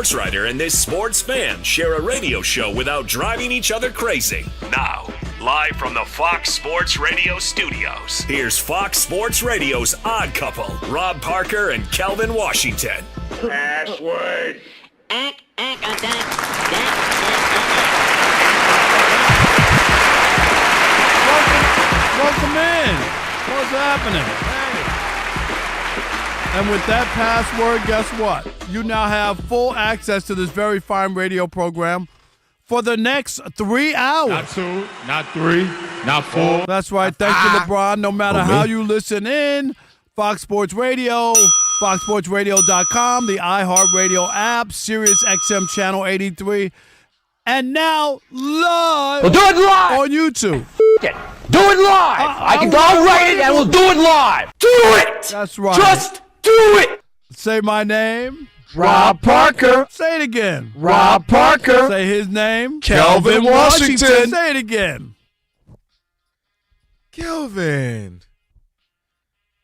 sports writer and this sports fan share a radio show without driving each other crazy? Now, live from the Fox Sports Radio studios, here's Fox Sports Radio's Odd Couple, Rob Parker and Kelvin Washington. Password. Welcome in. What's happening? Hey. And with that password, guess what? You now have full access to this very fine radio program for the next 3 hours. Not 2, not 3, not 4. That's right. Thank you, LeBron. No matter how you listen in, Fox Sports Radio, foxsportsradio.com, the iHeartRadio app, Sirius XM Channel 83, and now live. We'll do it live on YouTube. Do it live. I can go write it and we'll do it live. Do it. That's right. Just do it. Say my name. Rob Parker. Say it again. Rob Parker. Say his name. Kelvin Washington. Say it again. Kelvin.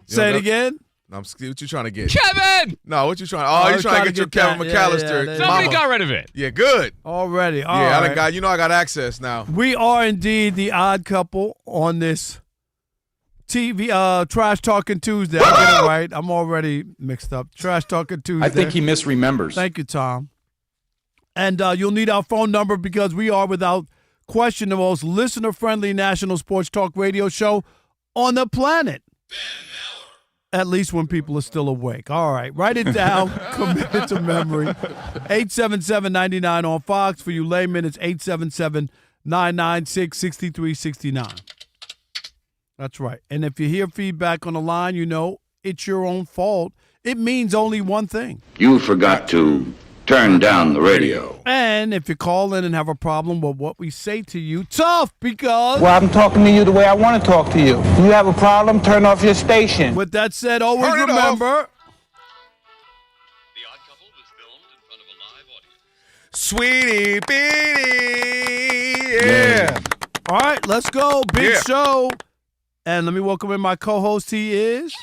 Say it again. No, what you trying to get? Kevin! No, what you trying? Oh, you trying to get your Kevin McAllister? Somebody got rid of it. Yeah, good. Already. All yeah, right. I got. You know, I got access now. We are indeed the odd couple on this TV Trash Talking Tuesday. I get it right. I'm already mixed up. Trash Talking Tuesday. I think he misremembers. Thank you, Tom. And you'll need our phone number because we are, without question, the most listener-friendly national sports talk radio show on the planet. At least when people are still awake. All right, write it down. Commit it to memory. 877-99 on Fox. For you laymen, it's 877-996-6369. That's right. And if you hear feedback on the line, you know it's your own fault. It means only one thing. You forgot to turn down the radio. And if you call in and have a problem with what we say to you, tough because... Well, I'm talking to you the way I want to talk to you. If you have a problem, turn off your station. With that said, always remember... The Odd Couple was filmed in front of a live audience. Sweetie Beanie, yeah. All right, let's go. Big Yeah. show. And let me welcome in my co-host. He is...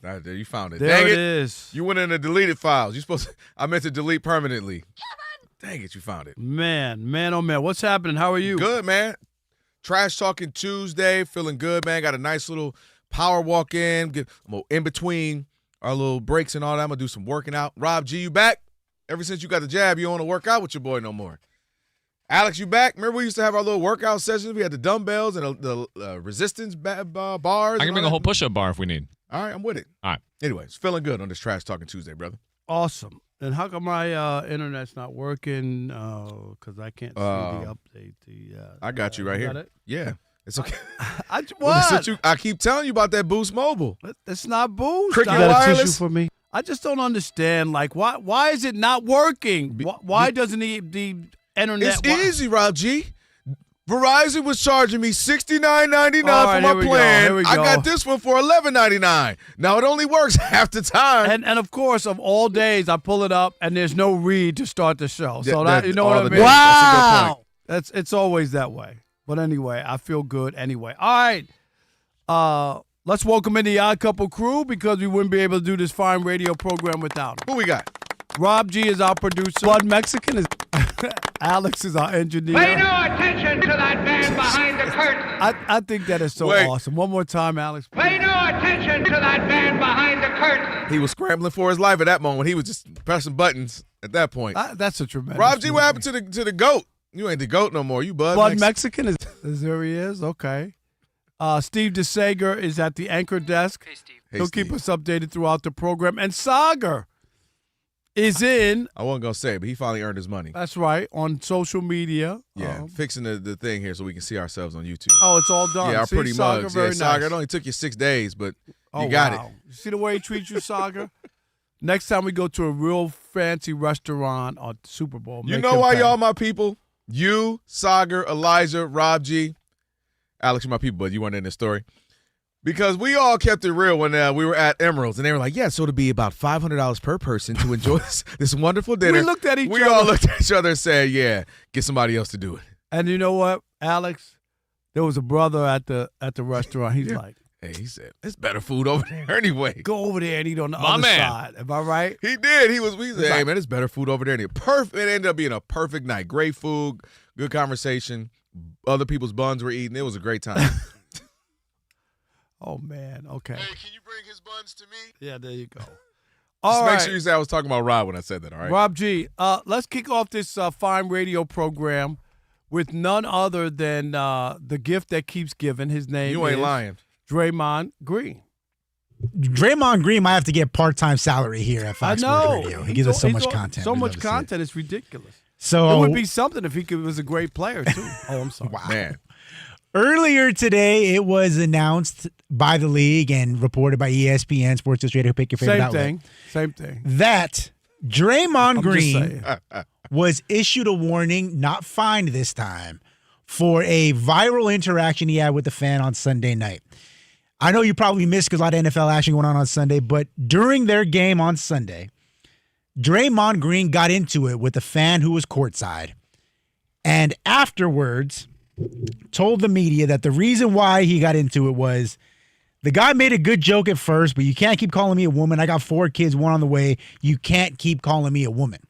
There, you found it. There Dang it is. You went in the deleted files. You supposed to, I meant to delete permanently. Dang it, you found it. Man, oh man. What's happening? How are you? Good, man. Trash Talking Tuesday. Feeling good, man. Got a nice little power walk in. I'm in between our little breaks and all that. I'm going to do some working out. Rob G, you back? Ever since you got the jab, you don't want to work out with your boy no more. Alex, you back? Remember we used to have our little workout sessions? We had the dumbbells and the resistance bars. I can bring a whole push-up bar if we need. All right, I'm with it. All right. Anyways, feeling good on this Trash Talking Tuesday, brother. Awesome. And how come my internet's not working? Because I can't see the update. I got you right here. Got it? Yeah. It's okay. What? I keep telling you about that Boost Mobile. It's not Boost. Cricket I got a Wireless? tissue for me. I just don't understand. Like, why is it not working? Why doesn't the internet It's easy, Rob G. Verizon was charging me $69.99 right, for my plan. Here we go. I got this one for $11.99. Now it only works half the time. And of course, of all days, I pull it up and there's no read to start the show. So that you know what I mean? Days. That's a good point. It's always that way. But anyway, I feel good anyway. All right. Let's welcome in the Odd Couple crew because we wouldn't be able to do this fine radio program without them. Who we got? Rob G is our producer. Blood Mexican is Alex is our engineer. Pay no attention to that man behind the curtain. I think that is so awesome. One more time, Alex. Pay no attention to that man behind the curtain. He was scrambling for his life at that moment. He was just pressing buttons at that point. That's a tremendous Rob G, movie. what happened to the GOAT? You ain't the GOAT no more. You Blood Mexican is there he is. Okay. Steve DeSager is at the anchor desk. Hey, Steve. He'll keep us updated throughout the program. And Sagar is in. I wasn't going to say, but he finally earned his money. That's right, on social media. Yeah, fixing the thing here so we can see ourselves on YouTube. Oh, it's all done. Yeah, our pretty Sagar, mugs. very Yeah, Sagar, nice. it only took you 6 days, but Oh, you got wow. it. You see the way he treats you, Sagar? Next time we go to a real fancy restaurant or Super Bowl. You make know him why pay. y'all my people? You, Sagar, Elijah, Rob G. Alex, you're my people, but you weren't in this story. Because we all kept it real when we were at Emerald's, and they were like, yeah, so it'll be about $500 per person to enjoy this wonderful dinner. We looked at each We other. all looked at each other and said, yeah, get somebody else to do it. And you know what, Alex? There was a brother at the restaurant. He's like, Hey, he said, it's better food over there anyway. Go over there and eat on the other side. Am I right? He did. He said, hey, man, it's better food over there. It ended up being a perfect night. Great food, good conversation. Other people's buns were eating. It was a great time. Oh, man. Okay. Hey, can you bring his buns to me? Yeah, there you go. Just make sure you say I was talking about Rob when I said that, all right? Rob G, let's kick off this fine radio program with none other than the gift that keeps giving. His name You ain't lying. Draymond Green. Draymond Green might have to get part-time salary here at Fox Sports Radio. He gives us so much content. So much content. It's ridiculous. So it would be something if he was a great player, too. Oh, I'm sorry. Wow. Man. Earlier today, it was announced by the league and reported by ESPN, Sports Illustrated, pick your favorite outlet. Same thing. That Draymond Green was issued a warning, not fined this time, for a viral interaction he had with the fan on Sunday night. I know you probably missed because a lot of NFL action going on Sunday, but during their game on Sunday, Draymond Green got into it with a fan who was courtside, and afterwards told the media that the reason why he got into it was the guy made a good joke at first, but you can't keep calling me a woman. I got 4 kids, 1 on the way. You can't keep calling me a woman.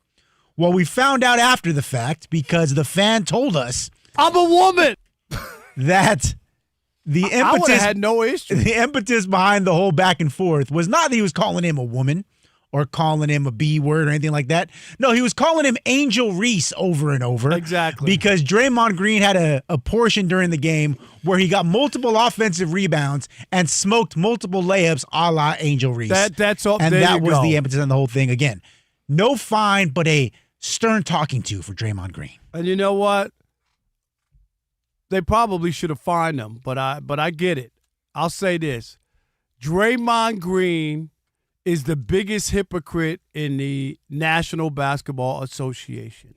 Well, we found out after the fact because the fan told us, I'm a woman. That the impetus, I would have had no issue. The impetus behind the whole back and forth was not that he was calling him a woman or calling him a B word or anything like that. No, he was calling him Angel Reese over and over. Exactly. Because Draymond Green had a portion during the game where he got multiple offensive rebounds and smoked multiple layups a la Angel Reese. That's all. And that was the impetus on the whole thing. Again, no fine, but a stern talking to for Draymond Green. And you know what? They probably should have fined him, but I get it. I'll say this. Draymond Green is the biggest hypocrite in the National Basketball Association.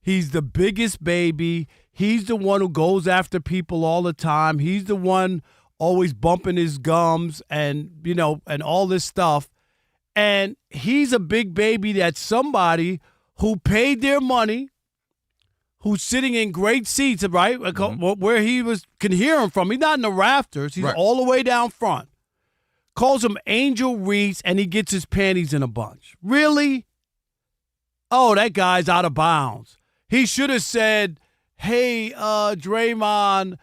He's the biggest baby. He's the one who goes after people all the time. He's the one always bumping his gums and, and all this stuff. And he's a big baby that's somebody who paid their money, who's sitting in great seats, right? Mm-hmm. Where he can hear him from. He's not in the rafters. He's all the way down front. Calls him Angel Reese, and he gets his panties in a bunch. Really? Oh, that guy's out of bounds. He should have said, hey, Draymond,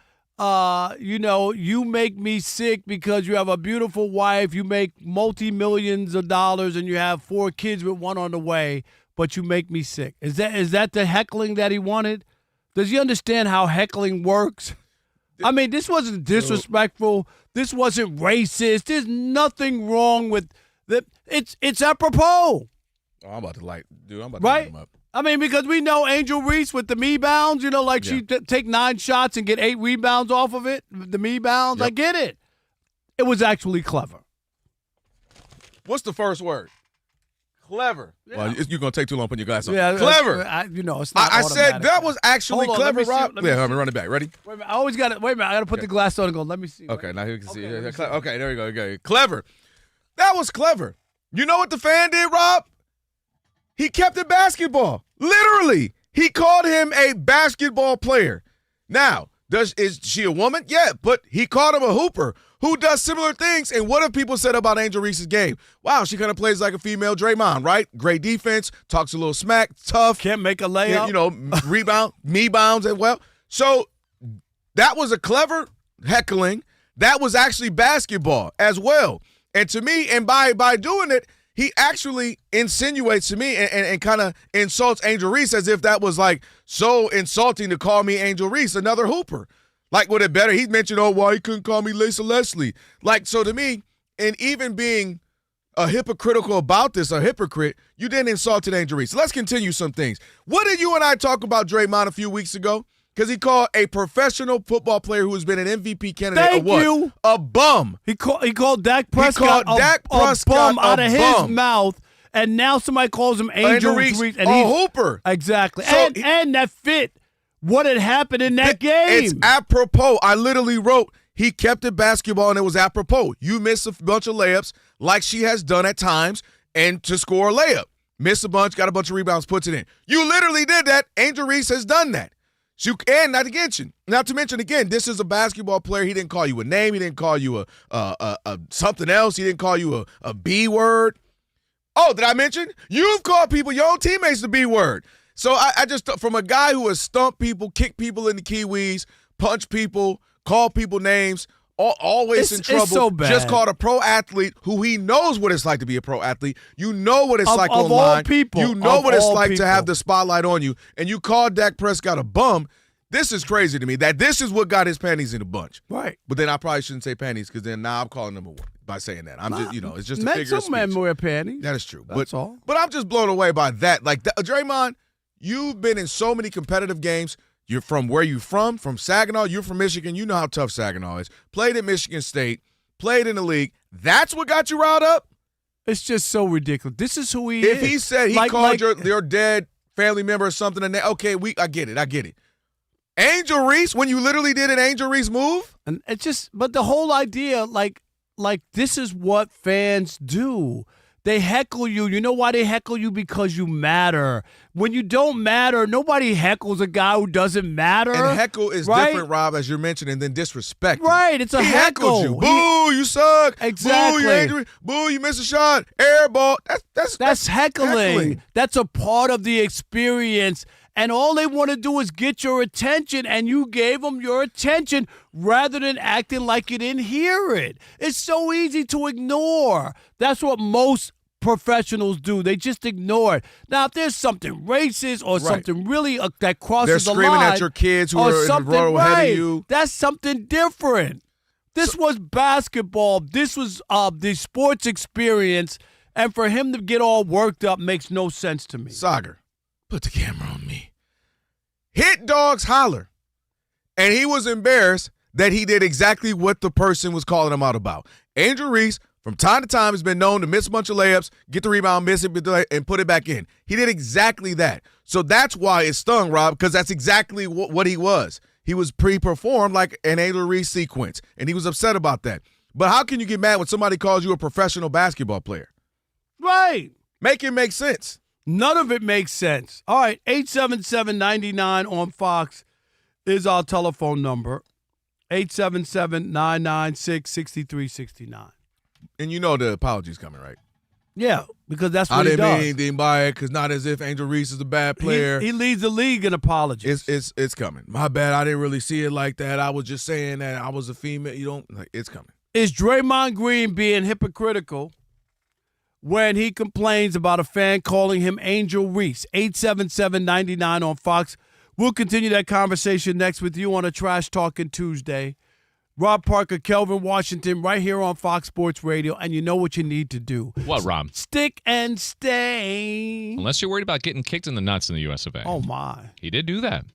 you make me sick because you have a beautiful wife, you make multi-millions of dollars, and you have 4 kids with 1 on the way, but you make me sick. Is that the heckling that he wanted? Does he understand how heckling works? I mean, this wasn't disrespectful. This wasn't racist. There's nothing wrong with that. It's apropos. Oh, I'm about to light him up. I mean, because we know Angel Reese with the me bounds, she take 9 shots and get 8 rebounds off of it. The me bounds, yep. I get it. It was actually clever. What's the first word? Clever. Yeah. Well, you're going to take too long putting your glasses on. Yeah, clever. It's not I said that was actually clever, Rob. Let me run it back. Ready? Wait a minute. I got to put the glass on and go, let me see. Okay, now you can see. Okay, there we go. Okay. Clever. That was clever. You know what the fan did, Rob? He kept it basketball. Literally. He called him a basketball player. Now, is she a woman? Yeah, but he called him a hooper who does similar things. And what have people said about Angel Reese's game? Wow, she kind of plays like a female Draymond, right? Great defense, talks a little smack, tough. Can't make a layup. Rebound, me bounds as well. So that was a clever heckling. That was actually basketball as well. And to me, and by doing it, he actually insinuates to me and kind of insults Angel Reese as if that was like so insulting to call me Angel Reese, another hooper. Like, would it better? He mentioned, why he couldn't call me Lisa Leslie. Like, so to me, and even being a hypocritical about this, a hypocrite, you didn't insult Angel Reese. So let's continue some things. What did you and I talk about Draymond a few weeks ago? Because he called a professional football player who has been an MVP candidate a bum. He called Dak Prescott a bum out of his mouth, and now somebody calls him Angel Reese. And a hooper. Exactly. So and that fit what had happened in that game. It's apropos. I literally wrote, he kept it basketball, and it was apropos. You miss a bunch of layups like she has done at times, and to score a layup. Miss a bunch, got a bunch of rebounds, puts it in. You literally did that. Angel Reese has done that. So and not to mention, again, this is a basketball player. He didn't call you a name. He didn't call you a something else. He didn't call you a B word. Oh, did I mention? You've called people, your own teammates, the B word. So I just, from a guy who has stumped people, kicked people in the kiwis, punched people, called people names, always in trouble, so bad. just called a pro athlete who he knows what it's like to be a pro athlete. You know what it's like of online. all people, you know what it's like people. to have the spotlight on you. And you called Dak Prescott a bum. This is crazy to me, that this is what got his panties in a bunch. Right. But then I probably shouldn't say panties, because then now I'm calling number one by saying that. I'm just, it's just a figure of Some men speech. wear panties. That is true. That's all. But I'm just blown away by that. Like, Draymond, you've been in so many competitive games. You're from where you from Saginaw. You're from Michigan. You know how tough Saginaw is. Played at Michigan State. Played in the league. That's what got you riled up? It's just so ridiculous. This is who he is. If he said he called your dead family member or something, and okay, I get it. Angel Reese, when you literally did an Angel Reese move? And it's just, but the whole idea, like this is what fans do. They heckle you. You know why they heckle you? Because you matter. When you don't matter, nobody heckles a guy who doesn't matter. And heckle is right? different, Rob, as you're mentioning, than disrespect. Right, it's a heckle. You. Boo, you suck. Exactly. Boo, you angry. Boo, you missed a shot. Air ball. That's heckling. That's a part of the experience. And all they want to do is get your attention, and you gave them your attention rather than acting like you didn't hear it. It's so easy to ignore. That's what most professionals do. They just ignore it. Now, if there's something racist or something really that crosses the line. They're screaming at your kids who are in the row ahead of you. That's something different. This was basketball. This was the sports experience. And for him to get all worked up makes no sense to me. Sagar, put the camera on me. Hit dogs holler. And he was embarrassed that he did exactly what the person was calling him out about. Angel Reese, from time to time, has been known to miss a bunch of layups, get the rebound, miss it, and put it back in. He did exactly that. So that's why it stung, Rob, because that's exactly what he was. He was pre-performed like an Angel Reese sequence, and he was upset about that. But how can you get mad when somebody calls you a professional basketball player? Right. Make it make sense. None of it makes sense. All right, 877-99 on Fox is our telephone number. 877-996-6369. And you know the apology's coming, right? Yeah, because that's what he does. I didn't mean anything by it, because not as if Angel Reese is a bad player. He leads the league in apologies. It's coming. My bad. I didn't really see it like that. I was just saying that I was a female. It's coming. Is Draymond Green being hypocritical when he complains about a fan calling him Angel Reese? 877-99 on Fox. We'll continue that conversation next with you on a Trash Talking Tuesday. Rob Parker, Kelvin Washington, right here on Fox Sports Radio, and you know what you need to do. What, Rob? Stick and stay. Unless you're worried about getting kicked in the nuts in the US of A. Oh, my. He did do that.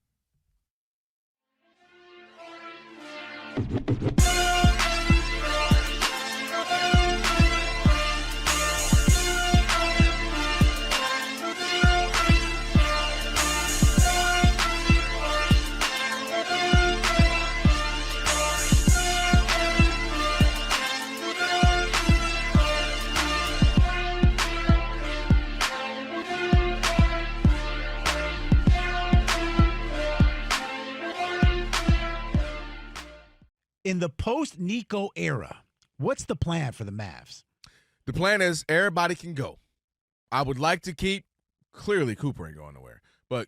In the post-Nico era, what's the plan for the Mavs? The plan is everybody can go. I would like to keep, clearly Cooper ain't going nowhere, but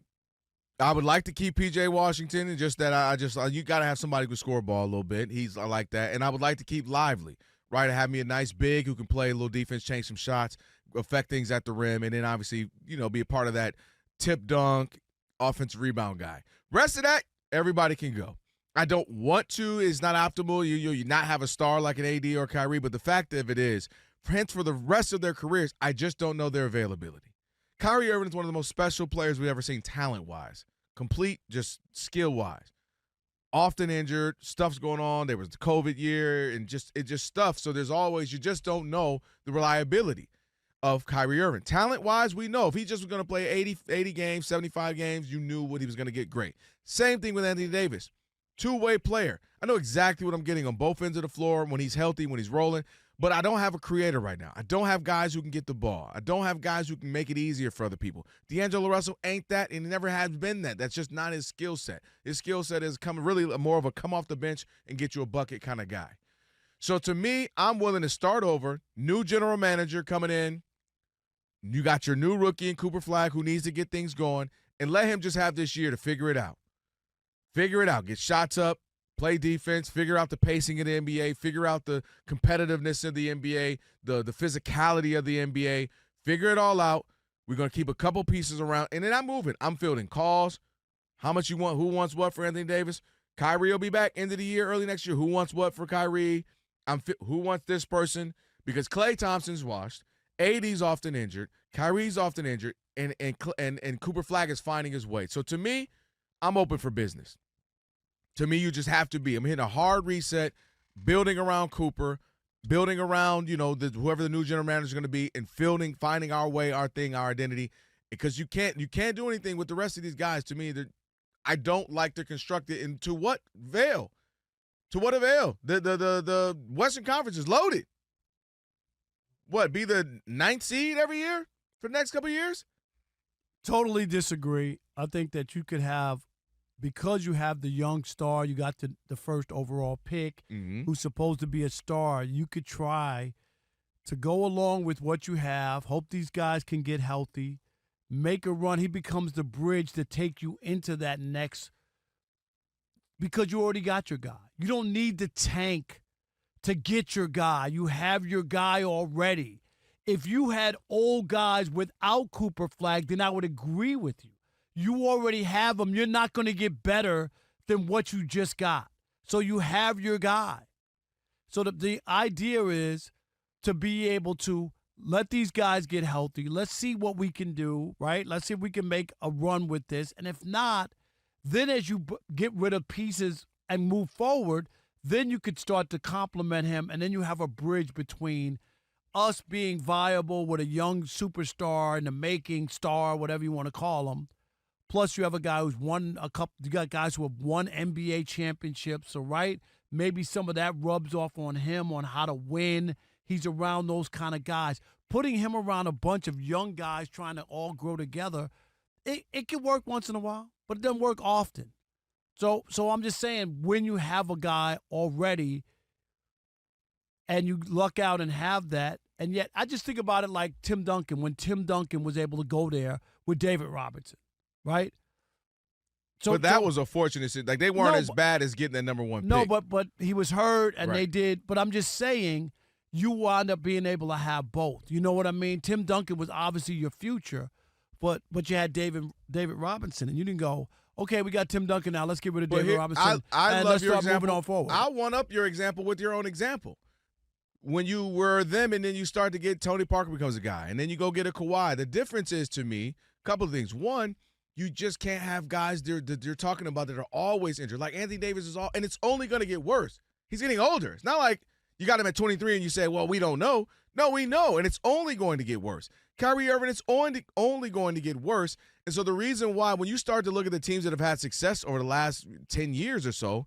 I would like to keep P.J. Washington, and just that you got to have somebody who can score a ball a little bit. I like that. And I would like to keep Lively, right? Have me a nice big who can play a little defense, change some shots, affect things at the rim, and then obviously, be a part of that tip dunk, offensive rebound guy. Rest of that, everybody can go. I don't want to. It's not optimal. You not have a star like an AD or Kyrie, but the fact of it is, hence for the rest of their careers, I just don't know their availability. Kyrie Irving is one of the most special players we've ever seen talent-wise, complete, just skill-wise. Often injured, stuff's going on. There was the COVID year, and it just stuff. So there's always, you just don't know the reliability of Kyrie Irving. Talent-wise, we know if he just was going to play 80 games, 75 games, you knew what he was going to get great. Same thing with Anthony Davis. Two-way player. I know exactly what I'm getting on both ends of the floor when he's healthy, when he's rolling. But I don't have a creator right now. I don't have guys who can get the ball. I don't have guys who can make it easier for other people. D'Angelo Russell ain't that, and he never has been that. That's just not his skill set. His skill set is really more of a come off the bench and get you a bucket kind of guy. So to me, I'm willing to start over. New general manager coming in. You got your new rookie in Cooper Flagg who needs to get things going, and let him just have this year to figure it out. Figure it out. Get shots up. Play defense, figure out the pacing of the NBA, figure out the competitiveness of the NBA, the physicality of the NBA, figure it all out. We're going to keep a couple pieces around, and then I'm moving. I'm fielding calls. How much you want? Who wants what for Anthony Davis? Kyrie will be back end of the year, early next year. Who wants what for Kyrie? Who wants this person? Because Klay Thompson's washed. AD's often injured. Kyrie's often injured, and Cooper Flagg is finding his way. So to me, I'm open for business. To me, you just have to be. I'm hitting a hard reset, building around Cooper, building around, whoever the new general manager is going to be, and finding our way, our thing, our identity. Because you can't do anything with the rest of these guys. To me, I don't like to construct it. And to what avail? To what avail? The Western Conference is loaded. What, be the 9th seed every year for the next couple of years? Totally disagree. I think that you could have, because you have the young star, you got the first overall pick, who's supposed to be a star, you could try to go along with what you have, hope these guys can get healthy, make a run. He becomes the bridge to take you into that next, because you already got your guy. You don't need to tank to get your guy. You have your guy already. If you had old guys without Cooper Flagg, then I would agree with you. You already have them. You're not going to get better than what you just got. So you have your guy. So the idea is to be able to let these guys get healthy. Let's see what we can do, right? Let's see if we can make a run with this. And if not, then as you get rid of pieces and move forward, then you could start to complement him, and then you have a bridge between us being viable with a young superstar in the making, star, whatever you want to call him. Plus, you have a guy who's won a couple. You got guys who have won NBA championships. So, right, maybe some of that rubs off on him on how to win. He's around those kind of guys. Putting him around a bunch of young guys trying to all grow together, it can work once in a while, but it doesn't work often. So I'm just saying, when you have a guy already and you luck out and have that, and yet I just think about it like Tim Duncan, when Tim Duncan was able to go there with David Robinson. Right? But that was a fortunate – like, they weren't as bad as getting that number one pick. No, but he was hurt, and they did. But I'm just saying, you wound up being able to have both. You know what I mean? Tim Duncan was obviously your future, but you had David Robinson, and you didn't go, okay, we got Tim Duncan now. Let's get rid of David Robinson, and let's start moving on forward. I'll one-up your example with your own example. When you were them and then you start to get Tony Parker becomes a guy, and then you go get a Kawhi. The difference is, to me, a couple of things. One, you just can't have guys that you're talking about that are always injured. Like Anthony Davis is and it's only going to get worse. He's getting older. It's not like you got him at 23 and you say, well, we don't know. No, we know, and it's only going to get worse. Kyrie Irving, it's only going to get worse. And so the reason why, when you start to look at the teams that have had success over the last 10 years or so,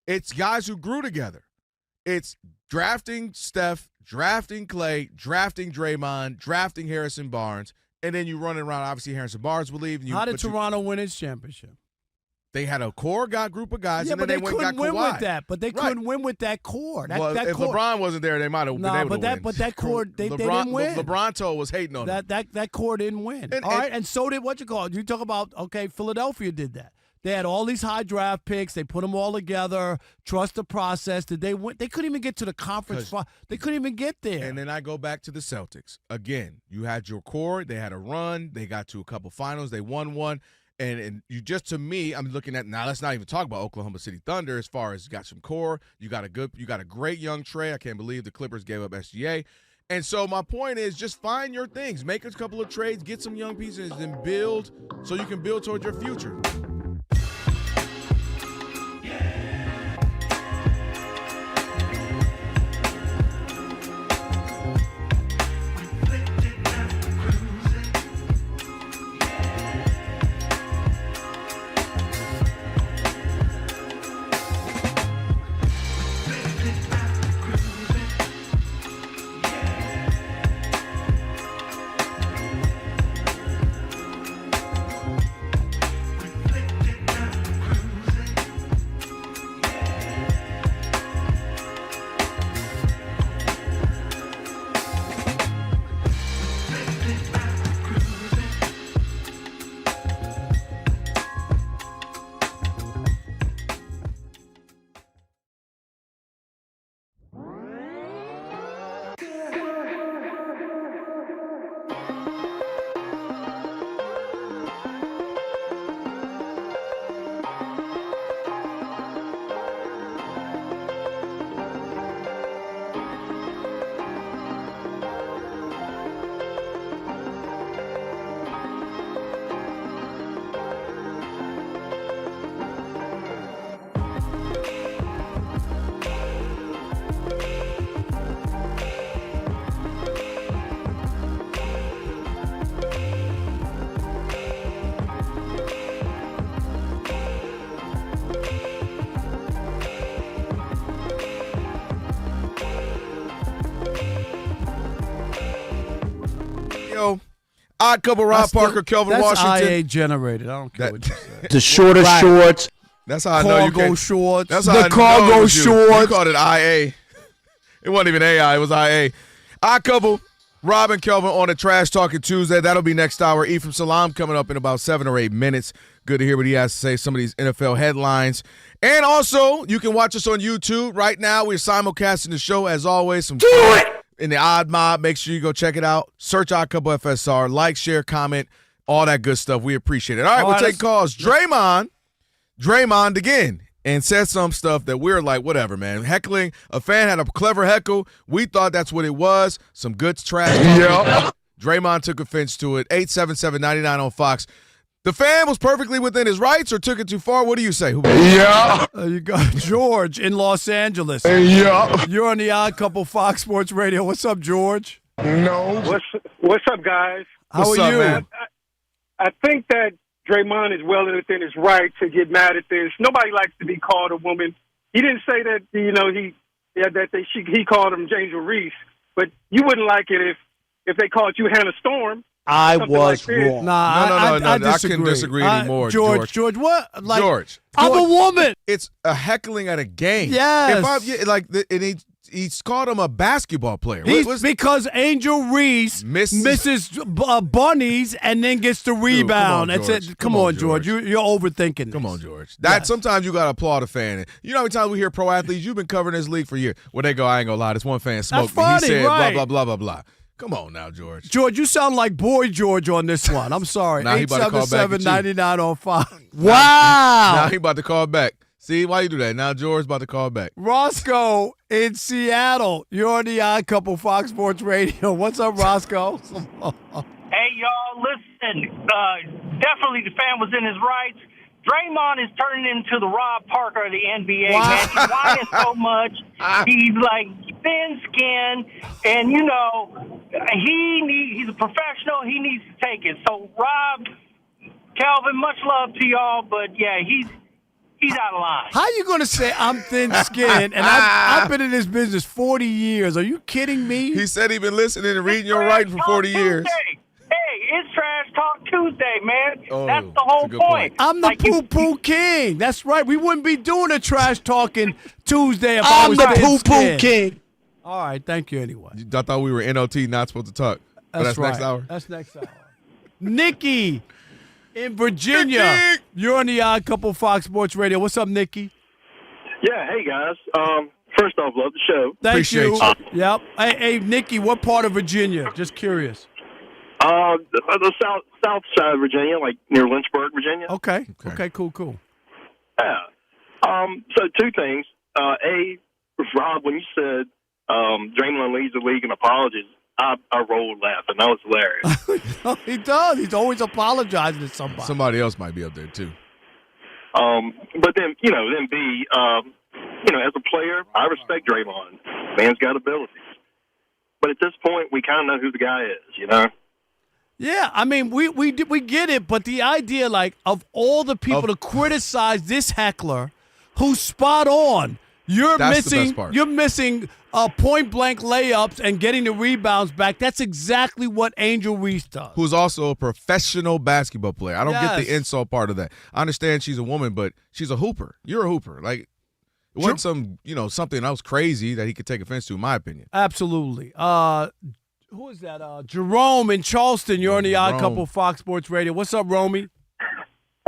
it's guys who grew together. It's drafting Steph, drafting Klay, drafting Draymond, drafting Harrison Barnes, and then you run around. Obviously, Harrison Barnes will leave. How did Toronto win its championship? They had a core group of guys, yeah, and then they went and got couldn't win Kawhi. with that. But they couldn't win with that core. If LeBron wasn't there, they might have been able to win. But that core, they didn't win. LeBron was hating on them. That core didn't win. All right, and so did you talk about? Okay, Philadelphia did that. They had all these high draft picks. They put them all together. Trust the process. Did they win? They couldn't even get to the conference. They couldn't even get there. And then I go back to the Celtics. Again, you had your core. They had a run. They got to a couple finals. They won one. And you just, to me, I'm looking at, now let's not even talk about Oklahoma City Thunder as far as you got some core. You got a great young Trey. I can't believe the Clippers gave up SGA. And so my point is, just find your things. Make a couple of trades, get some young pieces, and build so you can build towards your future. Odd Couple, Rob Parker, Kelvin that's Washington. IA generated. I don't care what you say. The shorter shorts. That's how I know you Cargo can. shorts. That's how I know cargo it was you. shorts. You called it IA. It wasn't even AI. It was IA. Odd Couple, Rob and Kelvin on a Trash Talking Tuesday. That'll be next hour. Ephraim Salam coming up in about 7 or 8 minutes. Good to hear what he has to say, some of these NFL headlines. And also, you can watch us on YouTube. Right now, we're simulcasting the show, as always. Do it! In the Odd Mob. Make sure you go check it out. Search Odd Couple FSR. Like, share, comment, all that good stuff. We appreciate it. All right, we'll take calls. Draymond again. And said some stuff that we're like, whatever, man. Heckling. A fan had a clever heckle. We thought that's what it was. Some good trash. Yeah. Draymond took offense to it. 877-99 on Fox. The fan was perfectly within his rights or took it too far? What do you say? Yeah. You got George in Los Angeles. Yeah. You're on the Odd Couple Fox Sports Radio. What's up, George? No. What's up, guys? How What's are up, you? man? I think that Draymond is well within his right to get mad at this. Nobody likes to be called a woman. He didn't say that, he called him Angel Reese, but you wouldn't like it if they called you Hannah Storm. I Something was like this. wrong. No. I disagree. couldn't disagree anymore, George, what? Like, George. I'm a woman. It's a heckling at a game. Yes. And he's called him a basketball player. Because Angel Reese misses bunnies and then gets the rebound. Come on, George. You're overthinking this. Come on, George. Sometimes you got to applaud a fan. You know how many times we hear pro athletes, you've been covering this league for years. Well, they go, I ain't going to lie, this one fan smoked me. Funny, he said right. blah, blah, blah, blah, blah. Come on now, George. George, you sound like Boy George on this one. I'm sorry. Now he about to call back at you. 877-99 on Fox. Wow. Now he about to call back. See, why you do that? Now George's about to call back. Roscoe in Seattle. You're on the Odd Couple Fox Sports Radio. What's up, Roscoe? Hey, y'all, listen. Definitely the fan was in his rights. Draymond is turning into the Rob Parker of the NBA, Wow. man. He's whining so much. He's like thin skinned, and he's a professional. He needs to take it. So, Rob, Kelvin, much love to y'all, but yeah, he's out of line. How you going to say I'm thin-skinned and I've been in this business 40 years? Are you kidding me? He said he's been listening and reading your writing for 40 years. Hey, it's Trash Talk Tuesday, man. Oh, that's the whole point. I'm the poo-poo king. That's right. We wouldn't be doing a Trash Talking Tuesday if I was I'm the thin-skinned. poo-poo king. All right, thank you anyway. I thought we were NOT, not supposed to talk. But that's right. next hour. That's next hour. Nikki in Virginia. Nikki! You're on the Odd Couple Fox Sports Radio. What's up, Nikki? Yeah, hey, guys. First off, love the show. Thank you. Appreciate Yep. Hey, Nikki, what part of Virginia? Just curious. The south side of Virginia, like near Lynchburg, Virginia. Okay, cool. Yeah. So two things. Rob, when you said Draymond leads the league in apologies, I rolled laughing. That was hilarious. He does. He's always apologizing to somebody. Somebody else might be up there, too. But then, then B, as a player, I respect Draymond. Man's got abilities. But at this point, we kind of know who the guy is, Yeah, I mean, we get it, but the idea, like, of all the people to criticize this heckler who's spot on, you're That's the best missing part. you're missing point blank layups and getting the rebounds back. That's exactly what Angel Reese does. Who's also a professional basketball player. I don't get the Yes. insult part of that. I understand she's a woman, but she's a hooper. You're a hooper. Like, it wasn't something else crazy that he could take offense to, in my opinion. Absolutely. Who is that? Jerome in Charleston. You're on the Odd Jerome. Couple Fox Sports Radio. What's up, Romy?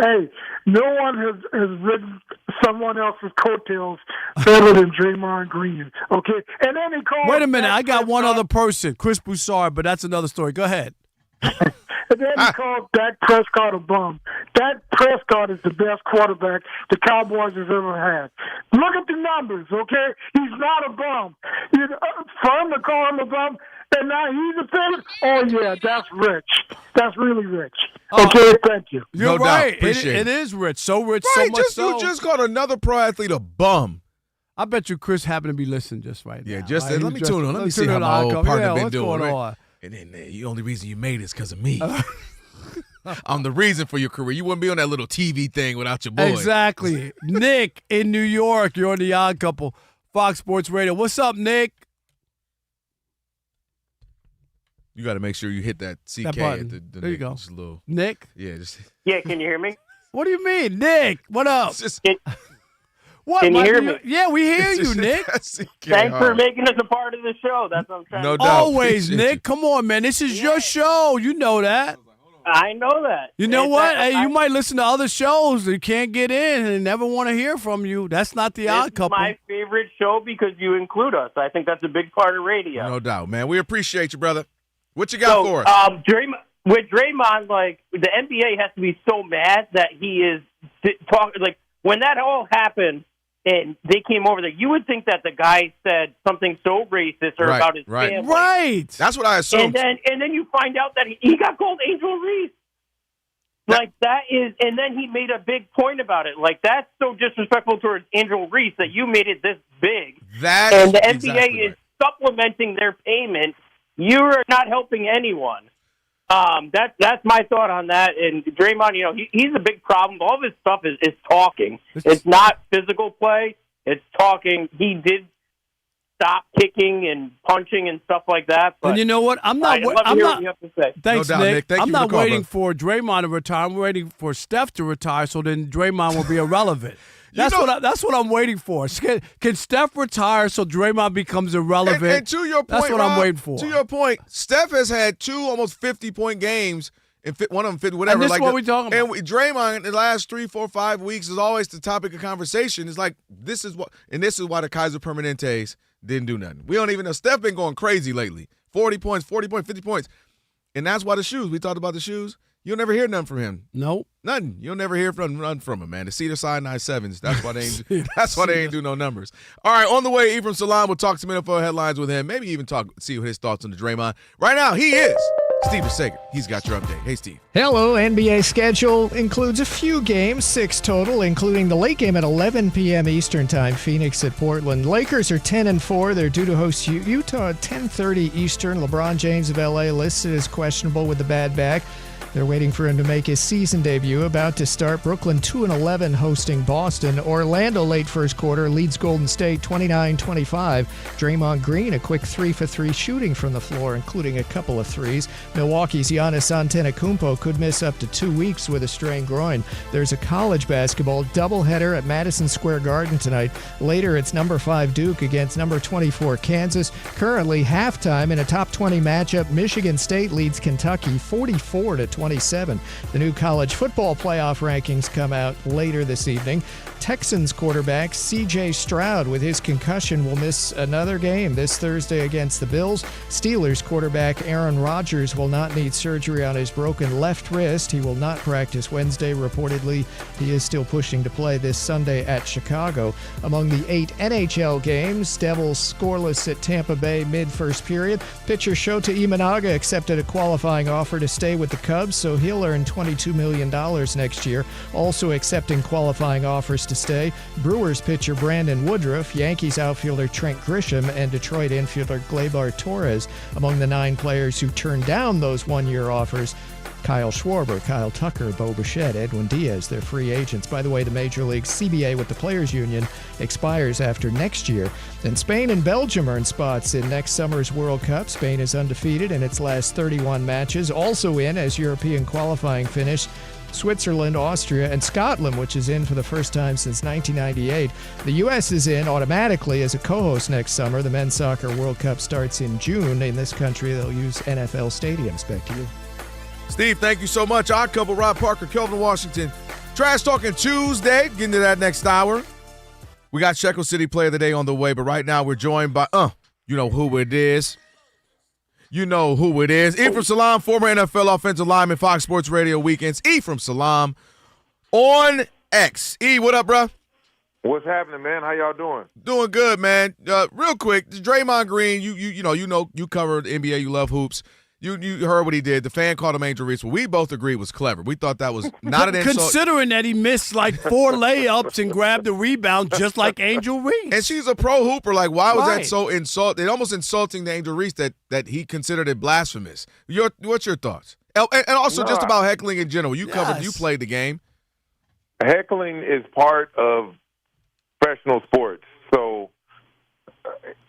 Hey, no one has ridden someone else's coattails better than Draymond Green. Okay, and then he called. Wait a minute. I got one other person, Chris Broussard, but that's another story. Go ahead. And then he called Dak Prescott a bum. Dak Prescott is the best quarterback the Cowboys has ever had. Look at the numbers, okay? He's not a bum. For him to call him a bum, and now he's a fan. Oh, yeah, that's rich. That's really rich. Okay, thank you. You're No right. doubt. Appreciate It is rich. So rich, Right, so much so. you just called another pro athlete a bum. I bet you Chris happened to be listening just right now. Yeah, just right? let me tune in. Let me see how my old partner been doing. Right? And then the only reason you made it is because of me. I'm the reason for your career. You wouldn't be on that little TV thing without your boy. Exactly. Nick in New York. You're on the Odd Couple Fox Sports Radio. What's up, Nick? You got to make sure you hit that CK That button. at the There you go. Just a little. Nick? Yeah, just. Yeah, can you hear me? What do you mean? Nick, what up? What? Can you Mike, hear me? Yeah, we hear you, Nick. Thanks for making us a part of the show. That's what I'm trying to doubt. Always, Appreciate Nick. Come on, man. This is your show. You know that. I know that. You know And what? that- Hey, you might listen to other shows that can't get in and never want to hear from you. That's not the Odd It's Couple. my favorite show because you include us. I think that's a big part of radio. No doubt, man. We appreciate you, brother. What you got for us? With Draymond, like, the NBA has to be so mad that he is talking. Like, when that all happened and they came over there, you would think that the guy said something so racist or about his family. Right. That's what I assumed. And then you find out that he got called Angel Reese. Like, that is, and then he made a big point about it. Like, that's so disrespectful towards Angel Reese that you made it this big. And the NBA is supplementing their payment. You're not helping anyone. That's my thought on that. And Draymond, you know, he's a big problem. All of his stuff is talking. It's not physical play. It's talking. He did stop kicking and punching and stuff like that. But And you know what? I'm not. I'd love to hear what you have to say. Thanks, No doubt, Nick. Thank I'm you for not the call, waiting for Draymond to retire. I'm waiting for Steph to retire, so then Draymond will be irrelevant. That's what I'm waiting for. Can Steph retire so Draymond becomes irrelevant? And to your point, that's what I'm Rob, waiting for. To your point, Steph has had 2 almost 50-point games, and one of them 50, whatever. And this like is what we're talking about. And Draymond in the last 3, 4, 5 weeks is always the topic of conversation. It's like this is why the Kaiser Permanentes didn't do nothing. We don't even know. Steph been going crazy lately. 40 points, 50 points, and that's why the shoes. We talked about the shoes. You'll never hear nothing from him. Nope. Nothing. You'll never hear nothing from him, man. The Cedar Side 97s. That's why they ain't. That's why they ain't do no numbers. All right, on the way, Ephraim Salaam will talk some NFL headlines with him. Maybe even see what his thoughts on the Draymond. Right now, he is Steve Sager. He's got your update. Hey, Steve. Hello. NBA schedule includes a few games, 6 total, including the late game at 11 p.m. Eastern Time, Phoenix at Portland. Lakers are 10-4. They're due to host Utah at 10:30 Eastern. LeBron James of LA listed as questionable with the bad back. They're waiting for him to make his season debut. About to start. Brooklyn 2-11 hosting Boston. Orlando late first quarter leads Golden State 29-25. Draymond Green a quick 3-for-3 shooting from the floor, including a couple of threes. Milwaukee's Giannis Antetokounmpo could miss up to 2 weeks with a strained groin. There's a college basketball doubleheader at Madison Square Garden tonight. Later, it's number 5 Duke against number 24 Kansas. Currently halftime in a top 20 matchup. Michigan State leads Kentucky 44-27. The new college football playoff rankings come out later this evening. Texans quarterback C.J. Stroud, with his concussion, will miss another game this Thursday against the Bills. Steelers quarterback Aaron Rodgers will not need surgery on his broken left wrist. He will not practice Wednesday. Reportedly, he is still pushing to play this Sunday at Chicago. Among the 8 NHL games, Devils scoreless at Tampa Bay mid-first period. Pitcher Shota Imanaga accepted a qualifying offer to stay with the Cubs, so he'll earn $22 million next year. Also accepting qualifying offers to stay, Brewers pitcher Brandon Woodruff, Yankees outfielder Trent Grisham, and Detroit infielder Gleyber Torres. Among the 9 players who turned down those one-year offers, Kyle Schwarber, Kyle Tucker, Bo Bichette, Edwin Diaz, they're free agents. By the way, the Major League CBA with the Players Union expires after next year. And Spain and Belgium earn spots in next summer's World Cup. Spain is undefeated in its last 31 matches. Also in as European qualifying finish, Switzerland, Austria, and Scotland, which is in for the first time since 1998. The U.S. is in automatically as a co-host next summer. The Men's Soccer World Cup starts in June. In this country, they'll use NFL stadiums. Back to you. Steve, thank you so much. Odd Couple, Rob Parker, Kelvin Washington. Trash Talking Tuesday. Getting to that next hour. We got Shekel City Player of the Day on the way, but right now we're joined by, you know who it is. You know who it is. Ephraim Salaam, former NFL offensive lineman, Fox Sports Radio Weekends. Ephraim Salaam on X. E, what up, bro? What's happening, man? How y'all doing? Doing good, man. Real quick, Draymond Green, you covered the NBA, you love hoops. You heard what he did. The fan called him Angel Reese. Well, we both agreed was clever. We thought that was not an insult. Considering that he missed like 4 layups and grabbed the rebound just like Angel Reese. And she's a pro hooper. Like, why was that so insulting? Almost insulting to Angel Reese that he considered it blasphemous. What's your thoughts? And also just about heckling in general. You played the game. Heckling is part of professional sports. So,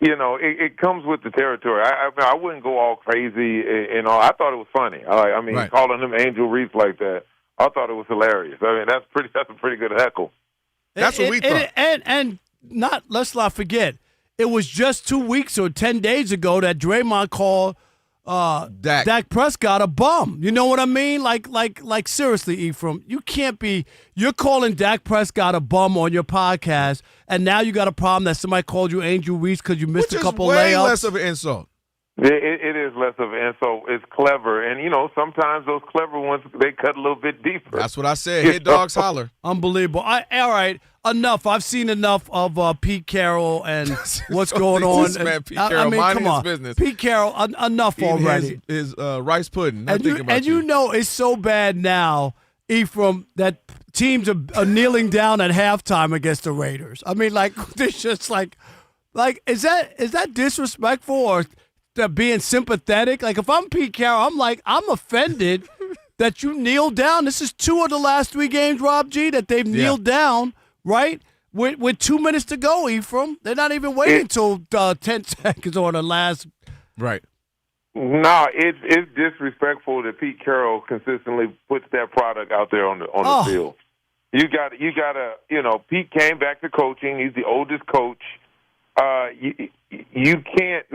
it comes with the territory. I wouldn't go all crazy and all. I thought it was funny. Right. Calling him Angel Reese like that, I thought it was hilarious. I mean, that's a pretty good heckle. That's what we thought. And let's not forget, it was just 2 weeks or 10 days ago that Draymond called Dak Prescott a bum. You know what I mean? Like seriously, Ephraim, you're calling Dak Prescott a bum on your podcast, and now you got a problem that somebody called you Angel Reese because you missed a couple way layups. Less of an insult. It is less of an insult. It's clever, and sometimes those clever ones they cut a little bit deeper. That's what I said. Hit dogs holler. Unbelievable. All right, enough. I've seen enough of Pete Carroll and what's going on. This man, Pete Carroll, minding his business. Pete Carroll, enough already. His rice pudding. And you know it's so bad now, Ephraim, that teams are kneeling down at halftime against the Raiders. I mean, they're just like is that disrespectful or being sympathetic? Like, if I'm Pete Carroll, I'm offended that you kneel down. This is 2 of the last 3 games, Rob G, that they've kneeled down, right? With 2 minutes to go, Ephraim. They're not even waiting until 10 seconds on the last. Right. No, it's disrespectful that Pete Carroll consistently puts that product out there on the field. You got to, Pete came back to coaching. He's the oldest coach. You can't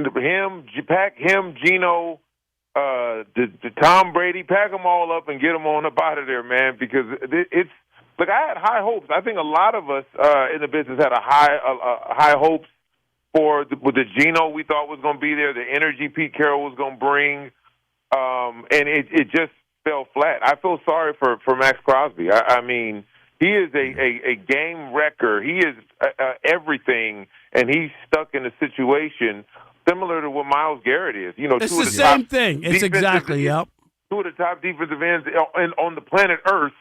pack him, Geno, the Tom Brady, pack them all up and get them on up out of there, man. Because it's look, I had high hopes. I think a lot of us in the business had high hopes with the Geno we thought was going to be there, the energy Pete Carroll was going to bring, and it just fell flat. I feel sorry for Max Crosby. I mean, he is a game wrecker. He is everything. And he's stuck in a situation similar to what Myles Garrett is. It's the same thing. It's exactly, yep. 2 of the top defensive ends on the planet Earth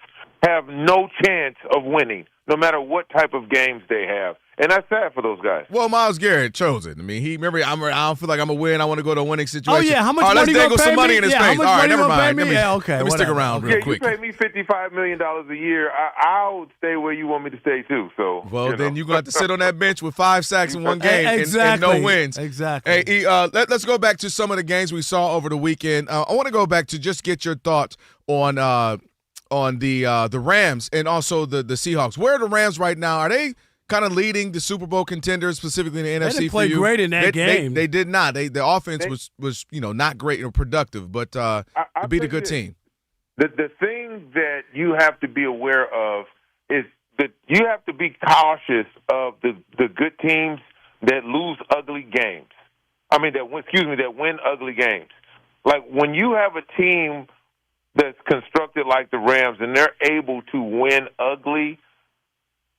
have no chance of winning, no matter what type of games they have. And that's sad for those guys. Well, Myles Garrett chose it. I mean, I don't feel like I'm a win. I want to go to a winning situation. Oh, yeah. How much money let's dangle some money in his face. All right, never mind. Let me stick around real quick. You pay me $55 million a year. I'll stay where you want me to stay, too. So, then you're going to have to sit on that bench with 5 sacks in one game and no wins. Exactly. Hey, let's go back to some of the games we saw over the weekend. I want to go back to just get your thoughts on the Rams and also the Seahawks. Where are the Rams right now? Are they kind of leading the Super Bowl contenders, specifically in the NFC? They didn't play great in that game. They did not. The offense was not great or productive, but they beat a good team. The thing that you have to be aware of is that you have to be cautious of the good teams that lose ugly games. I mean, that win ugly games. Like when you have a team that's constructed like the Rams and they're able to win ugly,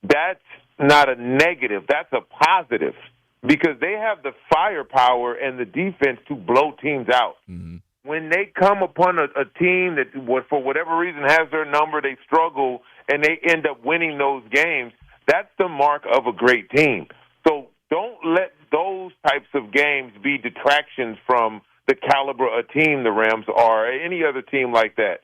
that's not a negative. That's a positive because they have the firepower and the defense to blow teams out. Mm-hmm. When they come upon a team that, for whatever reason, has their number, they struggle, and they end up winning those games, that's the mark of a great team. So don't let those types of games be detractions from the caliber of team the Rams are, or any other team like that.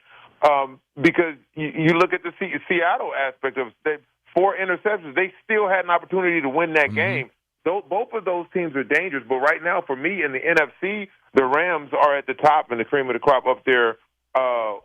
Because you look at the Seattle aspect of it, 4 interceptions, they still had an opportunity to win that game. So both of those teams are dangerous. But right now, for me, in the NFC, the Rams are at the top and the cream of the crop up there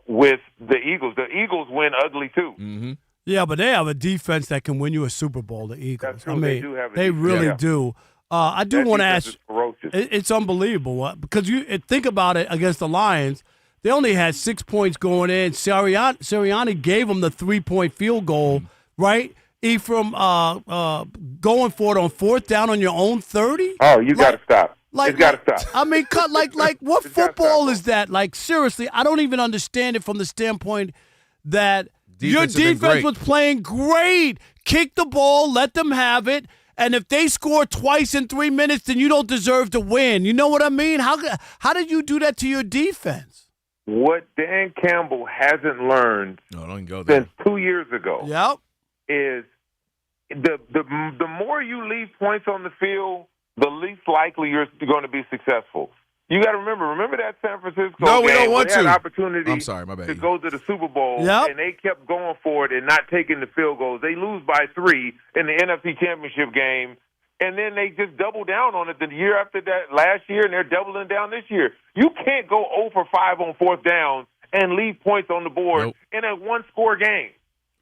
with the Eagles. The Eagles win ugly, too. Mm-hmm. Yeah, but they have a defense that can win you a Super Bowl, the Eagles. That's true. I mean, they do have a they defense. really Yeah. do. I do want to ask, it's unbelievable because you think about it against the Lions. They only had 6 points going in. Sirianni gave them the 3-point field goal, right? Ephraim going for it on 4th down on your own 30? Oh, you got to stop. It's got to stop. I mean, what football is that? Like, seriously, I don't even understand it from the standpoint that your defense was playing great. Kick the ball, let them have it. And if they score twice in 3 minutes, then you don't deserve to win. You know what I mean? How did you do that to your defense? What Dan Campbell hasn't learned since 2 years ago is the more you leave points on the field, the least likely you're going to be successful. You got to remember that San Francisco game. We don't want they had to. an opportunity I'm sorry, my bad. to go to the Super Bowl, Yep. and they kept going for it and not taking the field goals. They lose by 3 in the NFC Championship game, and then they just double down on it the year after that last year, and they're doubling down this year. You can't go 0 for 5 on fourth down and leave points on the board in a one-score game.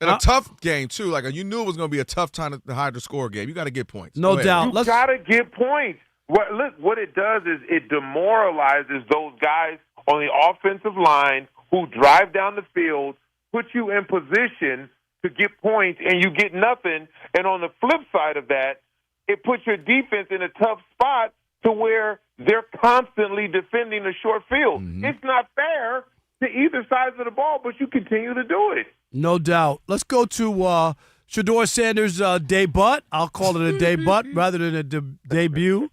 And a tough game, too. Like, you knew it was going to be a tough time to hide the score game. You got to get points. No doubt. You got to get points. What it does is it demoralizes those guys on the offensive line who drive down the field, put you in position to get points, and you get nothing. And on the flip side of that, it puts your defense in a tough spot to where they're constantly defending the short field. Mm-hmm. It's not fair to either side of the ball, but you continue to do it. No doubt. Let's go to Shedeur Sanders' debut. I'll call it a debut rather than a debut.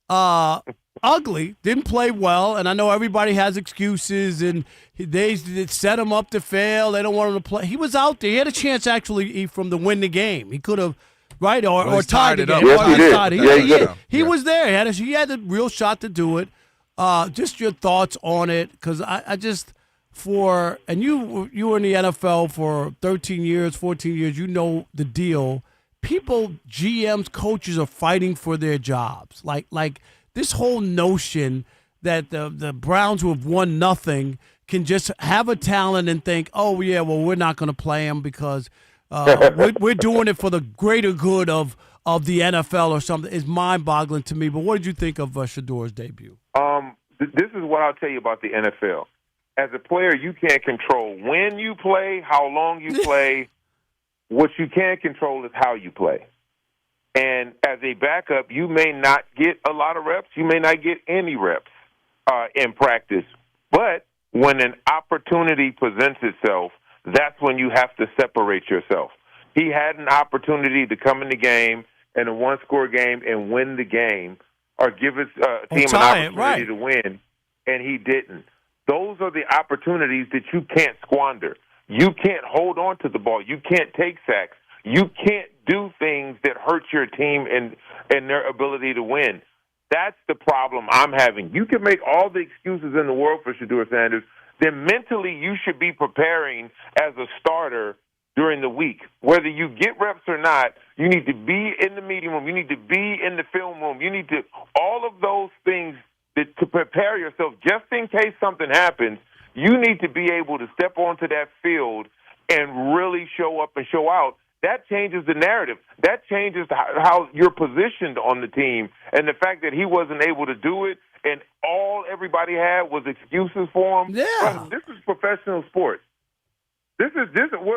Ugly, didn't play well, and I know everybody has excuses, and they set him up to fail. They don't want him to play. He was out there. He had a chance, actually, from to win the game. He could have, right, or tied the game. Yes, he was there. He had a real shot to do it. Just your thoughts on it, because I just – and you were in the NFL for 13 years, 14 years. You know the deal. People, GMs, coaches are fighting for their jobs. Like this whole notion that the Browns who have won nothing can just have a talent and think, oh, yeah, well, we're not going to play him because we're doing it for the greater good of the NFL or something is mind-boggling to me. But what did you think of Shedeur's debut? This is what I'll tell you about the NFL. As a player, you can't control when you play, how long you play. What you can control is how you play. And as a backup, you may not get a lot of reps. You may not get any reps in practice. But when an opportunity presents itself, that's when you have to separate yourself. He had an opportunity to come in the game in a one-score game and win the game or give his team an opportunity to win, and he didn't. Those are the opportunities that you can't squander. You can't hold on to the ball. You can't take sacks. You can't do things that hurt your team and their ability to win. That's the problem I'm having. You can make all the excuses in the world for Shedeur Sanders. Then mentally you should be preparing as a starter during the week. Whether you get reps or not, you need to be in the meeting room. You need to be in the film room. You need to – all of those things to prepare yourself just in case something happens. You need to be able to step onto that field and really show up and show out. That changes the narrative. That changes how you're positioned on the team. And the fact that he wasn't able to do it and all everybody had was excuses for him. Yeah. Well, this is professional sports. This is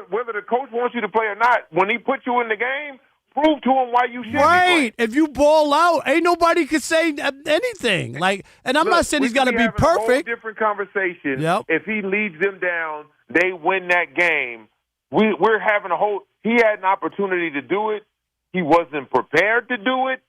whether the coach wants you to play or not. When he put you in the game, prove to him why you should be playing. If you ball out, ain't nobody can say anything. And I'm not saying he's got to be perfect. A whole different conversation. Yep. If he leads them down, they win that game. We're having a whole. He had an opportunity to do it. He wasn't prepared to do it,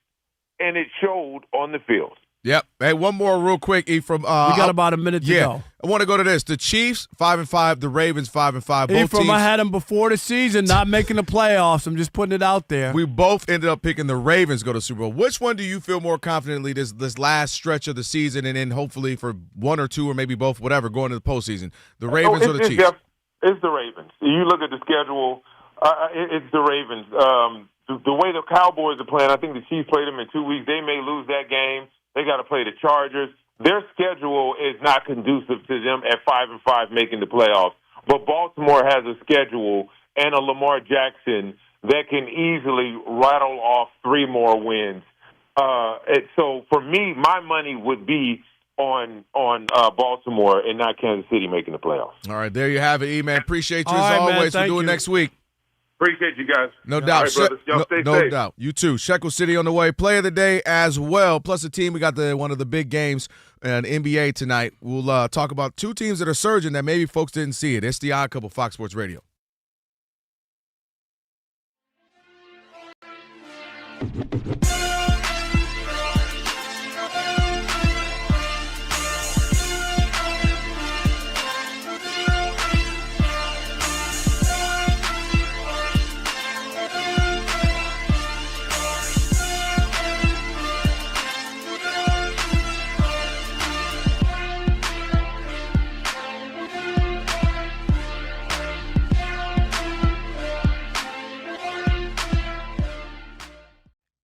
and it showed on the field. Yep. Hey, one more real quick, Ephraim. We got about a minute to go. I want to go to this. The Chiefs, 5-5. The Ravens, 5-5. Both Ephraim, teams, I had them before the season, not making the playoffs. I'm just putting it out there. We both ended up picking the Ravens go to Super Bowl. Which one do you feel more confidently this last stretch of the season and then hopefully for one or two or maybe both, whatever, going to the postseason? The Ravens or the Chiefs? It's the Ravens. You look at the schedule, it's the Ravens. The way the Cowboys are playing, I think the Chiefs played them in 2 weeks. They may lose that game. They got to play the Chargers. Their schedule is not conducive to them at 5-5 making the playoffs. But Baltimore has a schedule and a Lamar Jackson that can easily rattle off 3 more wins. So for me, my money would be on Baltimore and not Kansas City making the playoffs. All right, there you have it, E-Man. Appreciate you All as right, always. man, We'll do it next week. Appreciate you guys. No doubt. Right, brothers. Y'all stay no safe. doubt. You too. Shekel City on the way. Player of the day as well. Plus the team. We got one of the big games in NBA tonight. We'll talk about 2 teams that are surging that maybe folks didn't see it. It's the Odd Couple, Fox Sports Radio.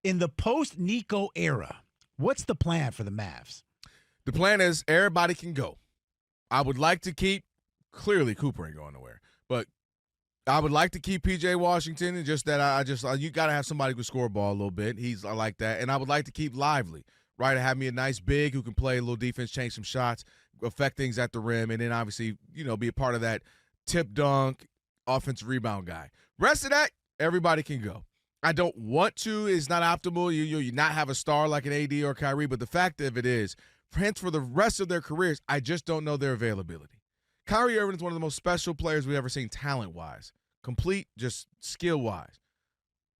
In the post-Nico era, what's the plan for the Mavs? The plan is everybody can go. I would like to keep, clearly Cooper ain't going nowhere, but I would like to keep P.J. Washington, and just that you got to have somebody who can score a ball a little bit. I like that. And I would like to keep Lively, right? Have me a nice big who can play a little defense, change some shots, affect things at the rim, and then obviously, be a part of that tip dunk, offensive rebound guy. Rest of that, everybody can go. I don't want to. It's not optimal. You not have a star like an AD or Kyrie, but the fact of it is, hence for the rest of their careers, I just don't know their availability. Kyrie Irving is one of the most special players we've ever seen talent-wise, complete, just skill-wise.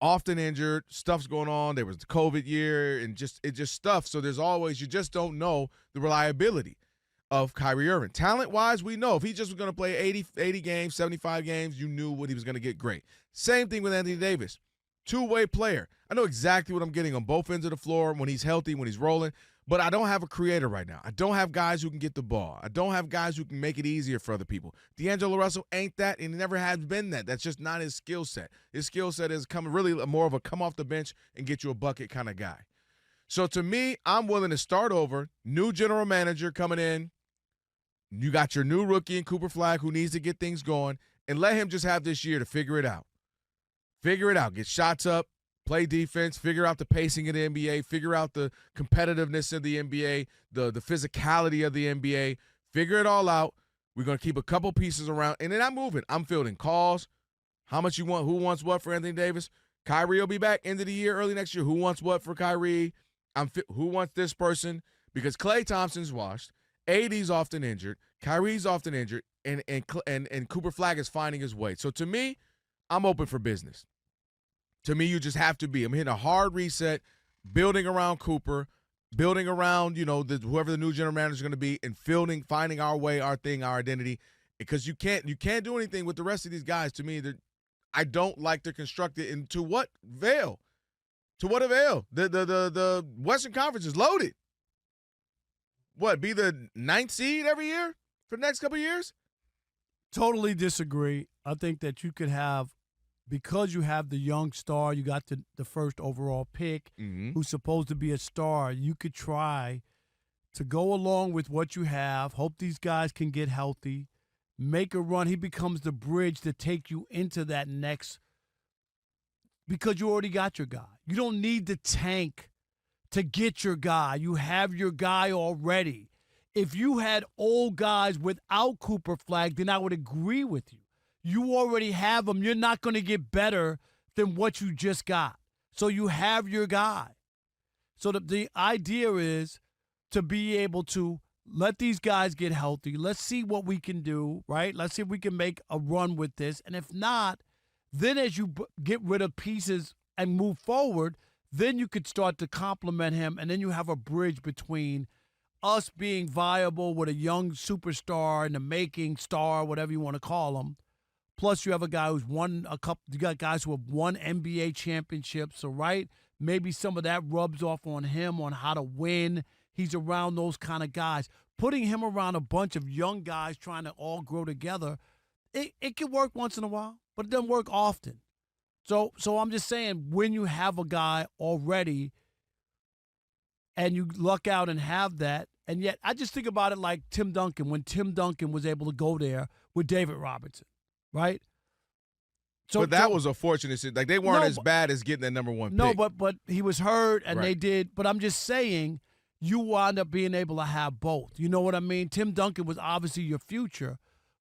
Often injured, stuff's going on. There was the COVID year, and it just stuff. So there's always, you just don't know the reliability of Kyrie Irving. Talent-wise, we know if he just was going to play 80 games, 75 games, you knew what he was going to get great. Same thing with Anthony Davis. Two-way player. I know exactly what I'm getting on both ends of the floor when he's healthy, when he's rolling, but I don't have a creator right now. I don't have guys who can get the ball. I don't have guys who can make it easier for other people. D'Angelo Russell ain't that, and he never has been that. That's just not his skill set. His skill set is really more of a come off the bench and get you a bucket kind of guy. So to me, I'm willing to start over. New general manager coming in. You got your new rookie in Cooper Flagg who needs to get things going, and let him just have this year to figure it out. Figure it out. Get shots up, play defense, figure out the pacing of the NBA, figure out the competitiveness of the NBA, the physicality of the NBA. Figure it all out. We're going to keep a couple pieces around, and then I'm moving. I'm fielding calls. How much you want? Who wants what for Anthony Davis? Kyrie will be back end of the year, early next year. Who wants what for Kyrie? Who wants this person? Because Klay Thompson's washed. AD's often injured. Kyrie's often injured, and Cooper Flagg is finding his way. So to me, I'm open for business. To me, you just have to be. I'm hitting a hard reset, building around Cooper, building around, whoever the new general manager is going to be, and finding our way, our thing, our identity. Because you can't do anything with the rest of these guys. To me, I don't like they're constructed. And to what avail? To what avail? The Western Conference is loaded. What, be the 9th seed every year for the next couple of years? Totally disagree. I think that you could have, because you have the young star, you got the first overall pick, who's supposed to be a star, you could try to go along with what you have, hope these guys can get healthy, make a run. He becomes the bridge to take you into that next, because you already got your guy. You don't need the tank to get your guy. You have your guy already. If you had old guys without Cooper Flagg, then I would agree with you. You already have them. You're not going to get better than what you just got. So you have your guy. So the idea is to be able to let these guys get healthy. Let's see what we can do, right? Let's see if we can make a run with this. And if not, then as you get rid of pieces and move forward, then you could start to complement him, and then you have a bridge between us being viable with a young superstar in the making, star, whatever you want to call him. Plus, you have a guy who's won a couple. You got guys who have won NBA championships. So, right, maybe some of that rubs off on him on how to win. He's around those kind of guys. Putting him around a bunch of young guys trying to all grow together, it can work once in a while, but it doesn't work often. So I'm just saying, when you have a guy already and you luck out and have that, and yet I just think about it like Tim Duncan, when Tim Duncan was able to go there with David Robinson. Right? But that was a fortunate – like, they weren't as bad as getting that number one pick. No, but he was hurt, and they did. But I'm just saying, you wound up being able to have both. You know what I mean? Tim Duncan was obviously your future,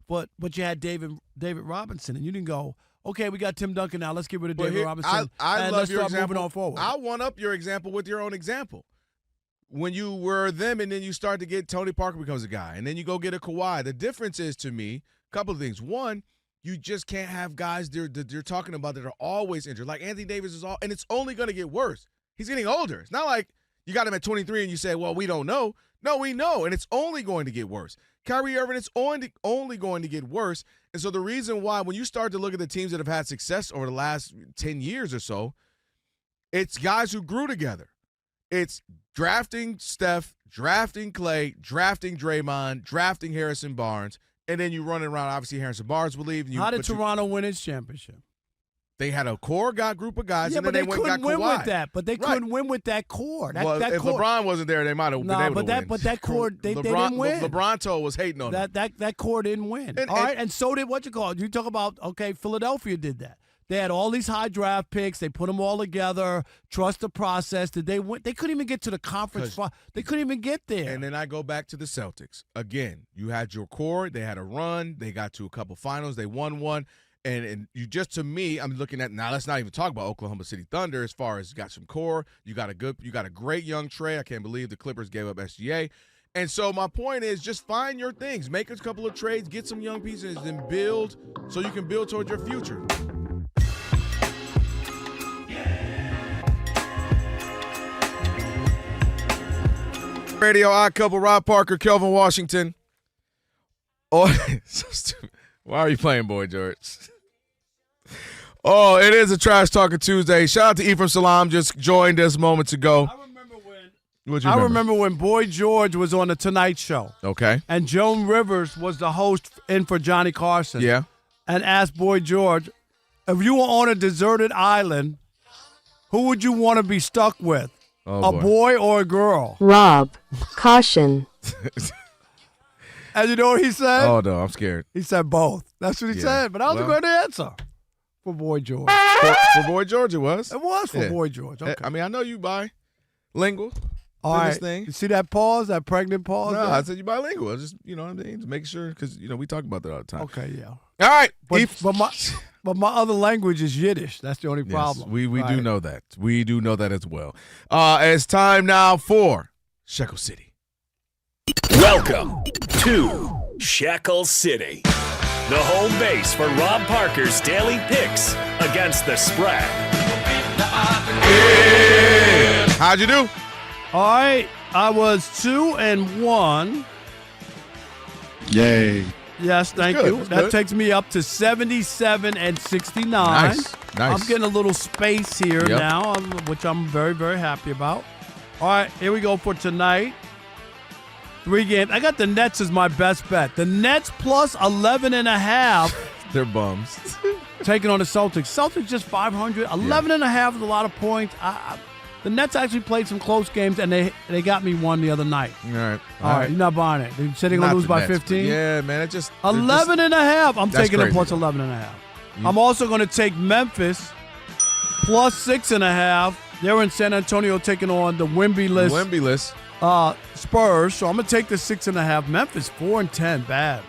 but you had David Robinson, and you didn't go, okay, we got Tim Duncan now. Let's get rid of David Robinson, and let's start moving on forward. I'll one-up your example with your own example. When you were them and then you start to get Tony Parker becomes a guy, and then you go get a Kawhi. The difference is, to me, a couple of things. One, you just can't have guys that you're talking about that are always injured. Like Anthony Davis is and it's only going to get worse. He's getting older. It's not like you got him at 23 and you say, well, we don't know. No, we know, and it's only going to get worse. Kyrie Irving, it's only going to get worse. And so the reason why, when you start to look at the teams that have had success over the last 10 years or so, it's guys who grew together. It's drafting Steph, drafting Klay, drafting Draymond, drafting Harrison Barnes, and then you running around. Obviously, Harrison Barnes will leave. How did Toronto win its championship? They had a core group of guys, Yeah, and but then they went and couldn't got win Kawhi. with that. But they couldn't win with that core. That If core. LeBron wasn't there, they might have been able to win. But that core, they didn't win. LeBron told was hating on them. That core didn't win. All right, and so did what you call it. You talk about, okay, Philadelphia did that. They had all these high draft picks. They put them all together. Trust the process. Did they win? They couldn't even get to the conference. They couldn't even get there. And then I go back to the Celtics. Again, you had your core. They had a run. They got to a couple finals. They won one. And you just, to me, I'm looking at, now let's not even talk about Oklahoma City Thunder as far as you got some core. You got a great young Trey. I can't believe the Clippers gave up SGA. And so my point is just find your things. Make a couple of trades, get some young pieces, and build so you can build towards your future. Radio Odd Couple, Rob Parker, Kelvin Washington. Oh, so stupid. Why are you playing, Boy George? Oh, it is a Trash Talking Tuesday. Shout out to Ephraim Salam, just joined us moments ago. I remember when Boy George was on the Tonight Show. Okay. And Joan Rivers was the host in for Johnny Carson. Yeah. And asked Boy George, if you were on a deserted island, who would you want to be stuck with? A boy or a girl? Rob, caution. And you know what he said? Oh, no, I'm scared. He said both. That's what he said. But that was a great answer for Boy George. For Boy George, it was? It was for Boy George. Okay. I mean, I know you bilingual. All right. Thing. You see that pause, that pregnant pause? No, there? I said you bilingual. I just, you know what I mean? Just make sure, because, we talk about that all the time. Okay, yeah. All right. But my other language is Yiddish. That's the only problem. We do know that. We do know that as well. It's time now for Shekel City. Welcome to Shekel City, the home base for Rob Parker's daily picks against the spread. Yeah. How'd you do? All right. I was 2-1. Yay. Yes, thank you. That takes me up to 77-69. Nice. I'm getting a little space here now, which I'm very, very happy about. All right, here we go for tonight. 3 games. I got the Nets as my best bet. The Nets plus 11.5. They're bums. Taking on the Celtics. Celtics just 500. 11.5 is a lot of points. The Nets actually played some close games, and they got me one the other night. All right. You're not buying it. You said they're going to lose by 15? Yeah, man. It just 11.5. I'm taking crazy. it plus 11.5. I'm also going to take Memphis plus 6.5. They're in San Antonio taking on the Wemby-less Spurs. So I'm going to take the 6.5. Memphis 4-10. Bad.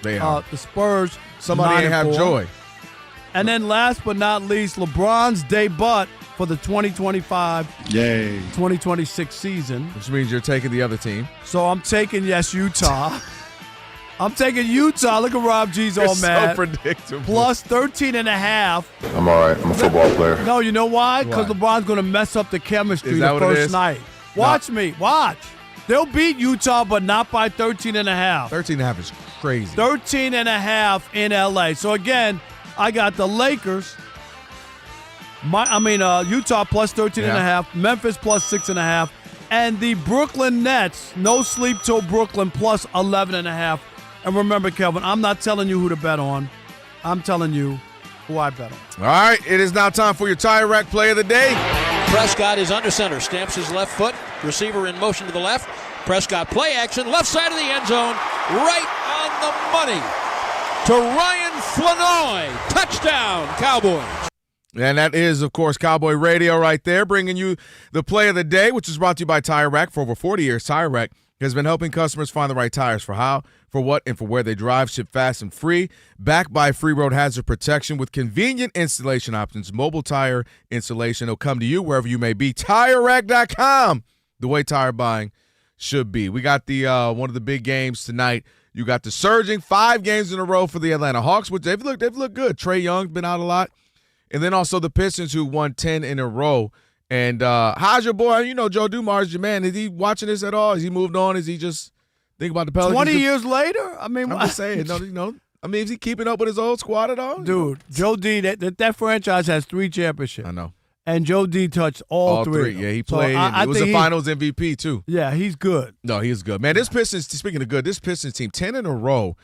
They are. The Spurs. Somebody ain't have joy. And then last but not least, LeBron's debut for the 2025-2026 season. Which means you're taking the other team. So I'm taking, Utah. I'm taking Utah. Look at Rob G's all mad. So predictable. Plus 13.5. I'm all right. I'm a football player. No, you know why? Because LeBron's going to mess up the chemistry the first night. Watch me. Watch. They'll beat Utah, but not by 13.5. 13.5 is crazy. 13.5 in L.A. So, again, I got the Lakers. Utah plus 13.5. Memphis plus 6.5. And the Brooklyn Nets, no sleep till Brooklyn, plus 11.5. And remember, Kelvin, I'm not telling you who to bet on. I'm telling you who I bet on. All right, it is now time for your Tire Rack play of the day. Prescott is under center, stamps his left foot, receiver in motion to the left. Prescott play action, left side of the end zone, right on the money to Ryan Flanoy. Touchdown, Cowboys. And that is, of course, Cowboy Radio right there, bringing you the play of the day, which is brought to you by Tire Rack. For over 40 years, Tire Rack has been helping customers find the right tires for how, for what, and for where they drive. Ship fast and free. Backed by free road hazard protection with convenient installation options. Mobile tire installation will come to you wherever you may be. TireRack.com, the way tire buying should be. We got the one of the big games tonight. You got the surging 5 games in a row for the Atlanta Hawks, which they've looked good. Trae Young's been out a lot. And then also the Pistons, who won 10 in a row. And how's your boy? You know, Joe Dumars, your man. Is he watching this at all? Has he moved on? Is he just thinking about the Pelicans? 20 years later? I mean, I'm just saying. Is he keeping up with his old squad at all? Dude, Joe D, that franchise has 3 championships. I know. And Joe D touched all three. Yeah, he played. He was a finals MVP, too. Yeah, he's good. No, he's good. Man, this Pistons, speaking of good, this Pistons team, 10 in a row.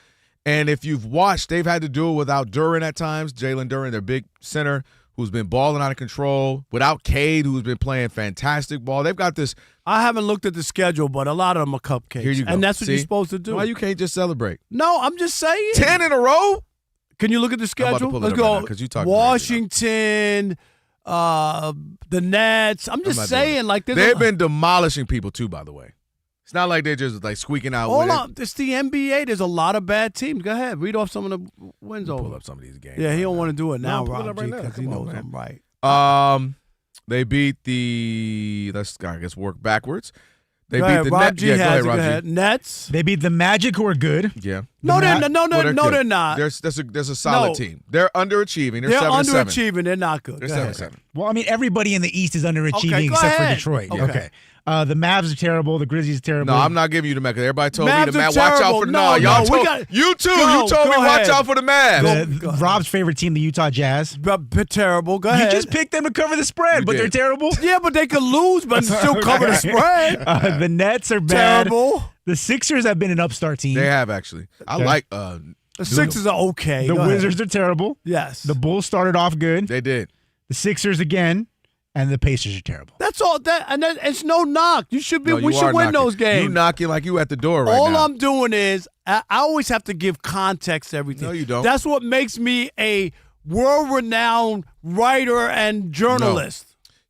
And if you've watched, they've had to do it without Duren at times. Jalen Duren, their big center, who's been balling out of control. Without Cade, who's been playing fantastic ball. They've got this. I haven't looked at the schedule, but a lot of them are cupcakes. Here you go. And that's what See? you're supposed to do. Why you can't just celebrate? No, I'm just saying. 10 in a row? Can you look at the schedule? I'm about to pull it Let's up go. right now, 'cause you talk Washington, the Nets. I'm just saying, like, they've been demolishing people too. By the way, it's not like they're just like squeaking out. Hold on, it's the NBA. There's a lot of bad teams. Go ahead, read off some of the wins. Pull up some of these games. Yeah, he don't want to do it now, pull it Rob up right G, now. because he Come on, knows man. I'm right. They beat the. Let's I guess work backwards. They Go beat ahead, the Rob Nets. G Yeah, has go ahead, it. Rob Go G. ahead. Nets. They beat the Magic, who are good. Yeah. No, they're good. not. There's a solid No. team. They're underachieving. They're, They're 7-7. underachieving. They're not good. They're Go ahead. 7-7. Well, I mean, everybody in the East is underachieving Okay, go except for ahead. Detroit. Okay. The Mavs are terrible. The Grizzlies are terrible. No, I'm not giving you the Mavs. Everybody told Mavs me the are Mavs. Watch out terrible. for the No, y'all we told, got- you too. Go, you told me go watch ahead. out for the Mavs. Rob's favorite team, the Utah Jazz. Terrible. Go ahead. You just picked them to cover the spread, but they're terrible. Yeah, but they could lose, but still cover the spread. The Nets are bad. Terrible. The Sixers have been an upstart team. They have actually. I Okay. like. The Sixers are okay. The Go ahead. Wizards are terrible. Yes. The Bulls started off good. They did. The Sixers again, and the Pacers are terrible. That's all. It's no knock. You should be. No, we you should are win knocking. those games. You knocking like you at the door right All now. I'm doing is I always have to give context to everything. No, you don't. That's what makes me a world-renowned writer and journalist.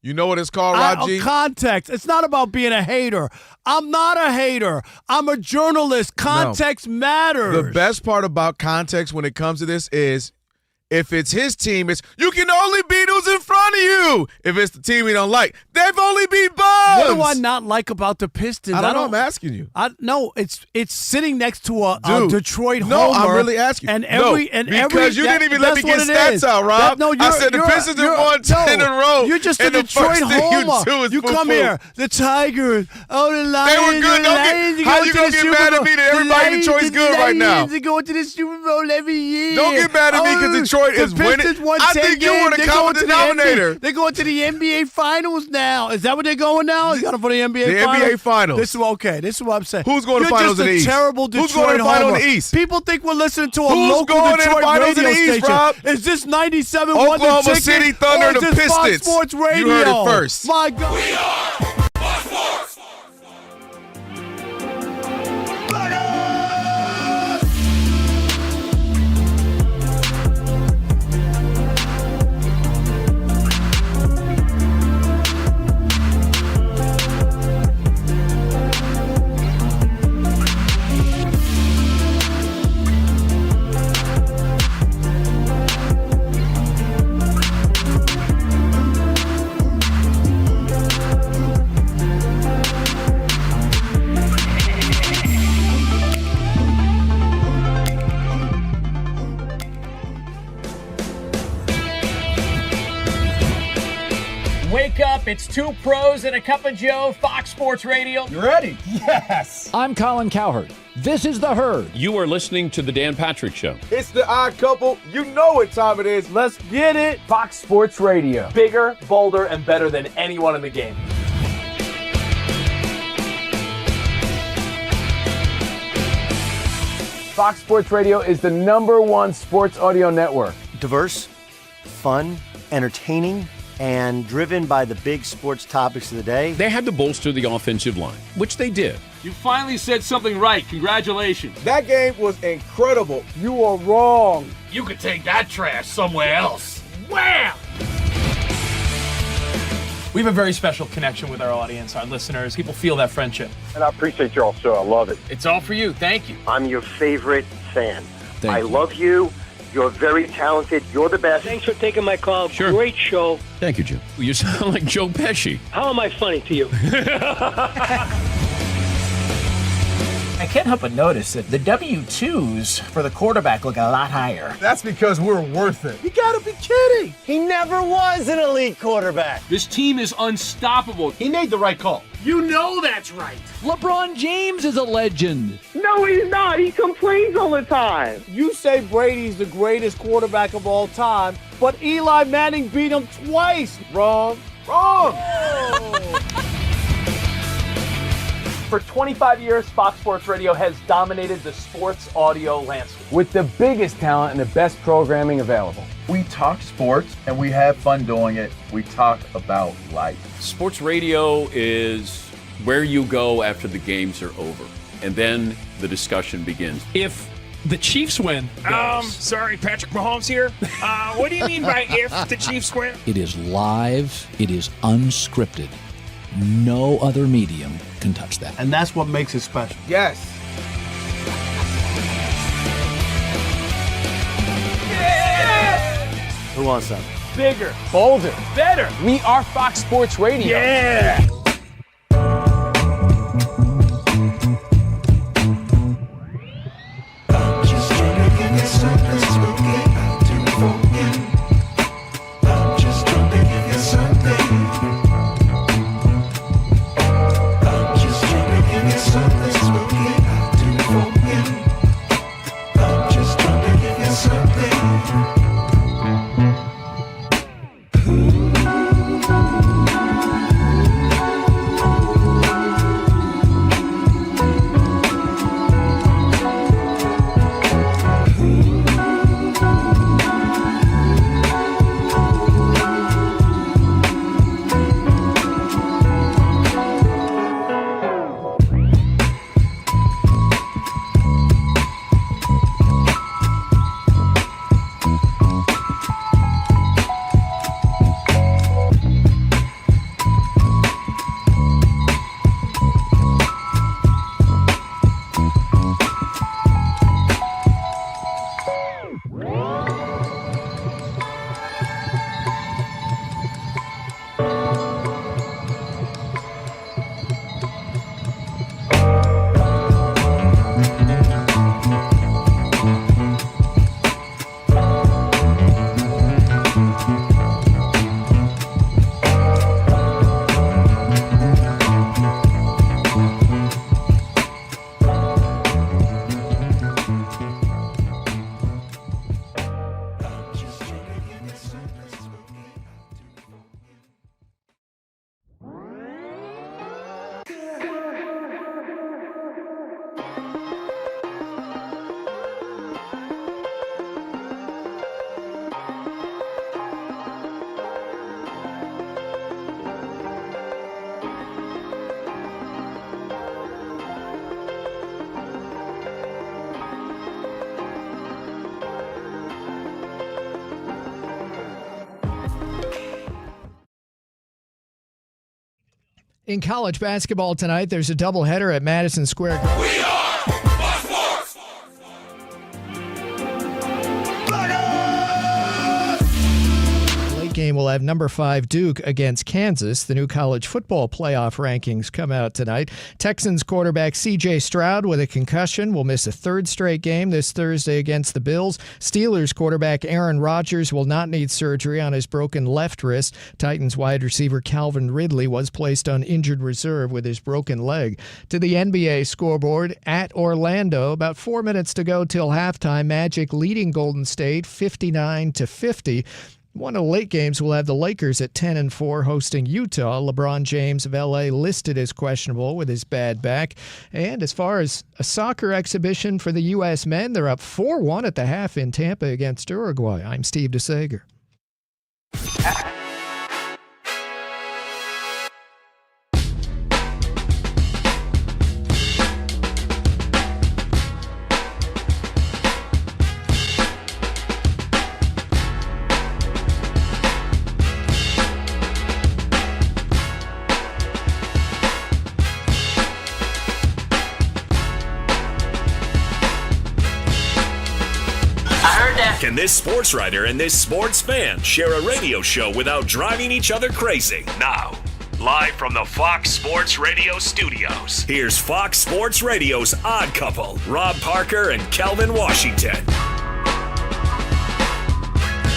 You know what it's called, Rob G? Context. It's not about being a hater. I'm not a hater. I'm a journalist. Context matters. The best part about context when it comes to this is if it's his team, it's you can only beat who's in front of you. If it's the team he don't like, they've only beat bums. What do I not like about the Pistons? I don't know. I'm asking you. No, it's sitting next to a Detroit No, homer. I'm really asking. And Because you didn't even let me get stats out, Rob. I said the Pistons have won 10 in a row. You're just a and the Detroit first thing homer. You, do is You come poo-poo. here, the Tigers. Oh, the Lions. They were good. The Lions, How you gonna to the get Super mad at Bowl. me that everybody in Detroit's good right now? The Lions are going to the Super Bowl every year. Don't get mad at me because Detroit is the winning. Pistons won I 10 think you games. were the They're common going to the denominator. They're going to the NBA Finals now. Is that what they're going now? You got them for the NBA The Finals? NBA Finals. This is okay. This is what I'm saying. Who's going to You're Finals just in the a East? terrible Detroit Who's going to the Finals in homer. the East? People think we're listening to a Who's local going to the Detroit Finals in radio the East, station. Rob? Is this 97 Oklahoma City Thunder, or is the this Fox Pistons. Sports Radio? You heard it first. My God. Wake up, it's two pros and a cup of Joe, Fox Sports Radio. You ready? Yes. I'm Colin Cowherd. This is The Herd. You are listening to The Dan Patrick Show. It's the odd couple. You know what time it is. Let's get it. Fox Sports Radio. Bigger, bolder, and better than anyone in the game. Fox Sports Radio is the #1 sports audio network. Diverse, fun, entertaining, and driven by the big sports topics of the day. They had to bolster the offensive line, which they did. You finally said something right. Congratulations. That game was incredible. You are wrong. You could take that trash somewhere else. Wham! We have a very special connection with our audience, our listeners. People feel that friendship. And I appreciate y'all, so I love it. It's all for you. Thank you. I'm your favorite fan. Thank you. Love you. You're very talented. You're the best. Thanks for taking my call. Sure. Great show. Thank you, Jim. You sound like Joe Pesci. How am I funny to you? I can't help but notice that the W-2s for the quarterback look a lot higher. That's because we're worth it. You gotta be kidding. He never was an elite quarterback. This team is unstoppable. He made the right call. You know that's right. LeBron James is a legend. No, he's not. He complains all the time. You say Brady's the greatest quarterback of all time, but Eli Manning beat him twice. Wrong. For 25 years, Fox Sports Radio has dominated the sports audio landscape. With the biggest talent and the best programming available. We talk sports, and we have fun doing it. We talk about life. Sports radio is where you go after the games are over, and then the discussion begins. If the Chiefs win. Sorry, Patrick Mahomes here. What do you mean by if the Chiefs win? It is live. It is unscripted. No other medium can touch that. And that's what makes it special. Yes. Who wants some? Bigger, Bolder, better. We are Fox Sports Radio. Yeah. In college basketball tonight, there's a doubleheader at Madison Square Garden. We are Fox Sports! Late game will have number 5 Duke against Kansas. The new college football playoff rankings come out tonight. Texans quarterback C.J. Stroud with a concussion will miss a third straight game this Thursday against the Bills. Steelers quarterback Aaron Rodgers will not need surgery on his broken left wrist. Titans wide receiver Calvin Ridley was placed on injured reserve with his broken leg. To the NBA scoreboard at Orlando, about 4 minutes to go till halftime. Magic leading Golden State 59-50. One of the late games will have the Lakers at 10-4 hosting Utah. LeBron James of L.A. listed as questionable with his bad back. And as far as a soccer exhibition for the U.S. men, they're up 4-1 at the half in Tampa against Uruguay. I'm Steve DeSager. Can this sports writer and this sports fan share a radio show without driving each other crazy? Now, live from the Fox Sports Radio studios, here's Fox Sports Radio's Odd Couple, Rob Parker and Kelvin Washington.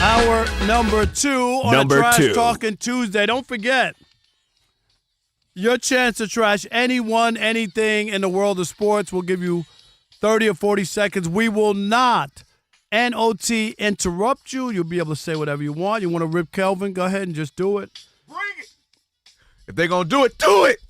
Hour number 2 on Trash Talking Tuesday. Don't forget, your chance to trash anyone, anything in the world of sports. We'll give you 30 or 40 seconds. We will not N-O-T interrupt you. You'll be able to say whatever you want. You want to rip Kelvin? Go ahead and just do it. Bring it. If they're going to do it, do it.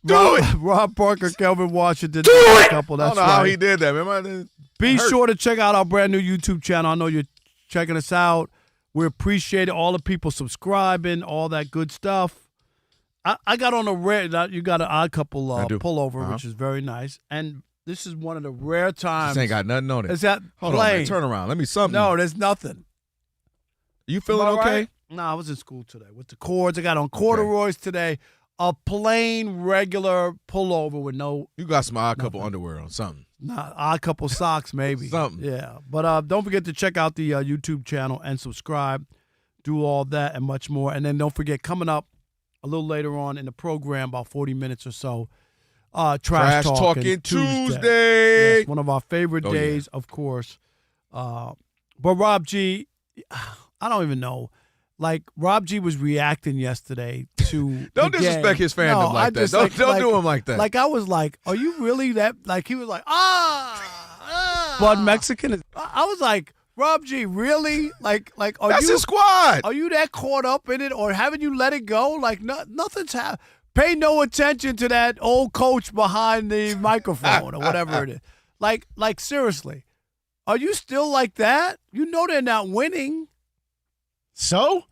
Rob Parker, Kelvin Washington. Do it! Couple, I that's don't know how right. he did that, man. Be sure to check out our brand new YouTube channel. I know you're checking us out. We appreciate all the people subscribing, all that good stuff. I got on a rare. You got an Odd Couple pullover, which is very nice. And this is one of the rare times. This ain't got nothing on it. Is that Hold on, man. Turn around. Let me something. No, there's nothing. You feeling okay? Right? No, I was in school today with the cords. I got on corduroys today. A plain, regular pullover with no. You got some Odd Couple underwear on something. Nah, Odd Couple socks maybe. Something. Yeah, but don't forget to check out the YouTube channel and subscribe. Do all that and much more. And then don't forget, coming up a little later on in the program, about 40 minutes or so, Trash Talking Tuesday. Yes, one of our favorite days, of course. But Rob G, I don't even know. Like, Rob G was reacting yesterday to Don't disrespect his fandom like that. Don't do him like that. Like, I was like, are you really that? Like, he was like, Bud Mexican. I was like, Rob G, really? Like, are That's you his squad. Are you that caught up in it, or haven't you let it go? Like, nothing's happened. Pay no attention to that old coach behind the microphone or whatever it is. Like, seriously, are you still like that? You know they're not winning. So?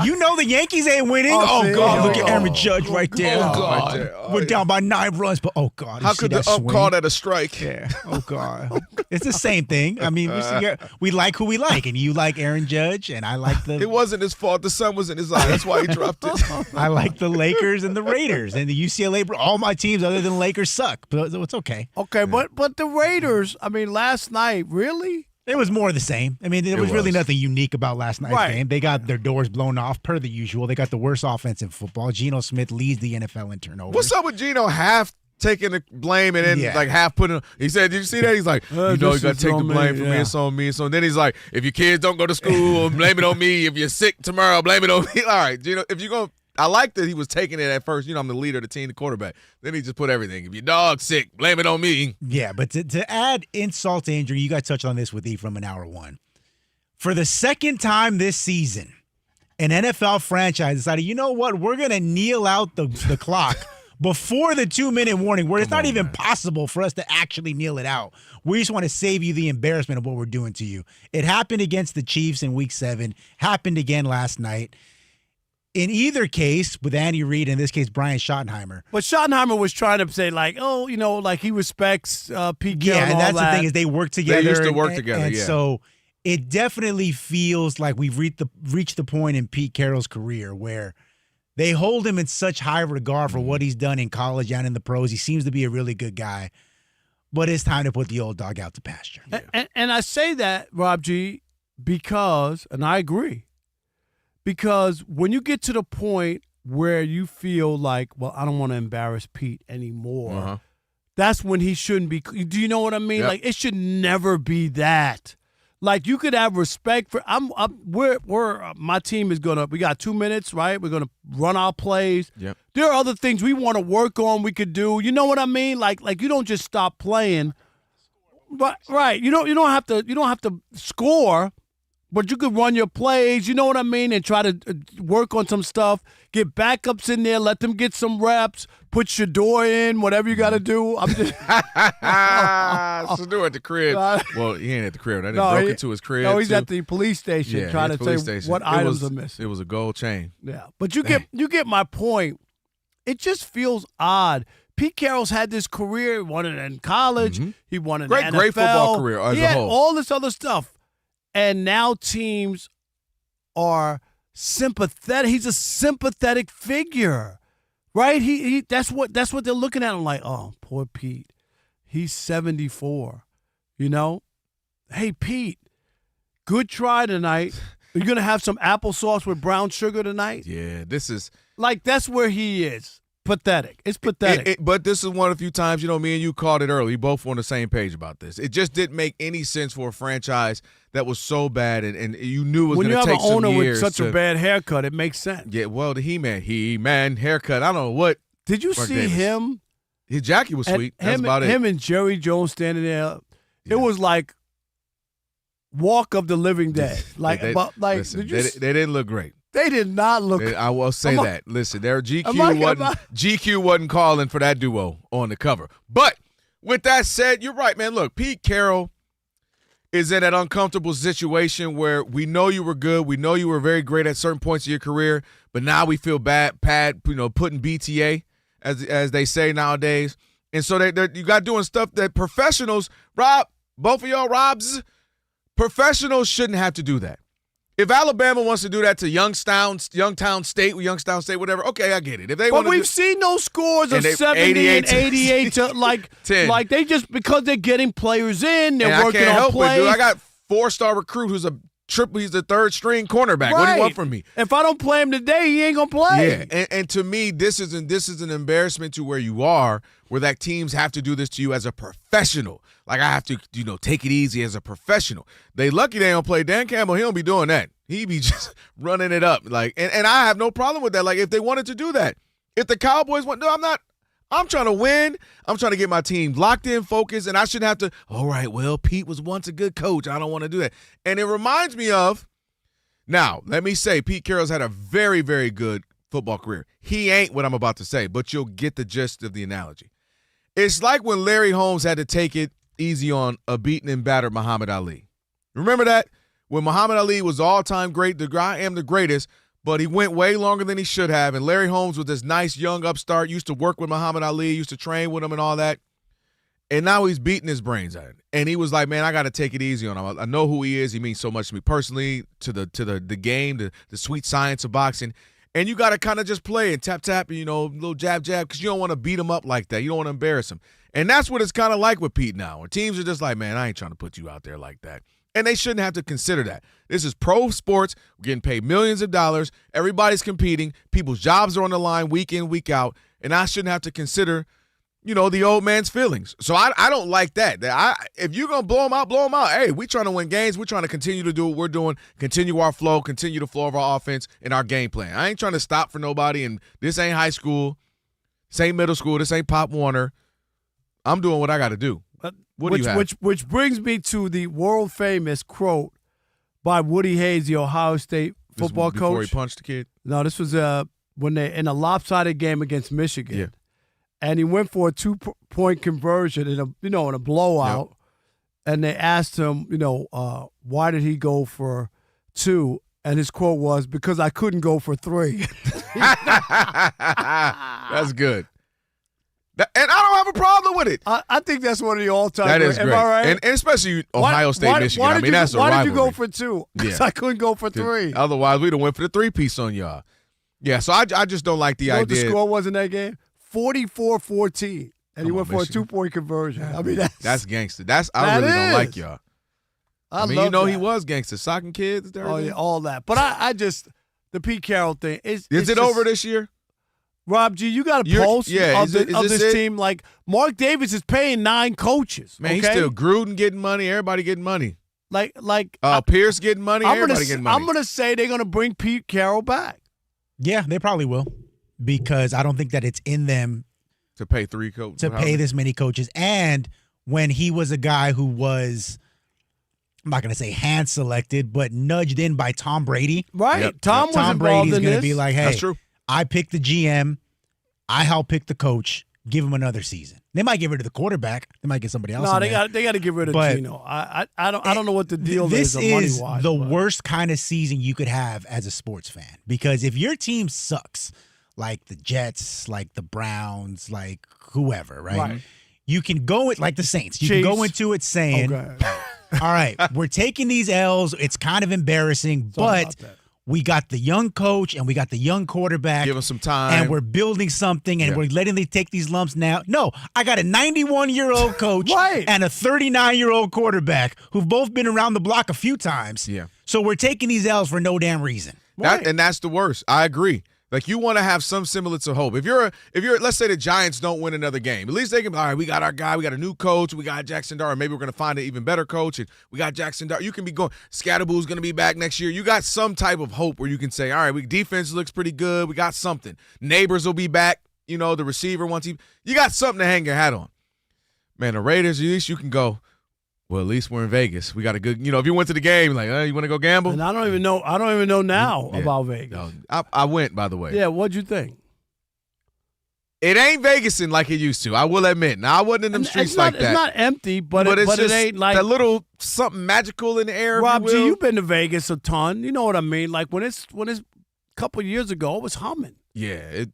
You know the Yankees ain't winning. Oh, God, look at Aaron Judge right there. Oh, God. We're down by 9 runs, but oh, God. How could the ump call that a strike? Yeah. Oh, God. It's the same thing. I mean, we like who we like, and you like Aaron Judge, and I like the... It wasn't his fault. The sun was in his eye. That's why he dropped it. I like the Lakers and the Raiders, and the UCLA. All my teams other than Lakers suck, but it's okay. Okay, but the Raiders, I mean, last night, really? It was more of the same. I mean, there was really nothing unique about last night's game. They got their doors blown off per the usual. They got the worst offense in football. Geno Smith leads the NFL in turnovers. What's up with Geno half taking the blame and then like half putting – he said, did you see that? He's like, you got to take the blame for me. It's on me. So then he's like, if your kids don't go to school, blame it on me. If you're sick tomorrow, blame it on me. All right, Geno, if you're going to – I like that he was taking it at first. You know, I'm the leader of the team, the quarterback. Then he just put everything. If your dog's sick, blame it on me. Yeah, but to add insult to injury, you got touched on this with E from an hour one. For the second time this season, an NFL franchise decided, you know what, we're going to kneel out the clock before the 2-minute warning, where it's not even possible for us to actually kneel it out. We just want to save you the embarrassment of what we're doing to you. It happened against the Chiefs in Week 7, happened again last night. In either case, with Andy Reid, in this case, Brian Schottenheimer. But Schottenheimer was trying to say, like, oh, you know, like he respects Pete Carroll. Yeah, and that's the thing is they work together. They used to work together, and so it definitely feels like we've reached the point in Pete Carroll's career where they hold him in such high regard for what he's done in college and in the pros. He seems to be a really good guy. But it's time to put the old dog out to pasture. And I say that, Rob G, because, and I agree, because when you get to the point where you feel like, well, I don't want to embarrass Pete anymore, that's when he shouldn't be. Do you know what I mean? Yep. Like, it should never be that. Like, you could have respect for. My team is gonna. We got 2 minutes, right? We're gonna run our plays. Yep. There are other things we want to work on. We could do. You know what I mean? Like you don't just stop playing. But right, you don't have to score. But you could run your plays, you know what I mean, and try to work on some stuff. Get backups in there, let them get some reps. Put Shador in, whatever you got to do. I'm just Shador at the crib. Well, he ain't at the crib. I broke into his crib. No, he's at the police station trying to say what items are missing. It was a gold chain. Yeah, but you get my point. It just feels odd. Pete Carroll's had this career. He won it in college. He won it in the NFL. Great football career as a whole. All this other stuff. And now teams are sympathetic. He's a sympathetic figure, right? He that's what they're looking at him like. Oh, poor Pete. He's 74. You know, hey Pete, good try tonight. Are you gonna have some applesauce with brown sugar tonight? Yeah, this is like that's where he is. Pathetic. It's pathetic. But this is one of the few times, you know, me and you called it early. We both were on the same page about this. It just didn't make any sense for a franchise that was so bad and you knew it was going to take some years. When you have an owner with such a bad haircut, it makes sense. Yeah, well, the He-Man haircut. I don't know what. Did you see him? His jacket was sweet. That's about it. Him and Jerry Jones standing there. Yeah. It was like Walk of the Living Dead. Like, listen, they didn't look great. They did not look. I will say that. Listen, their GQ wasn't calling for that duo on the cover. But with that said, you're right, man. Look, Pete Carroll is in that uncomfortable situation where we know you were good. We know you were very great at certain points of your career, but now we feel bad, putting BTA, as they say nowadays. And so you got doing stuff that professionals, Rob, both of y'all, Robs, professionals shouldn't have to do that. If Alabama wants to do that to Youngstown State, whatever, okay, I get it. If they but we've seen those scores of 70 and 88 to like 10. Like they just because they're getting players in, they're and working I can't on help plays. It, dude. I got 4-star recruit who's he's the third string cornerback. Right. What do you want from me? If I don't play him today, he ain't gonna play. Yeah, and to me, this is an embarrassment to where you are, where that teams have to do this to you as a professional. Like I have to, take it easy as a professional. They lucky they don't play Dan Campbell. He don't be doing that. He be just running it up. Like, and I have no problem with that. Like, if they wanted to do that, if the Cowboys want, no, I'm not. I'm trying to win. I'm trying to get my team locked in, focused, and I shouldn't have to. All right, well, Pete was once a good coach. I don't want to do that. And it reminds me of. Now, let me say, Pete Carroll's had a very, very good football career. He ain't what I'm about to say, but you'll get the gist of the analogy. It's like when Larry Holmes had to take it easy on a beaten and battered Muhammad Ali. Remember that? When Muhammad Ali was all-time great, I am the greatest, but he went way longer than he should have, and Larry Holmes was this nice young upstart, used to work with Muhammad Ali, used to train with him and all that, and now he's beating his brains out. And he was like, man, I got to take it easy on him. I know who he is. He means so much to me personally, to the game, the sweet science of boxing. And you got to kind of just play and tap, little jab, because you don't want to beat him up like that. You don't want to embarrass him. And that's what it's kind of like with Pete now. Where teams are just like, man, I ain't trying to put you out there like that. And they shouldn't have to consider that. This is pro sports. We're getting paid millions of dollars. Everybody's competing. People's jobs are on the line week in, week out. And I shouldn't have to consider, the old man's feelings. So I don't like that. If you're going to blow them out. Hey, we trying to win games. We're trying to continue to do what we're doing, continue our flow, continue the flow of our offense and our game plan. I ain't trying to stop for nobody, and this ain't high school. This ain't middle school. This ain't Pop Warner. I'm doing what I got to do. What do you have? Which brings me to the world-famous quote by Woody Hayes, the Ohio State football coach. Before he punched the kid? No, this was when they in a lopsided game against Michigan. Yeah. And he went for a 2-point conversion in a blowout. Yep. And they asked him, why did he go for 2? And his quote was, because I couldn't go for 3. That's good. And I don't have a problem with it. I think that's one of the all-time. That is great. Am I right? And especially Ohio State, Michigan. That's a rivalry. Why did you go for 2? Because I couldn't go for 3. Otherwise, we'd have went for the 3-piece on y'all. Yeah, so I just don't like the idea. What the score was in that game? 44-14. And he went for a 2-point conversion. I mean, that's gangster. I really don't like y'all. I mean, he was gangster. Socking kids. Oh, yeah, all that. But I just, the Pete Carroll thing. Is it over this year? Rob G, you got a pulse of this team. Like, Mark Davis is paying 9 coaches. Man, he's still Gruden getting money. Everybody getting money. Like Pierce getting money. Everybody getting money. I'm going to say they're going to bring Pete Carroll back. Yeah, they probably will, because I don't think that it's in them to pay 3 coaches. To pay this many coaches. And when he was a guy who was, I'm not going to say hand selected, but nudged in by Tom Brady. Right. Yep. Tom Brady's going to be like, hey, that's true. I picked the GM. I helped pick the coach. Give him another season. They might get rid of the quarterback. They might get somebody else. No, they got to get rid of Gino. I don't know what the deal is. This is money-wise, the worst kind of season you could have as a sports fan, because if your team sucks, like the Jets, like the Browns, like whoever, right? You can go like the Saints. You can go into it saying, all right, we're taking these L's. It's kind of embarrassing, but we got the young coach and we got the young quarterback. Give them some time. And we're building something, and we're letting them take these lumps now. No, I got a 91-year-old coach and a 39-year-old quarterback who've both been around the block a few times. Yeah. So we're taking these L's for no damn reason. And that's the worst. I agree. Like, you want to have some semblance of hope. If you're let's say the Giants don't win another game, at least they can be, all right, we got our guy, we got a new coach, we got Jackson Dart, maybe we're going to find an even better coach, and we got Jackson Dart. You can be going, Scatterboo's going to be back next year. You got some type of hope where you can say, all right, defense looks pretty good, we got something. Neighbors will be back, the receiver once you got something to hang your hat on. Man, the Raiders, at least you can go, Well, at least we're in Vegas. We got a good, if you went to the game, like, you want to go gamble? And I don't even know now about Vegas. No, I went, by the way. Yeah, what'd you think? It ain't Vegasing like it used to. I will admit. Now, I wasn't in them streets like that. It's not empty, but it ain't like that little something magical in the air. Rob G, you've been to Vegas a ton. You know what I mean? Like when it's a couple years ago, it was humming. Yeah,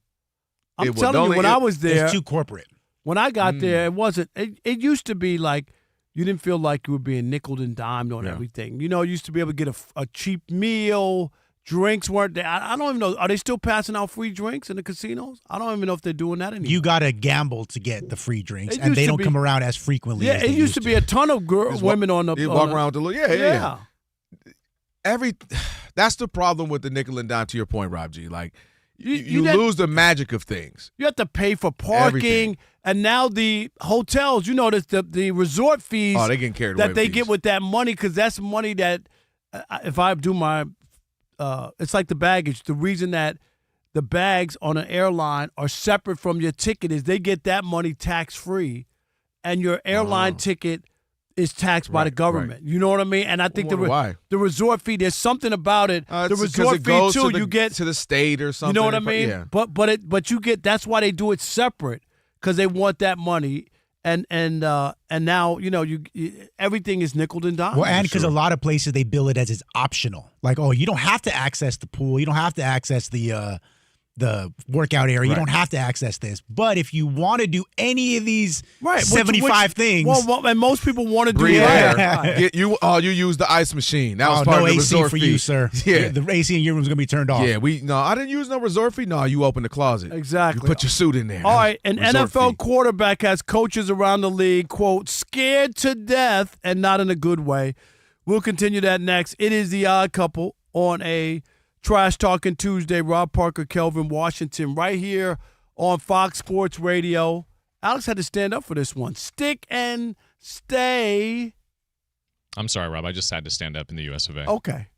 I'm telling you, when I was there, it's too corporate. When I got there, it wasn't. It used to be like you didn't feel like you were being nickeled and dimed on everything. You used to be able to get a cheap meal. Drinks weren't there. I don't even know. Are they still passing out free drinks in the casinos? I don't even know if they're doing that anymore. You got to gamble to get the free drinks, and they don't come around as frequently. Yeah, as it used to be a ton of women on the. You walk around with the yeah. That's the problem with the nickel and dime. To your point, Rob G. Like you lose the magic of things. You have to pay for parking, and now the hotels. You notice the resort fees. Oh, they getting carried away. That they get with that money because that's money that if I do my. It's like the baggage. The reason that the bags on an airline are separate from your ticket is they get that money tax-free, and your airline ticket is taxed by the government. Right. You know what I mean? And I think the resort fee, there's something about it. The resort fee, too, you get to the state or something. You know what I mean? Yeah. But you get, that's why they do it separate, because they want that money. And now everything is nickeled and dimed. Well, and because a lot of places they bill it as it's optional. Like, you don't have to access the pool, you don't have to access the workout area, you don't have to access this. But if you want to do any of these 75 things, well, and most people want to do that. You use the ice machine. That was part no of the AC resort for fee. you, sir. Yeah, the AC in your room is gonna be turned off. Yeah, I didn't use no resort fee. No, you open the closet. Exactly. You put your suit in there. All right, an NFL quarterback has coaches around the league, quote, scared to death, and not in a good way. We'll continue that next. It is The Odd Couple on a Trash Talking Tuesday. Rob Parker, Kelvin Washington, right here on Fox Sports Radio. Alex had to stand up for this one. Stick and stay. I'm sorry, Rob. I just had to stand up in the US of A. Okay.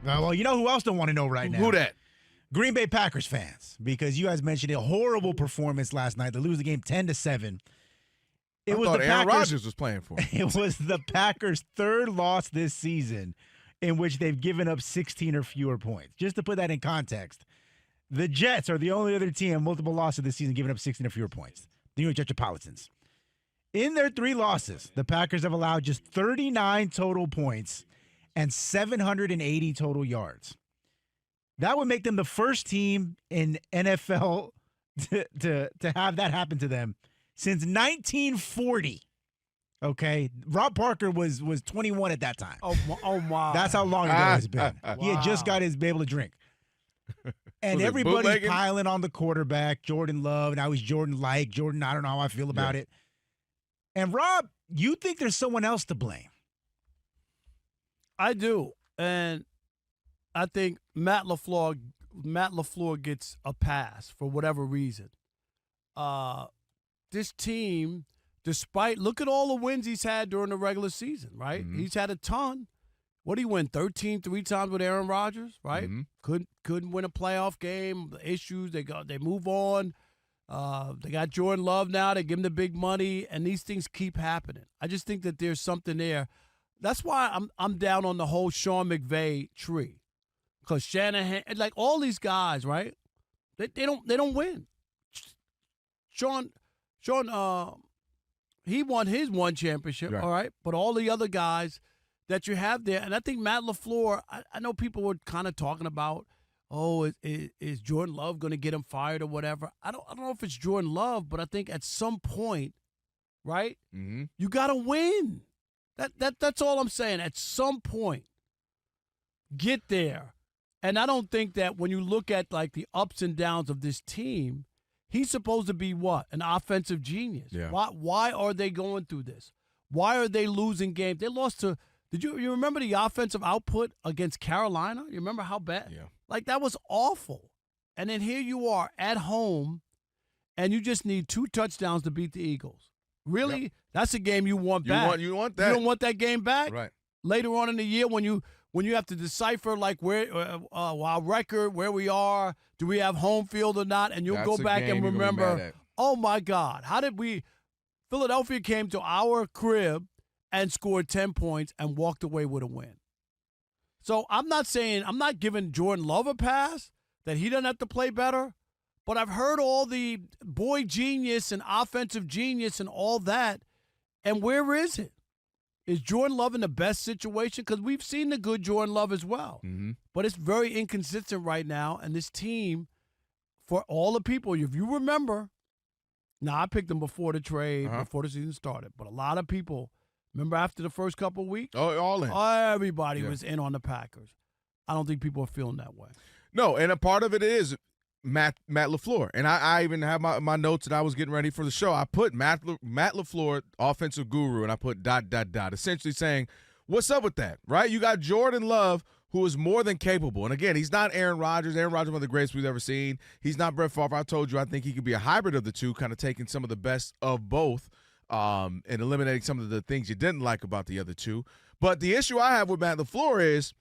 Well, you know who else don't want to know right now? Who that? Green Bay Packers fans, because you guys mentioned a horrible performance last night. They lose the game 10-7. I thought Aaron Rodgers was playing for them. It was the Packers' third loss this season in which they've given up 16 or fewer points. Just to put that in context, the Jets are the only other team multiple losses this season giving up 16 or fewer points. The New York Metropolitans. In their 3 losses, the Packers have allowed just 39 total points and 780 total yards. That would make them the first team in NFL to have that happen to them since 1940. Okay, Rob Parker was 21 at that time. Oh my! That's how long ago it's been. Wow. He had just got able to drink. And everybody's piling on the quarterback, Jordan Love. Now he's Jordan-like. Jordan, I don't know how I feel about it. And Rob, you think there's someone else to blame? I do, and I think Matt LaFleur gets a pass for whatever reason. This team, look at all the wins he's had during the regular season, right? Mm-hmm. He's had a ton. What did he win? 13 3 times with Aaron Rodgers, right? Mm-hmm. Couldn't win a playoff game. Issues. They move on. They got Jordan Love now. They give him the big money, and these things keep happening. I just think that there's something there. That's why I'm down on the whole Sean McVay tree, because Shanahan, like all these guys, right? They don't win. Sean, he won his one championship, right. All right, but all the other guys that you have there, and I think Matt LaFleur. I know people were kind of talking about, is Jordan Love going to get him fired or whatever? I don't know if it's Jordan Love, but I think at some point, right, you got to win. That's all I'm saying. At some point, get there. And I don't think that when you look at like the ups and downs of this team, he's supposed to be what? An offensive genius. Yeah. Why are they going through this? Why are they losing games? They lost to – you remember the offensive output against Carolina? You remember how bad? Yeah. Like, that was awful. And then here you are at home, and you just need 2 touchdowns to beat the Eagles. Really? Yep. That's a game you want back. You want that. You don't want that game back? Right. Later on in the year when you have to decipher, like, where our record, where we are, do we have home field or not, and you'll go back and remember, oh, my God, how did we – Philadelphia came to our crib and scored 10 points and walked away with a win. So I'm not giving Jordan Love a pass that he doesn't have to play better, but I've heard all the boy genius and offensive genius and all that, and where is it? Is Jordan Love in the best situation? Because we've seen the good Jordan Love as well. Mm-hmm. But it's very inconsistent right now, and this team, for all the people, if you remember, now I picked them before the trade, before the season started, but a lot of people, remember after the first couple of weeks? Oh, all in. Everybody was in on the Packers. I don't think people are feeling that way. No, and a part of it is Matt LaFleur. And I even have my notes that I was getting ready for the show. I put Matt LaFleur, offensive guru, and I put ... essentially saying, what's up with that, right? You got Jordan Love, who is more than capable. And, again, he's not Aaron Rodgers. Aaron Rodgers is one of the greatest we've ever seen. He's not Brett Favre. I told you I think he could be a hybrid of the two, kind of taking some of the best of both and eliminating some of the things you didn't like about the other two. But the issue I have with Matt LaFleur is,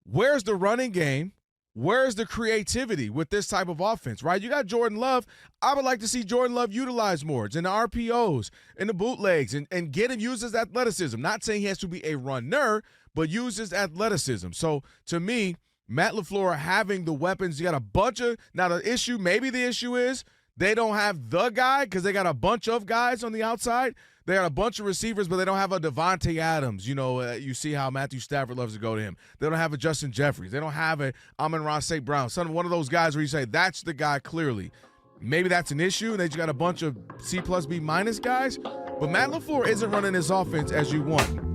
where's the running game? Where's the creativity with this type of offense, right? You got Jordan Love. I would like to see Jordan Love utilized more in the RPOs, in the bootlegs, and get him use his athleticism. Not saying he has to be a runner, but use his athleticism. So, to me, Matt LaFleur having the weapons, you got a bunch of – now, maybe the issue is they don't have the guy because they got a bunch of guys on the outside. They got a bunch of receivers, but they don't have a Devontae Adams. You know, you see how Matthew Stafford loves to go to him. They don't have a Justin Jeffries. They don't have a Amon-Ra St. Brown. One of those guys where you say, that's the guy clearly. Maybe that's an issue, and they just got a bunch of C+, B- guys. But Matt LaFleur isn't running his offense as you want.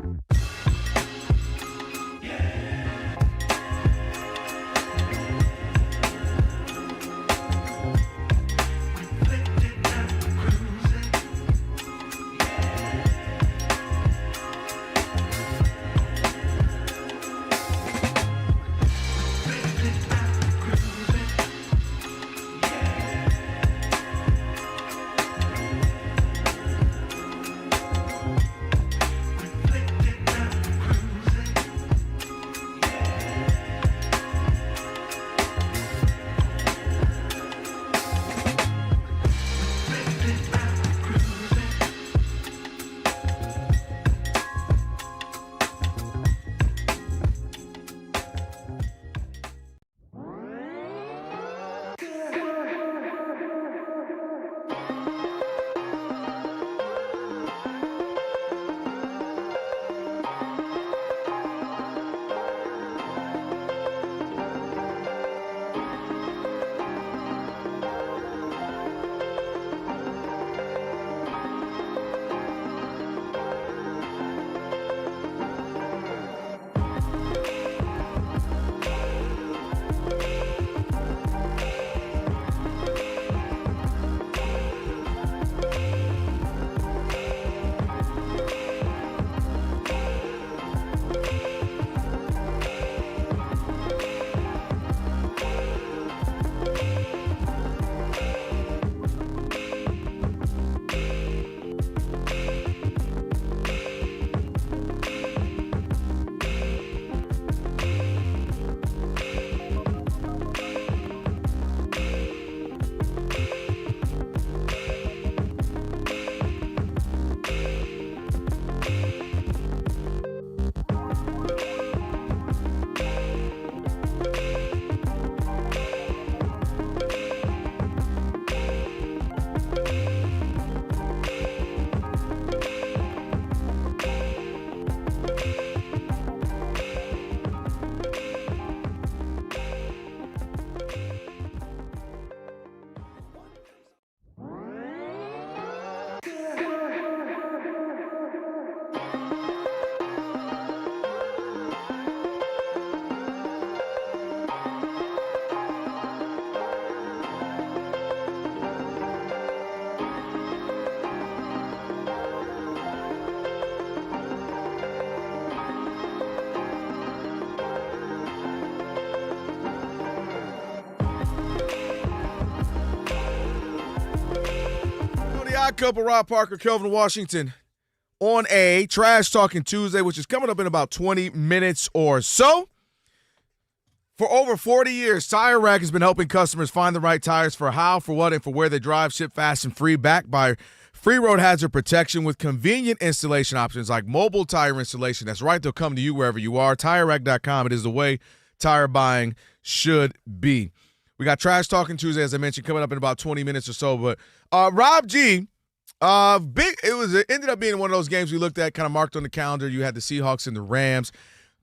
The Odd Couple, Rob Parker, Kelvin Washington, on a Trash Talking Tuesday, which is coming up in about 20 minutes or so. For over 40 years, Tire Rack has been helping customers find the right tires for how, for what, and for where they drive. Ship fast and free, backed by free road hazard protection with convenient installation options like mobile tire installation. That's right, they'll come to you wherever you are. TireRack.com. It is the way tire buying should be. We got Trash Talking Tuesday, as I mentioned, coming up in about 20 minutes or so. But Rob G, it ended up being one of those games we looked at, kind of marked on the calendar. You had the Seahawks and the Rams.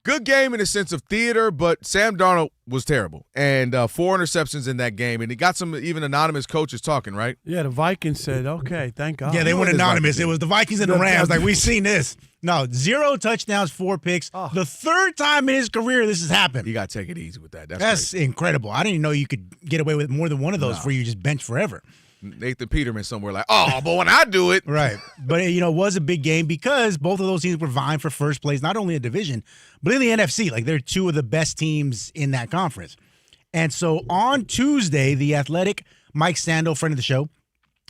Good game in the sense of theater, but Sam Darnold was terrible. And 4 interceptions in that game. And he got some even anonymous coaches talking, right? Yeah, the Vikings said, okay, thank God. Yeah, they went anonymous. It was the Vikings and the Rams. Like, we've seen this. No, 0 touchdowns, 4 picks. Oh. The third time in his career this has happened. You got to take it easy with that. That's incredible. I didn't even know you could get away with more than one of those before you just bench forever. Nathan Peterman somewhere like, oh, but when I do it. Right. But, it was a big game because both of those teams were vying for first place, not only in the division, but in the NFC. Like, they're two of the best teams in that conference. And so on Tuesday, the Athletic, Mike Sando, friend of the show,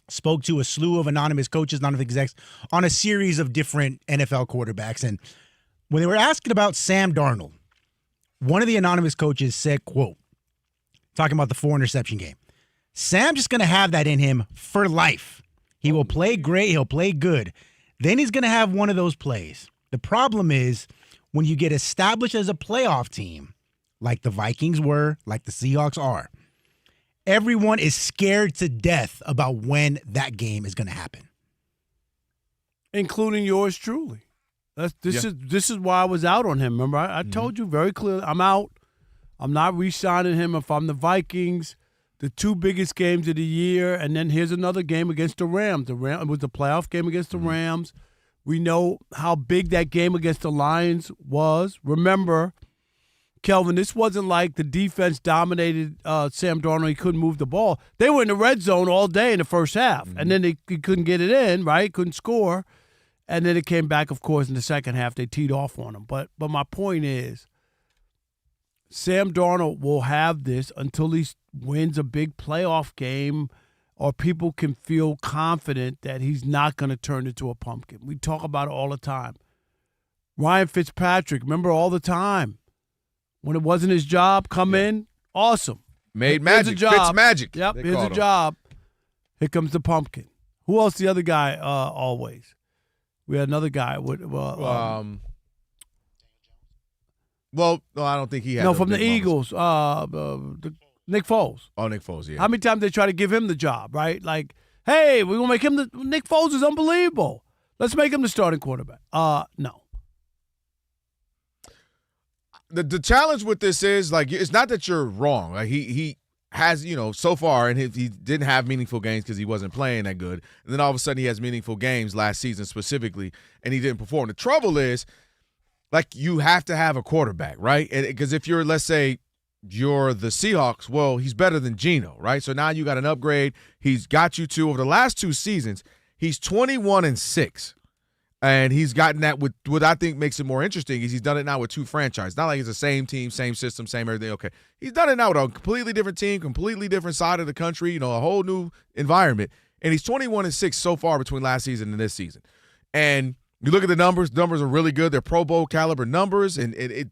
spoke to a slew of anonymous coaches, anonymous execs, on a series of different NFL quarterbacks. And when they were asking about Sam Darnold, one of the anonymous coaches said, quote, talking about the 4 interception game, Sam's just going to have that in him for life. He will play great. He'll play good. Then he's going to have one of those plays. The problem is when you get established as a playoff team, like the Vikings were, like the Seahawks are, everyone is scared to death about when that game is going to happen. Including yours truly. This is why I was out on him. Remember, I told you very clearly, I'm out. I'm not re-signing him if I'm the Vikings. The 2 biggest games of the year, and then here's another game against the Rams. It was the playoff game against the Rams. We know how big that game against the Lions was. Remember, Kelvin, this wasn't like the defense dominated Sam Darnold. He couldn't move the ball. They were in the red zone all day in the first half, and then he couldn't get it in, right? Couldn't score. And then it came back, of course, in the second half. They teed off on him. But my point is, Sam Darnold will have this until he wins a big playoff game or people can feel confident that he's not going to turn into a pumpkin. We talk about it all the time. Ryan Fitzpatrick, remember all the time. When it wasn't his job, come in, awesome. Made magic. Fitz magic. Yep, here's a job. Here comes the pumpkin. Who else? The other guy always. We had another guy. Well, no, I don't think he had. No, from the Eagles. Nick Foles. Oh, Nick Foles, yeah. How many times they try to give him the job, right? Like, hey, we're going to make him Nick Foles is unbelievable. Let's make him the starting quarterback. No. The challenge with this is, like, it's not that you're wrong. Like, he has, so far, and he didn't have meaningful games because he wasn't playing that good. And then all of a sudden he has meaningful games last season specifically, and he didn't perform. The trouble is, like, you have to have a quarterback, right? Because if you're, let's say, you're the Seahawks, well, he's better than Geno, right? So now you got an upgrade. He's got you to, over the last 2 seasons, he's 21-6. And he's gotten that with what I think makes it more interesting is he's done it now with 2 franchises. Not like it's the same team, same system, same everything. Okay. He's done it now with a completely different team, completely different side of the country, a whole new environment. And he's 21-6 so far between last season and this season. And you look at the numbers are really good. They're Pro Bowl caliber numbers, and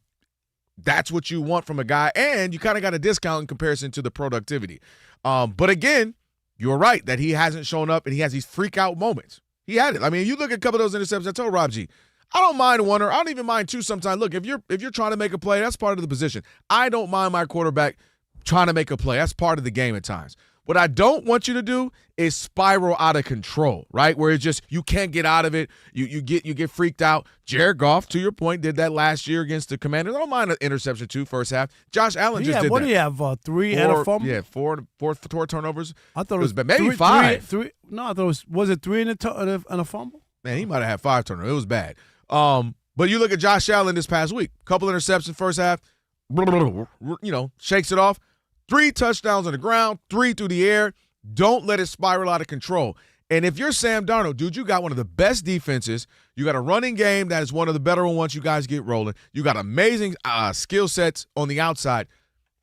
that's what you want from a guy. And you kind of got a discount in comparison to the productivity. But again, you're right that he hasn't shown up, and he has these freak out moments. He had it. I mean, you look at a couple of those interceptions. I told Rob G, I don't mind 1 or I don't even mind 2 sometimes. Look, if you're trying to make a play, that's part of the position. I don't mind my quarterback trying to make a play. That's part of the game at times. What I don't want you to do is spiral out of control, right? Where it's just you can't get out of it. You get freaked out. Jared Goff, to your point, did that last year against the Commanders. I don't mind an interception 2 first half. Josh Allen just did what that. What do you have? 3 and a fumble? Yeah, four turnovers. I thought it was maybe 5. Three. No, I thought was it 3 and a fumble? Man, he might have had 5 turnovers. It was bad. But you look at Josh Allen this past week. Couple interceptions first half. Shakes it off. 3 touchdowns on the ground, 3 through the air. Don't let it spiral out of control. And if you're Sam Darnold, dude, you got one of the best defenses. You got a running game that is one of the better ones once you guys get rolling. You got amazing skill sets on the outside.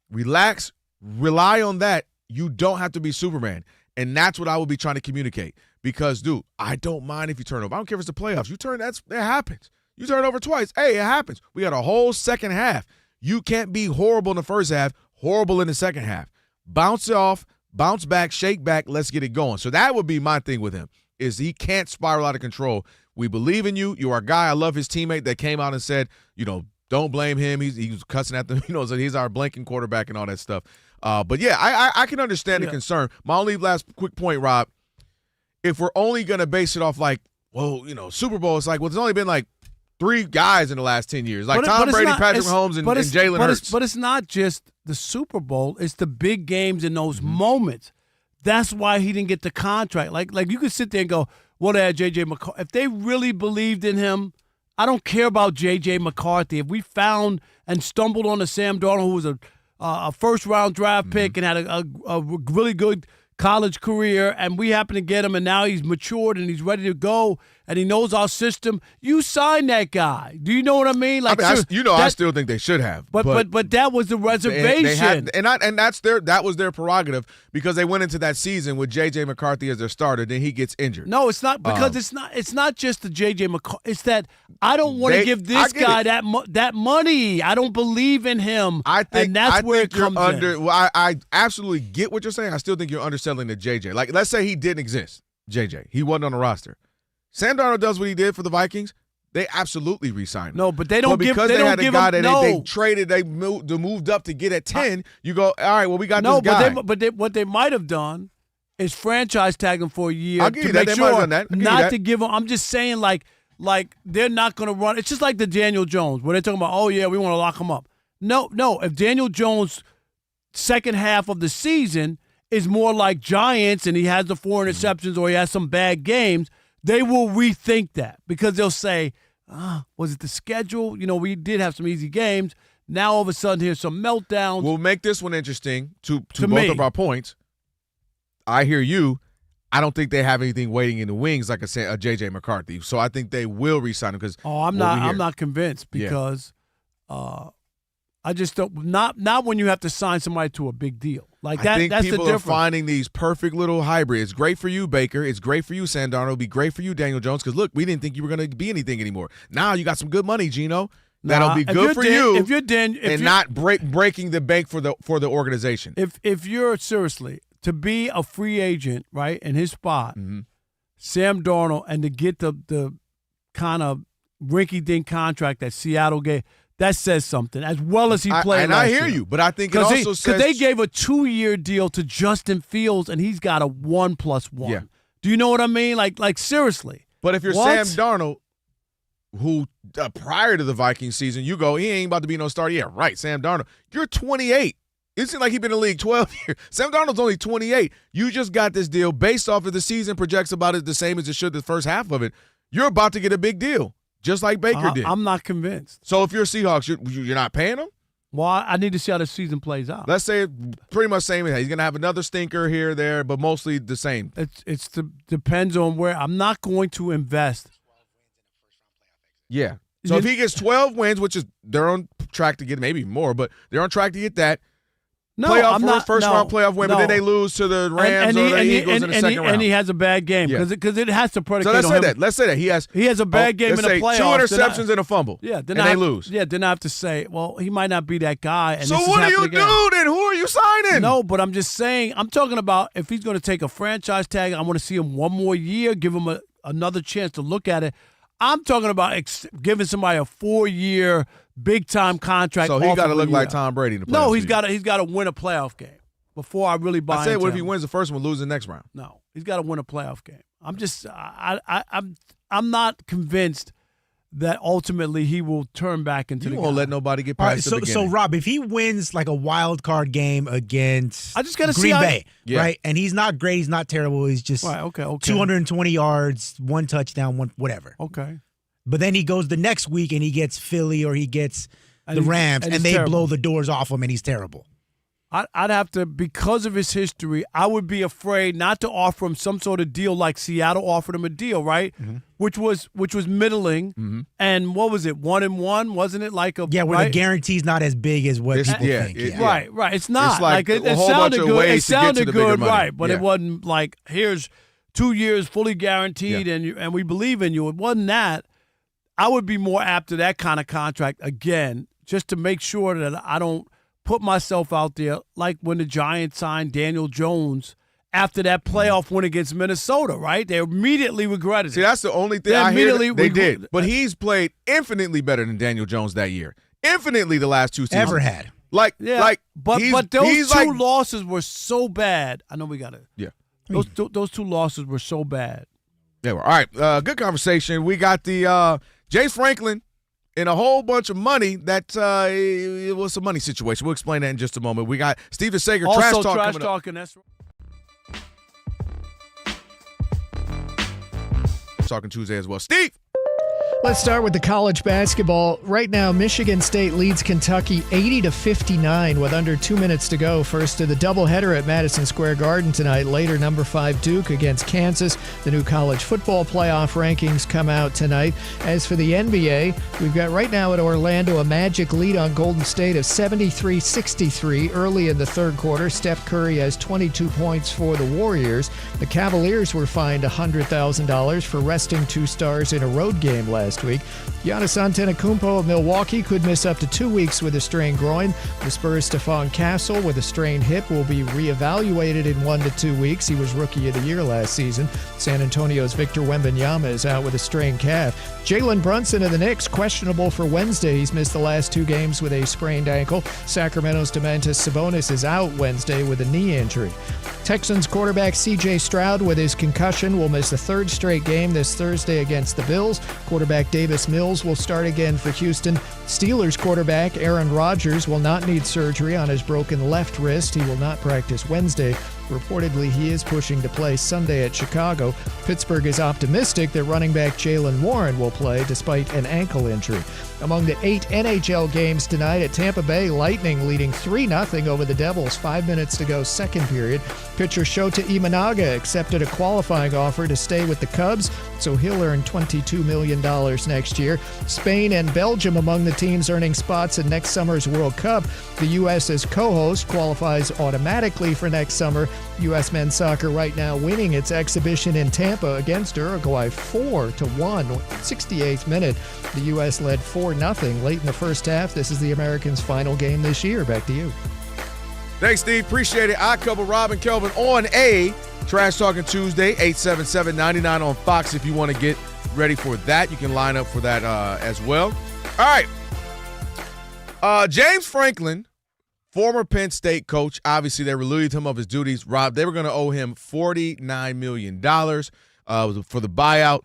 Relax. Rely on that. You don't have to be Superman. And that's what I would be trying to communicate. Because, dude, I don't mind if you turn over. I don't care if it's the playoffs. It happens. You turn over twice. Hey, it happens. We got a whole second half. You can't be horrible in the first half, horrible in the second half. Bounce off, bounce back, shake back, let's get it going. So that would be my thing with him, is he can't spiral out of control. We believe in you. You're our guy. I love his teammate that came out and said, don't blame him. He was cussing at them. So he's our blanking quarterback and all that stuff. But, yeah, I can understand the concern. My only last quick point, Rob, if we're only going to base it off Super Bowl, it's there's only been 3 guys in the last 10 years. Tom Brady, Patrick Mahomes, and Jalen Hurts. But it's not just the Super Bowl. It's the big games in those moments. That's why he didn't get the contract. Like you could sit there and go, well, they had J.J. McCarthy. If they really believed in him, I don't care about J.J. McCarthy. If we found and stumbled on a Sam Darnold who was a first-round draft pick and had a really good college career, and we happen to get him, and now he's matured and he's ready to go, and he knows our system, you sign that guy. Do you know what I mean? I still think they should have. But that was the reservation. That was their prerogative, because they went into that season with J.J. McCarthy as their starter. Then he gets injured. No, it's not, because it's not just the J.J. McCarthy. It's that I don't want to give this guy that money. I don't believe in him. And that's where it comes in. Well, I absolutely get what you're saying. I still think you're underselling the J.J. Let's say he didn't exist, J.J. He wasn't on the roster. Sam Darnold does what he did for the Vikings. They absolutely re-signed him. No, but they don't give him. Because they had a guy that they traded, they moved up to get at 10. You go, all right, well, we got this guy. But what they might have done is franchise tag him for a year. I'll give you that. They might have done that. Not to give him. I'm just saying, like they're not going to run. It's just like the Daniel Jones, where they're talking about, oh, yeah, we want to lock him up. No. If Daniel Jones' second half of the season is more like Giants and he has the 4 interceptions or he has some bad games, they will rethink that, because they'll say, was it the schedule? We did have some easy games. Now all of a sudden here's some meltdowns. We'll make this one interesting to both of our points. I hear you. I don't think they have anything waiting in the wings like a J.J. McCarthy. So I think they will re-sign him because I'm not convinced, because I just don't. Not when you have to sign somebody to a big deal like that. I think that's people the are difference. finding these perfect little hybrids. It's great for you, Baker. It's great for you, Sam Darnold. It'll be great for you, Daniel Jones. Because look, we didn't think you were going to be anything anymore. Now you got some good money, Gino. That'll be good for you. If you're not breaking the bank for the organization. If you're seriously to be a free agent, right, in his spot, Sam Darnold, and to get the kind of rinky-dink contract that Seattle gave. That says something, as well as he played. And I hear you, but I think it also says, because they gave a 2-year deal to Justin Fields, and he's got a 1+1. Yeah. Do you know what I mean? Like seriously. But if you're Sam Darnold, who prior to the Vikings season, you go, he ain't about to be no starter. Yeah, right, Sam Darnold. You're 28. It seems like he's been in the league 12 years. Sam Darnold's only 28. You just got this deal based off of the season projects about it the same as it should the first half of it. You're about to get a big deal. Just like Baker did. I'm not convinced. So if you're Seahawks, you're not paying him? Well, I need to see how the season plays out. Let's say pretty much same. He's going to have another stinker here, there, but mostly the same. It depends on where. I'm not going to invest. Yeah. So if he gets 12 wins, which is they're on track to get maybe more, but they're on track to get that. First round playoff win, but then they lose to the Rams or the Eagles in the second round. And he has a bad game because it has to predicate on him. Let's say that. He has a bad game in the playoffs. 2 interceptions and a fumble. Yeah, then they lose. Yeah, then I have to say, well, he might not be that guy. And so what do you do then? Who are you signing? No, but I'm just saying, I'm talking about if he's going to take a franchise tag, I want to see him one more year, give him another chance to look at it. I'm talking about giving somebody a 4-year big-time contract. So he got to look like Tom Brady in the playoffs. No, he's got to win a playoff game before I really buy into him. I said, what if he wins the first one, lose the next round? No, he's got to win a playoff game. I'm not convinced that ultimately he will turn back into the guy. You won't let nobody get past the beginning. So, Rob, if he wins like a wild card game against I just gotta Green see Bay, right? And he's not great, he's not terrible, he's just 220 yards, 1 touchdown, 1 whatever. Okay. But then he goes the next week and he gets Philly or he gets the Rams, and they blow the doors off him and he's terrible. I'd have to, because of his history, I would be afraid not to offer him some sort of deal like Seattle offered him a deal, right? Mm-hmm. Which was middling. Mm-hmm. And what was it, 1-1? Wasn't it like a Yeah, where right? the guarantee's not as big as what people think. Right. It's not. It's like it a whole sounded bunch of good. ways It to get to sounded the bigger good, money. right? But Yeah. it wasn't like, here's 2 years fully guaranteed, and we believe in you. It wasn't that. I would be more apt to that kind of contract again, just to make sure that I don't put myself out there like when the Giants signed Daniel Jones after that playoff win against Minnesota, right? They immediately regretted it. See, that's the only thing I hear they did. But he's played infinitely better than Daniel Jones that year. Infinitely the last 2 seasons. Ever had. But those two losses were so bad. I know we got to. Yeah. Those two losses were so bad. They were. All right, good conversation. We got the James Franklin and a whole bunch of money. That it was a money situation. We'll explain that in just a moment. We got Steve Sager, Also, Trash Talk trash coming talking. That's Talking Tuesday as well. Steve! Let's start with the college basketball. Right now, Michigan State leads Kentucky 80-59 with under 2 minutes to go. First to the doubleheader at Madison Square Garden tonight. Later, number 5 Duke against Kansas. The new college football playoff rankings come out tonight. As for the NBA, we've got right now at Orlando a Magic lead on Golden State of 73-63 early in the third quarter. Steph Curry has 22 points for the Warriors. The Cavaliers were fined $100,000 for resting 2 stars in a road game last week. Giannis Antetokounmpo of Milwaukee could miss up to 2 weeks with a strained groin. The Spurs' Stephon Castle with a strained hip will be reevaluated in 1 to 2 weeks. He was Rookie of the Year last season. San Antonio's Victor Wembanyama is out with a strained calf. Jalen Brunson of the Knicks questionable for Wednesday. He's missed the last 2 games with a sprained ankle. Sacramento's Domantas Sabonis is out Wednesday with a knee injury. Texans quarterback C.J. Stroud with his concussion will miss the 3rd straight game this Thursday against the Bills. Quarterback Davis Mills will start again for Houston. Steelers quarterback Aaron Rodgers will not need surgery on his broken left wrist. He will not practice Wednesday. Reportedly, he is pushing to play Sunday at Chicago. Pittsburgh is optimistic that running back Jaylen Warren will play despite an ankle injury. Among the 8 NHL games tonight at Tampa Bay, Lightning leading 3-0 over the Devils. 5 minutes to go, second period. Pitcher Shota Imanaga accepted a qualifying offer to stay with the Cubs, so he'll earn $22 million next year. Spain and Belgium among the teams earning spots in next summer's World Cup. The U.S. as co-host qualifies automatically for next summer. U.S. men's soccer right now winning its exhibition in Tampa against Uruguay 4-1, 68th minute. The U.S. led 4-0 late in the first half. This is the Americans' final game this year. Back to you. Thanks, Steve. Appreciate it. I cover Rob and Kelvin on a Trash Talking Tuesday, 877-99 on Fox. If you want to get ready for that, you can line up for that as well. All right. James Franklin, former Penn State coach. Obviously, they relieved him of his duties. Rob, they were going to owe him $49 million for the buyout.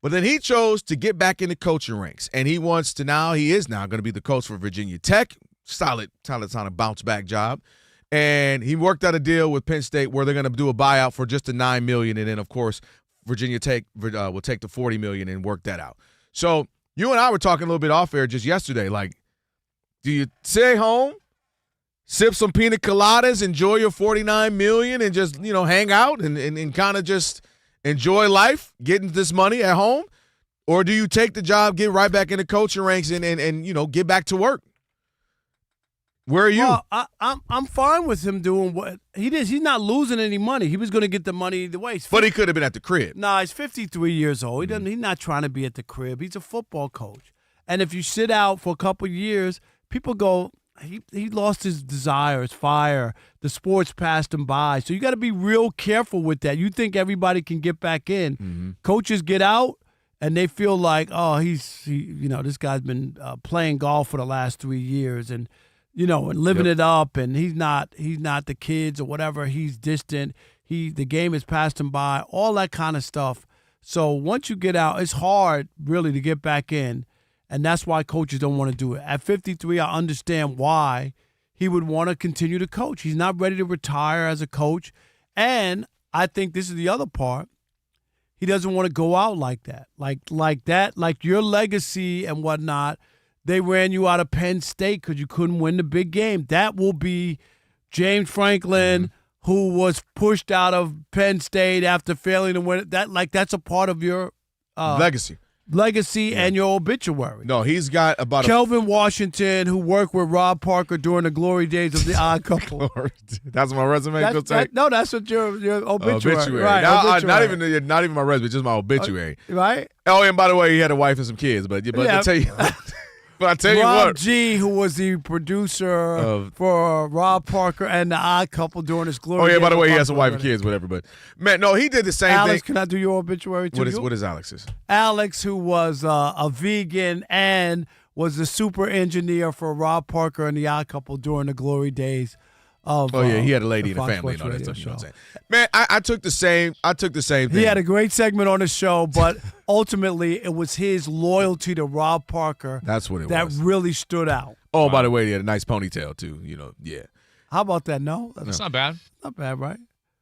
But then he chose to get back in the coaching ranks, and he is now going to be the coach for Virginia Tech. Solid bounce back job. And he worked out a deal with Penn State where they're going to do a buyout for just the $9 million, and then of course Virginia Tech will take the $40 million and work that out. So you and I were talking a little bit off air just yesterday. Like, do you stay home, sip some pina coladas, enjoy your $49 million, and just hang out and kind of just enjoy life, getting this money at home, or do you take the job, get right back in the coaching ranks, and get back to work? Where are you? Well, I'm fine with him doing what he did. He's not losing any money. He was going to get the money either way. But he could have been at the crib. Nah, he's 53 years old. He's not trying to be at the crib. He's a football coach. And if you sit out for a couple of years, people go, he lost his desire, his fire. The sports passed him by. So you got to be real careful with that. You think everybody can get back in. Mm-hmm. Coaches get out, and they feel like, this guy's been playing golf for the last 3 years, and living it up, and he's not the kids or whatever. He's distant. The game has passed him by, all that kind of stuff. So once you get out, it's hard really to get back in, and that's why coaches don't want to do it. At 53, I understand why he would want to continue to coach. He's not ready to retire as a coach, and I think this is the other part. He doesn't want to go out like that, like your legacy and whatnot. They ran you out of Penn State because you couldn't win the big game. That will be James Franklin, who was pushed out of Penn State after failing to win. That's a part of your legacy. And your obituary. No, he's got about Kelvin Washington, who worked with Rob Parker during the glory days of the Odd Couple. That's my resume. That's what your obituary. Right, not even my resume, just my obituary. Right. Oh, and by the way, he had a wife and some kids. But I'll tell you. But I tell you Rob what, G, who was the producer for Rob Parker and the Odd Couple during his glory. Oh yeah, days by the way, he of has a wife and kids, whatever. But man, no, he did the same thing. Alex, can I do your obituary too? What is Alex's? Alex, who was a vegan and was the super engineer for Rob Parker and the Odd Couple during the glory days of. Oh yeah, he had a lady in the family and all that stuff. You know what I'm saying? Man, I took the same thing. He had a great segment on the show, but ultimately it was his loyalty to Rob Parker. That's what it that was. really stood out. Oh, by the way, he had a nice ponytail too. You know, yeah. How about that? No, That's not bad. Not bad, right?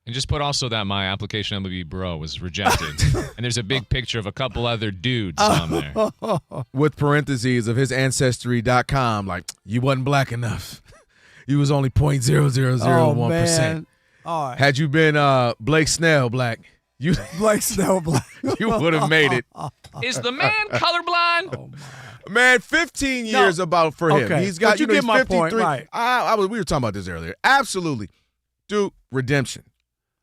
And just put also that my application MLB bro was rejected. And there's a big picture of a couple other dudes on there. With parentheses of his ancestry.com, like, you wasn't black enough. You was only 0.0001%. All right. Had you been Blake Snell black, Blake Snell black, you would have made it. Is the man colorblind? Man, 15 years about for him. Okay. He's got, But you know, get he's my 53. point, right. We were talking about this earlier. Absolutely. Dude, redemption.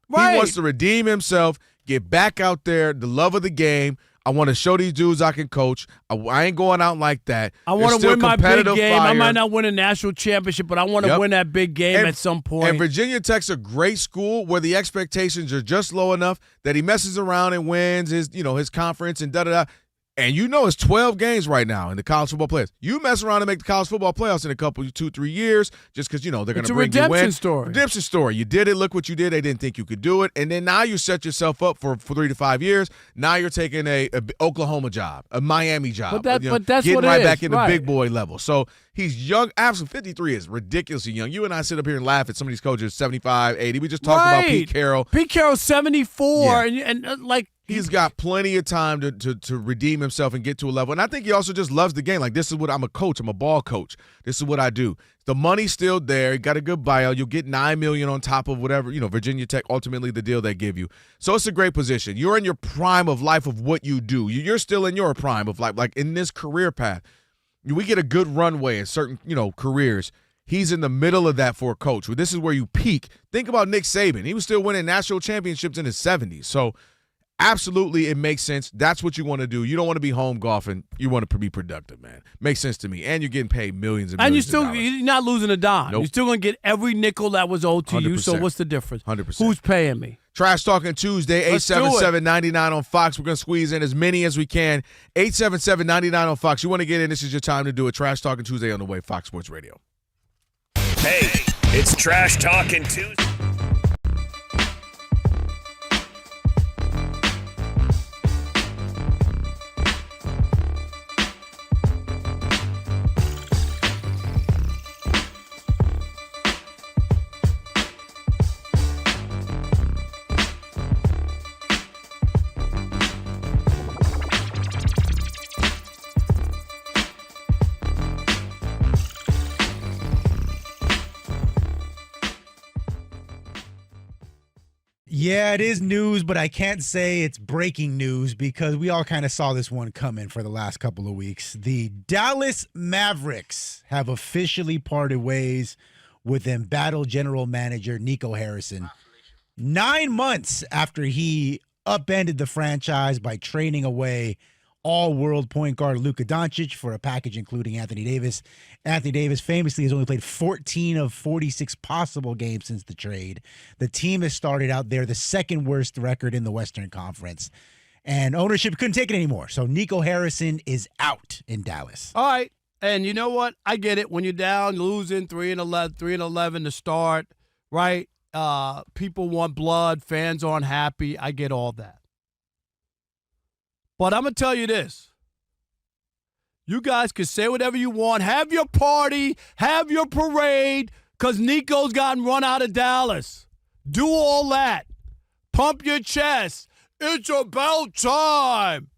Right. He wants to redeem himself, get back out there, the love of the game. I want to show these dudes I can coach. I ain't going out like that. I want to win my big game. Fire. I might not win a national championship, but I want to win that big game at some point. And Virginia Tech's a great school where the expectations are just low enough that he messes around and wins his conference and da-da-da. And it's 12 games right now in the college football playoffs. You mess around and make the college football playoffs in a couple, 2-3 years just because, they're going to bring you in. It's a redemption story. Redemption story. You did it. Look what you did. They didn't think you could do it. And then now you set yourself up for 3 to 5 years. Now you're taking a Oklahoma job, a Miami job. But that's getting what it right is. back into Right. big boy level. So he's young. Absolutely. 53 is ridiculously young. You and I sit up here and laugh at some of these coaches, 75, 80. We just talked about Pete Carroll. Pete Carroll's 74, and he's got plenty of time to redeem himself and get to a level. And I think he also just loves the game. Like, this is what I'm a coach. I'm a ball coach. This is what I do. The money's still there. You got a good buyout. You'll get $9 million on top of whatever, Virginia Tech, ultimately the deal they give you. So it's a great position. You're in your prime of life of what you do. You're still in your prime of life. Like, in this career path, we get a good runway in certain, careers. He's in the middle of that for a coach. This is where you peak. Think about Nick Saban. He was still winning national championships in his 70s. So absolutely, it makes sense. That's what you want to do. You don't want to be home golfing. You want to be productive, man. Makes sense to me. And you're getting paid millions and millions of dollars. You're not losing a dime. Nope. You're still going to get every nickel that was owed to you. 100%. So what's the difference? 100%. Who's paying me? Trash Talking Tuesday, 877-99 on Fox. We're going to squeeze in as many as we can. 877-99 on Fox. You want to get in, this is your time to do it. Trash Talking Tuesday on the way, Fox Sports Radio. Hey, it's Trash Talking Tuesday. Yeah, it is news, but I can't say it's breaking news because we all kind of saw this one coming for the last couple of weeks. The Dallas Mavericks have officially parted ways with embattled general manager Nico Harrison 9 months after he upended the franchise by trading away all-world point guard Luka Doncic for a package including Anthony Davis. Anthony Davis famously has only played 14 of 46 possible games since the trade. The team has started out there the second worst record in the Western Conference, and ownership couldn't take it anymore. So Nico Harrison is out in Dallas. All right, and you know what? I get it. When you're down, losing 3-11 to start, right? People want blood. Fans aren't happy. I get all that. But I'm going to tell you this. You guys can say whatever you want. Have your party. Have your parade. Because Nico's gotten run out of Dallas. Do all that. Pump your chest. It's about time.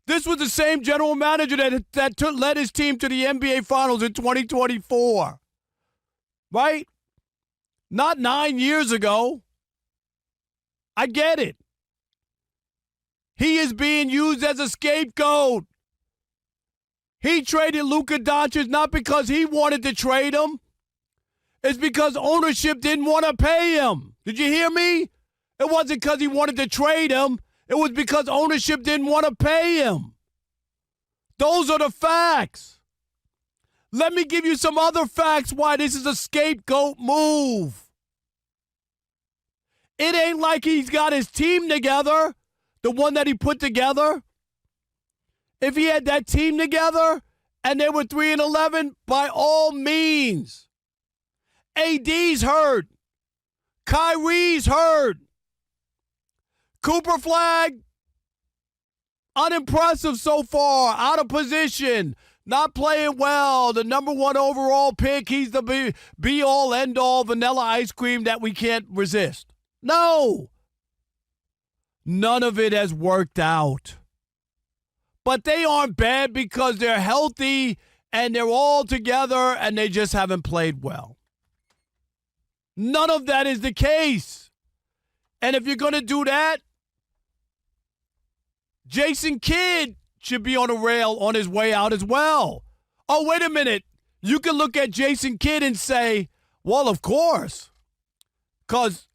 This was the same general manager that led his team to the NBA Finals in 2024. Right? Not 9 years ago. I get it. He is being used as a scapegoat. He traded Luka Doncic not because he wanted to trade him. It's because ownership didn't want to pay him. Did you hear me? It wasn't because he wanted to trade him. It was because ownership didn't want to pay him. Those are the facts. Let me give you some other facts why this is a scapegoat move. It ain't like he's got his team together, the one that he put together. If he had that team together and they were 3-11, by all means. AD's hurt. Kyrie's hurt. Cooper Flag, unimpressive so far, out of position, not playing well. The number 1 overall pick, he's the be-all, end-all vanilla ice cream that we can't resist. No. None of it has worked out. But they aren't bad because they're healthy and they're all together and they just haven't played well. None of that is the case. And if you're going to do that, Jason Kidd should be on a rail on his way out as well. Oh, wait a minute. You can look at Jason Kidd and say, well, of course, because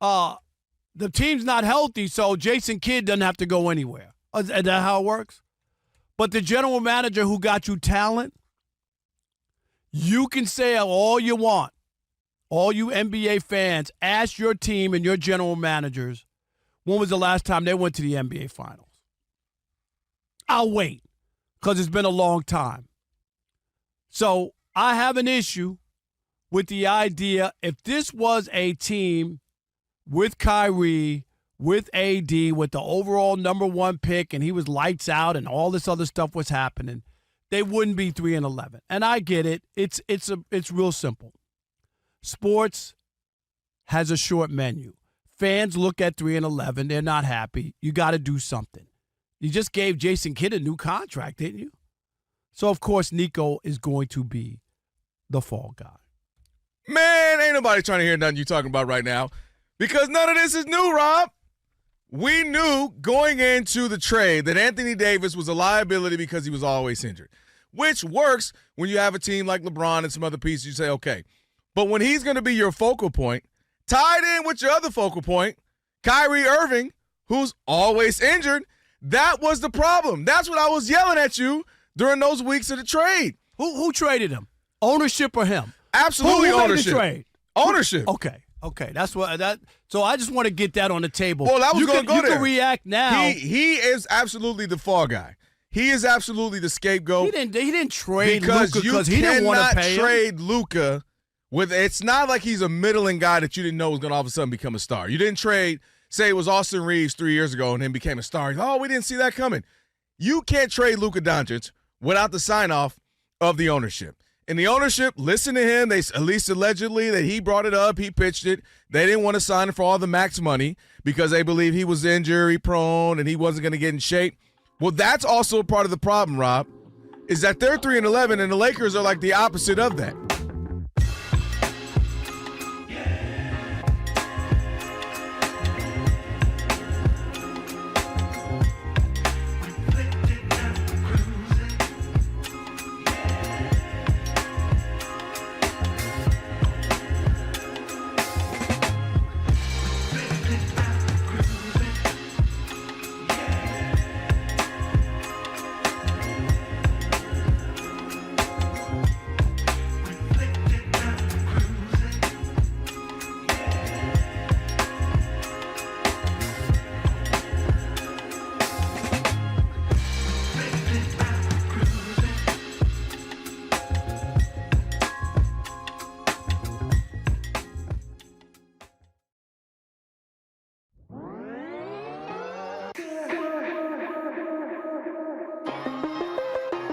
the team's not healthy, so Jason Kidd doesn't have to go anywhere. Is that how it works? But the general manager who got you talent, you can say all you want. All you NBA fans, ask your team and your general managers, when was the last time they went to the NBA Finals? I'll wait, because it's been a long time. So I have an issue with the idea, if this was a team with Kyrie, with AD, with the overall number 1 pick, and he was lights out and all this other stuff was happening, they wouldn't be 3-11. And I get it. It's real simple. Sports has a short menu. Fans look at 3-11. They're not happy. You got to do something. You just gave Jason Kidd a new contract, didn't you? So, of course, Nico is going to be the fall guy. Man, ain't nobody trying to hear nothing you talking about right now because none of this is new, Rob. We knew going into the trade that Anthony Davis was a liability because he was always injured, which works when you have a team like LeBron and some other pieces. You say, okay. But when he's going to be your focal point, tied in with your other focal point, Kyrie Irving, who's always injured, that was the problem. That's what I was yelling at you during those weeks of the trade. Who traded him? Ownership or him? Absolutely who ownership. Made the trade? Ownership. Okay. That's what that. So I just want to get that on the table. Well, I was going to go there. You can react now. He is absolutely the fall guy. He is absolutely the scapegoat. He didn't trade Luka because he didn't want to pay him. You cannot trade Luka with. It's not like he's a middling guy that you didn't know was going to all of a sudden become a star. You didn't trade. Say it was Austin Reeves 3 years ago and then became a star. Oh, we didn't see that coming. You can't trade Luka Doncic without the sign-off of the ownership. And the ownership listened to him. They at least allegedly that he brought it up. He pitched it. They didn't want to sign him for all the max money because they believe he was injury-prone and he wasn't going to get in shape. Well, that's also part of the problem, Rob, is that they're 3-11 and the Lakers are like the opposite of that.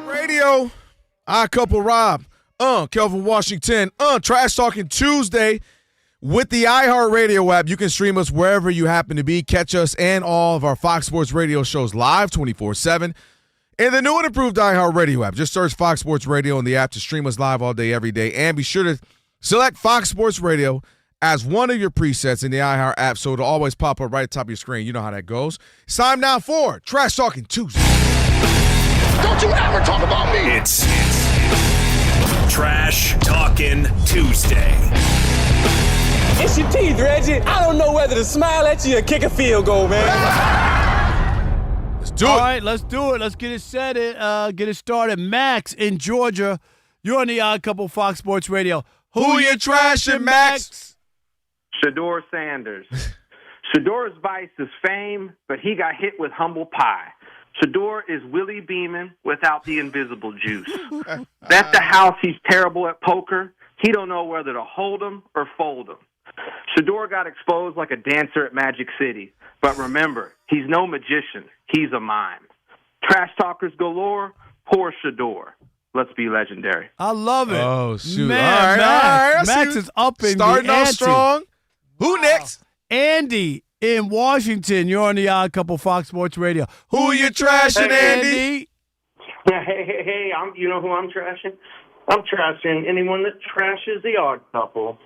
Radio, Odd Couple Rob, Kelvin Washington, Trash Talking Tuesday with the iHeartRadio app. You can stream us wherever you happen to be. Catch us and all of our Fox Sports Radio shows live 24/7 in the new and improved iHeartRadio app. Just search Fox Sports Radio in the app to stream us live all day, every day. And be sure to select Fox Sports Radio as one of your presets in the iHeart app, so it'll always pop up right at the top of your screen. You know how that goes. It's time now for Trash Talking Tuesday. Don't you ever talk about me! It's Trash Talking Tuesday. It's your teeth, Reggie. I don't know whether to smile at you or kick a field goal, man. Let's do it. All right, let's do it. Let's get it started. Max in Georgia, you're on the Odd Couple Fox Sports Radio. Who you trashing, Max? Shedeur Sanders. Shedor's vice is fame, but he got hit with humble pie. Shedeur is Willie Beeman without the invisible juice. At the house, he's terrible at poker. He don't know whether to hold him or fold him. Shedeur got exposed like a dancer at Magic City. But remember, he's no magician. He's a mime. Trash talkers galore, poor Shedeur. Let's be legendary. I love it. Oh, shoot. Man, all right. Max is up in starting the off ante. strong. Who next? Andy in Washington, you're on the Odd Couple Fox Sports Radio. Who you trashing, Andy? Hey, you know who I'm trashing? I'm trashing anyone that trashes the Odd Couple.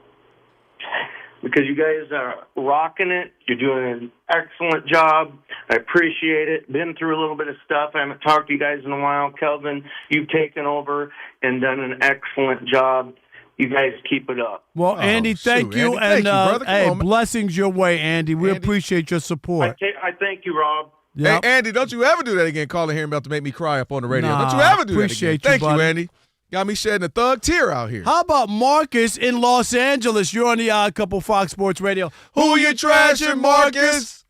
Because you guys are rocking it. You're doing an excellent job. I appreciate it. Been through a little bit of stuff. I haven't talked to you guys in a while. Kelvin, you've taken over and done an excellent job. You guys keep it up. Well, Andy, thank you. Andy, and thank you, blessings your way, Andy. We appreciate your support. I thank you, Rob. Yep. Hey, Andy, don't you ever do that again, calling here about to make me cry up on the radio. Nah, Don't you ever do that again. appreciate you, Thank you, buddy. Andy. Got me shedding a thug tear out here. How about Marcus in Los Angeles? You're on the Odd Couple Fox Sports Radio. Who you trashing, Marcus?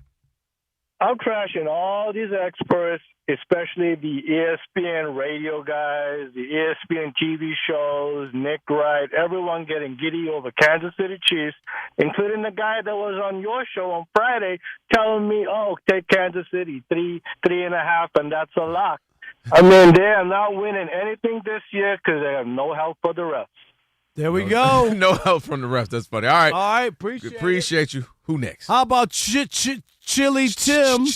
I'm trashing all these experts, especially the ESPN radio guys, the ESPN TV shows, Nick Wright, everyone getting giddy over Kansas City Chiefs, including the guy that was on your show on Friday telling me, take Kansas City, 3.5, and that's a lock. I mean, they are not winning anything this year because they have no help for the refs. There we go. No help from the refs. That's funny. All right. All right, appreciate you. Who next? How about Chili Tim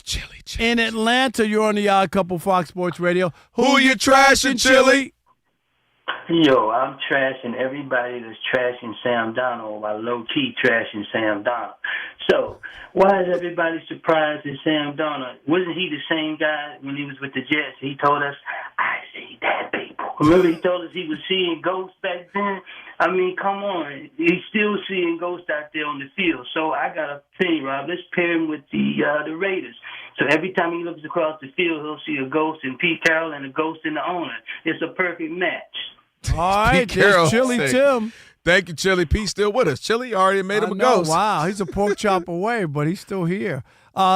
in Atlanta? You're on the Odd Couple Fox Sports Radio. Who you trashing, Chili? Yo, I'm trashing everybody that's trashing Sam Donald, while low-key trashing Sam Donald. So, why is everybody surprised at Sam Donald? Wasn't he the same guy when he was with the Jets? He told us, I see dead people. Remember he told us he was seeing ghosts back then? I mean, come on. He's still seeing ghosts out there on the field. So, I got a thing, Rob. Let's pair him with the Raiders. So, every time he looks across the field, he'll see a ghost in Pete Carroll and a ghost in the owner. It's a perfect match. All right, there's Chili Tim. Thank you, Chili. Pete's still with us. Chili already made him a ghost. Wow, he's a pork chop away, but he's still here.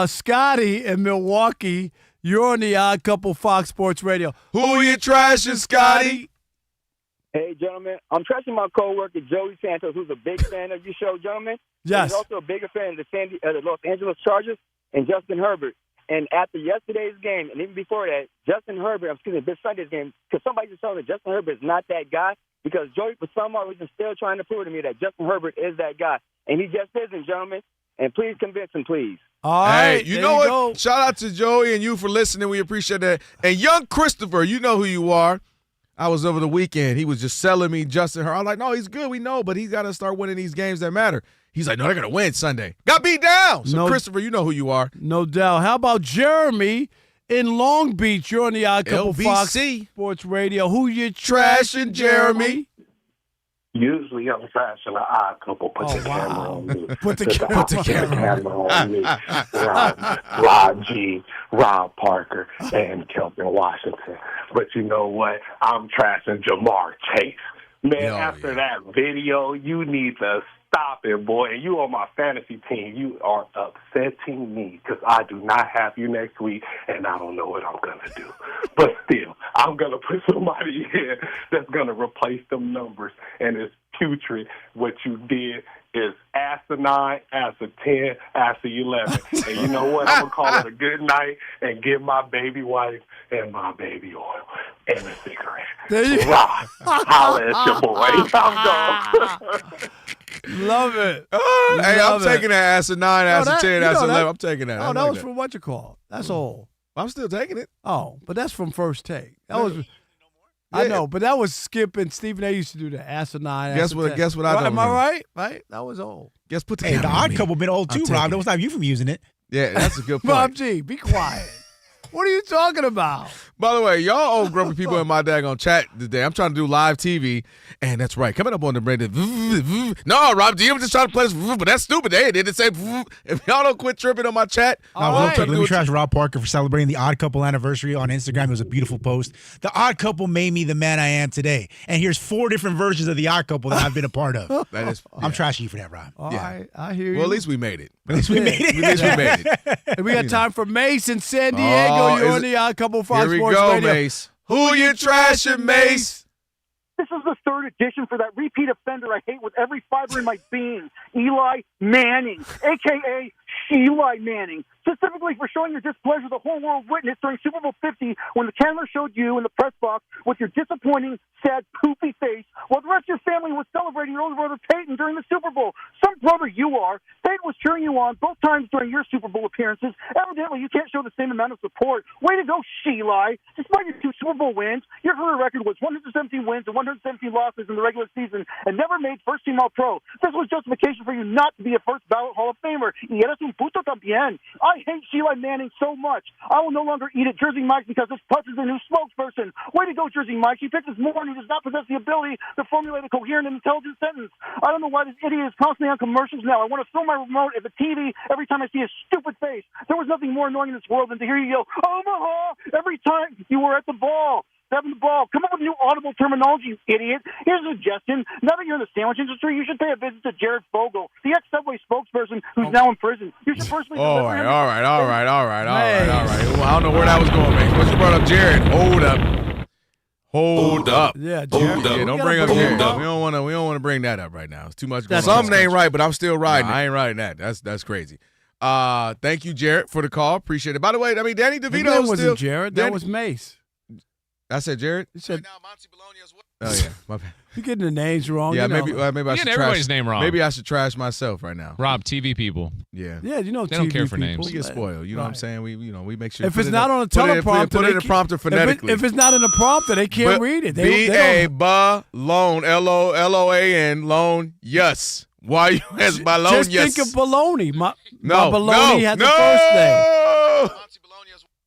Scotty in Milwaukee, you're on the Odd Couple Fox Sports Radio. Who you trashing, Scotty? Hey, gentlemen. I'm trashing my coworker, Joey Santos, who's a big fan of your show, gentlemen. Yes. He's also a bigger fan of the Los Angeles Chargers and Justin Herbert. And after yesterday's game, and even before that, this Sunday's game, because somebody just told me Justin Herbert is not that guy, because Joey, for some reason, still trying to prove to me that Justin Herbert is that guy. And he just isn't, gentlemen. And please convince him, please. All right, you know what? Shout out to Joey and you for listening. We appreciate that. And young Christopher, you know who you are. I was over the weekend. He was just selling me Justin Herbert. I'm like, no, he's good. We know, but he's got to start winning these games that matter. He's like, no, they're going to win Sunday. Got beat down. So, Christopher, you know who you are. No doubt. How about Jeremy in Long Beach? You're on the Odd Couple Fox Sports Radio. Who you trashing, Jeremy? Usually I'm trashing an Odd Couple. Put the camera on me. Put the camera on me. Rob G, Rob Parker, and Kelvin Washington. But you know what? I'm trashing Jamar Chase. Man, after that video, you need to stop it, boy. And you on my fantasy team. You are upsetting me because I do not have you next week, and I don't know what I'm going to do. But still, I'm going to put somebody in that's going to replace them numbers, and it's putrid. What you did is asinine, after 10, after 11. And you know what? I'm going to call it a good night and get my baby wife and my baby oil and a cigarette. Rob, holla at your boy. I'm gone. Love it. Hey, I'm taking that asinine, after 10, after 11. I'm taking that. Oh, that was from what you call. That's old. I'm still taking it. Oh, but that's from First Take. That was. I know, but that was Skip and Stephen A. used to do the asinine. Guess what I don't Am I remember. right? Right? That was old. Guess put the Hey, the camera on Odd me. Couple been old too, I'll Rob. take Don't stop you from using it. Yeah, that's a good point. Rob G, be quiet. What are you talking about? By the way, y'all old grumpy people in my daggone chat today. I'm trying to do live TV, and that's right. Coming up on the radio. No, Rob G, I'm just trying to play this, but that's stupid. They did the same. If y'all don't quit tripping on my chat, Real quick, let me trash Rob Parker for celebrating the Odd Couple anniversary on Instagram. It was a beautiful post. The Odd Couple made me the man I am today. And here's 4 different versions of the Odd Couple that I've been a part of. That is, I'm trashing you for that, Rob. All right, I hear you. Well, at least we made it. At least we made it. At least we made it. And we got time for Mace in San Diego. Oh, You're is on the Odd Couple Fox Here we Sports go, Radio. Mace. Who you trashing, Mace? This is the third edition for that repeat offender I hate with every fiber in my being, Eli Manning, a.k.a. Sheila Manning, specifically for showing your displeasure the whole world witnessed during Super Bowl 50 when the camera showed you in the press box with your disappointing, sad, poopy face while the rest of your family was celebrating your older brother Peyton during the Super Bowl. Some brother you are. Peyton was cheering you on both times during your Super Bowl appearances. Evidently, you can't show the same amount of support. Way to go, Sheila. Despite your 2 Super Bowl wins, your career record was 117 wins and 117 losses in the regular season and never made first-team All-Pro. This was justification for you not to be a first-ballot Hall of Famer. Y eres un puto también. I hate Sheila Manning so much. I will no longer eat at Jersey Mike's because this putz is the new spokesperson. Way to go, Jersey Mike. He pitches more and he does not possess the ability to formulate a coherent and intelligent sentence. I don't know why this idiot is constantly on commercials now. I want to throw my remote at the TV every time I see his stupid face. There was nothing more annoying in this world than to hear you yell, Omaha, every time you were at the ball. Having the ball. Come up with new audible terminology, you idiot. Here's a suggestion. Now that you're in the sandwich industry, you should pay a visit to Jared Fogle, the ex-Subway spokesperson who's now in prison. You should personally All deliver him. right. Well, I don't know where that was going, man. Once you brought up Jared, hold up. Yeah, Jared. Yeah, don't bring up Jared. We don't want to bring that up right now. It's too much. Something ain't right, but I'm still riding. I ain't riding that. That's crazy. Thank you, Jared, for the call. Appreciate it. By the way, I mean Danny DeVito That was wasn't Jared. That was Mace. I said Jared. You said. Oh yeah, my bad. You're getting the names wrong. Yeah, you know. maybe I should everybody's trash. name wrong. Maybe I should trash myself right now. Rob, TV people. Yeah. Yeah, you know, They don't TV care for people. names. We get spoiled. You know what I'm saying? We make sure. If put it's it not in, on a put it- teleprompter, put it in a prompter phonetically. If it's not in a prompter, they can't read it. They Balone, L-O-L-O-A-N, loan, yes. Why you ask my loan, Just yes? think of baloney. My No, baloney has no. a first name.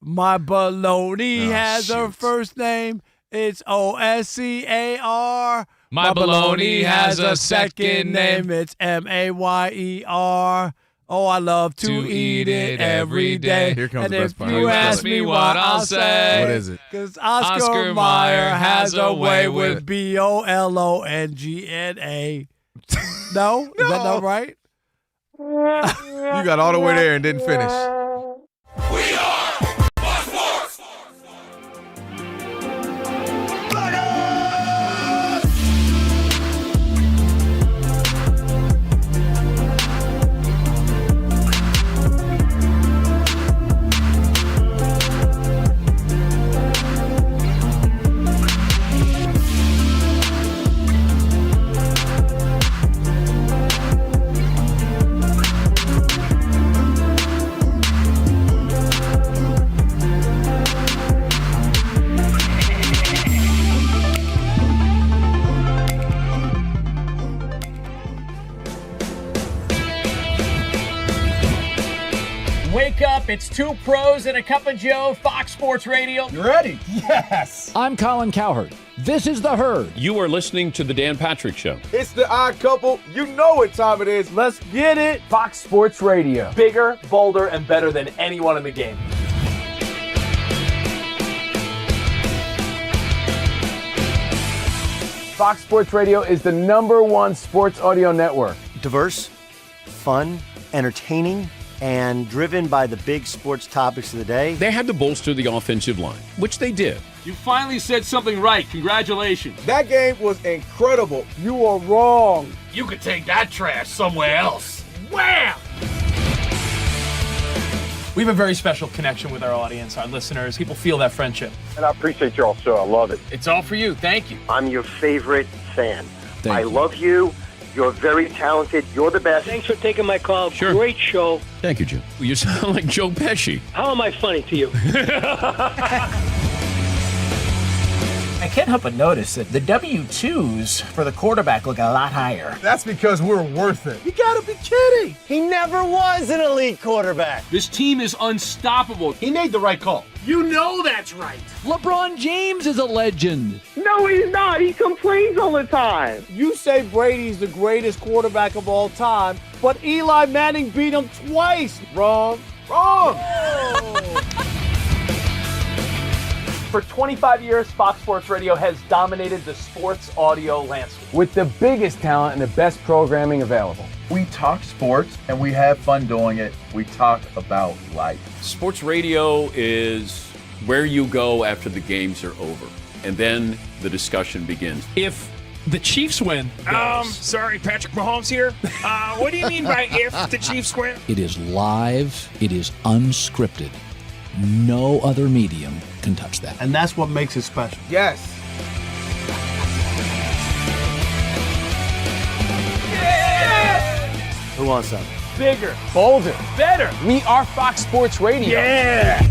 My baloney has a first name. It's O-S-C-A-R. My baloney has a second name. It's M-A-Y-E-R. Oh, I love to eat it every day. Here comes and the best if part. you ask me what I'll say. What is it? Because Oscar Mayer has a way with B-O-L-O-N-G-N-A. No? Is that not right? You got all the way there and didn't finish. Wake up, it's 2 pros and a cup of Joe, Fox Sports Radio. You ready? Yes. I'm Colin Cowherd. This is The Herd. You are listening to The Dan Patrick Show. It's the Odd Couple. You know what time it is. Let's get it. Fox Sports Radio. Bigger, bolder, and better than anyone in the game. Fox Sports Radio is the #1 sports audio network. Diverse, fun, entertaining, and driven by the big sports topics of the day. They had to bolster the offensive line, which they did. You finally said something right. Congratulations. That game was incredible. You are wrong. You could take that trash somewhere else. Wham! We have a very special connection with our audience, our listeners. People feel that friendship. And I appreciate y'all, so I love it. It's all for you. Thank you. I'm your favorite fan. Thank I you. love you. You're very talented. You're the best. Thanks for taking my call. Sure. Great show. Thank you, Jim. You sound like Joe Pesci. How am I funny to you? I can't help but notice that the W-2s for the quarterback look a lot higher. That's because we're worth it. You gotta be kidding. He never was an elite quarterback. This team is unstoppable. He made the right call. You know that's right. LeBron James is a legend. No, he's not. He complains all the time. You say Brady's the greatest quarterback of all time, but Eli Manning beat him twice. Wrong. For 25 years, Fox Sports Radio has dominated the sports audio landscape. With the biggest talent and the best programming available. We talk sports and we have fun doing it. We talk about life. Sports radio is where you go after the games are over, and then the discussion begins. If the Chiefs win. Sorry, Patrick Mahomes here. What do you mean by if the Chiefs win? It is live. It is unscripted. No other medium can touch that. And that's what makes it special. Yes. Who wants some? Bigger, Bolder. better. We are Fox Sports Radio. Yeah.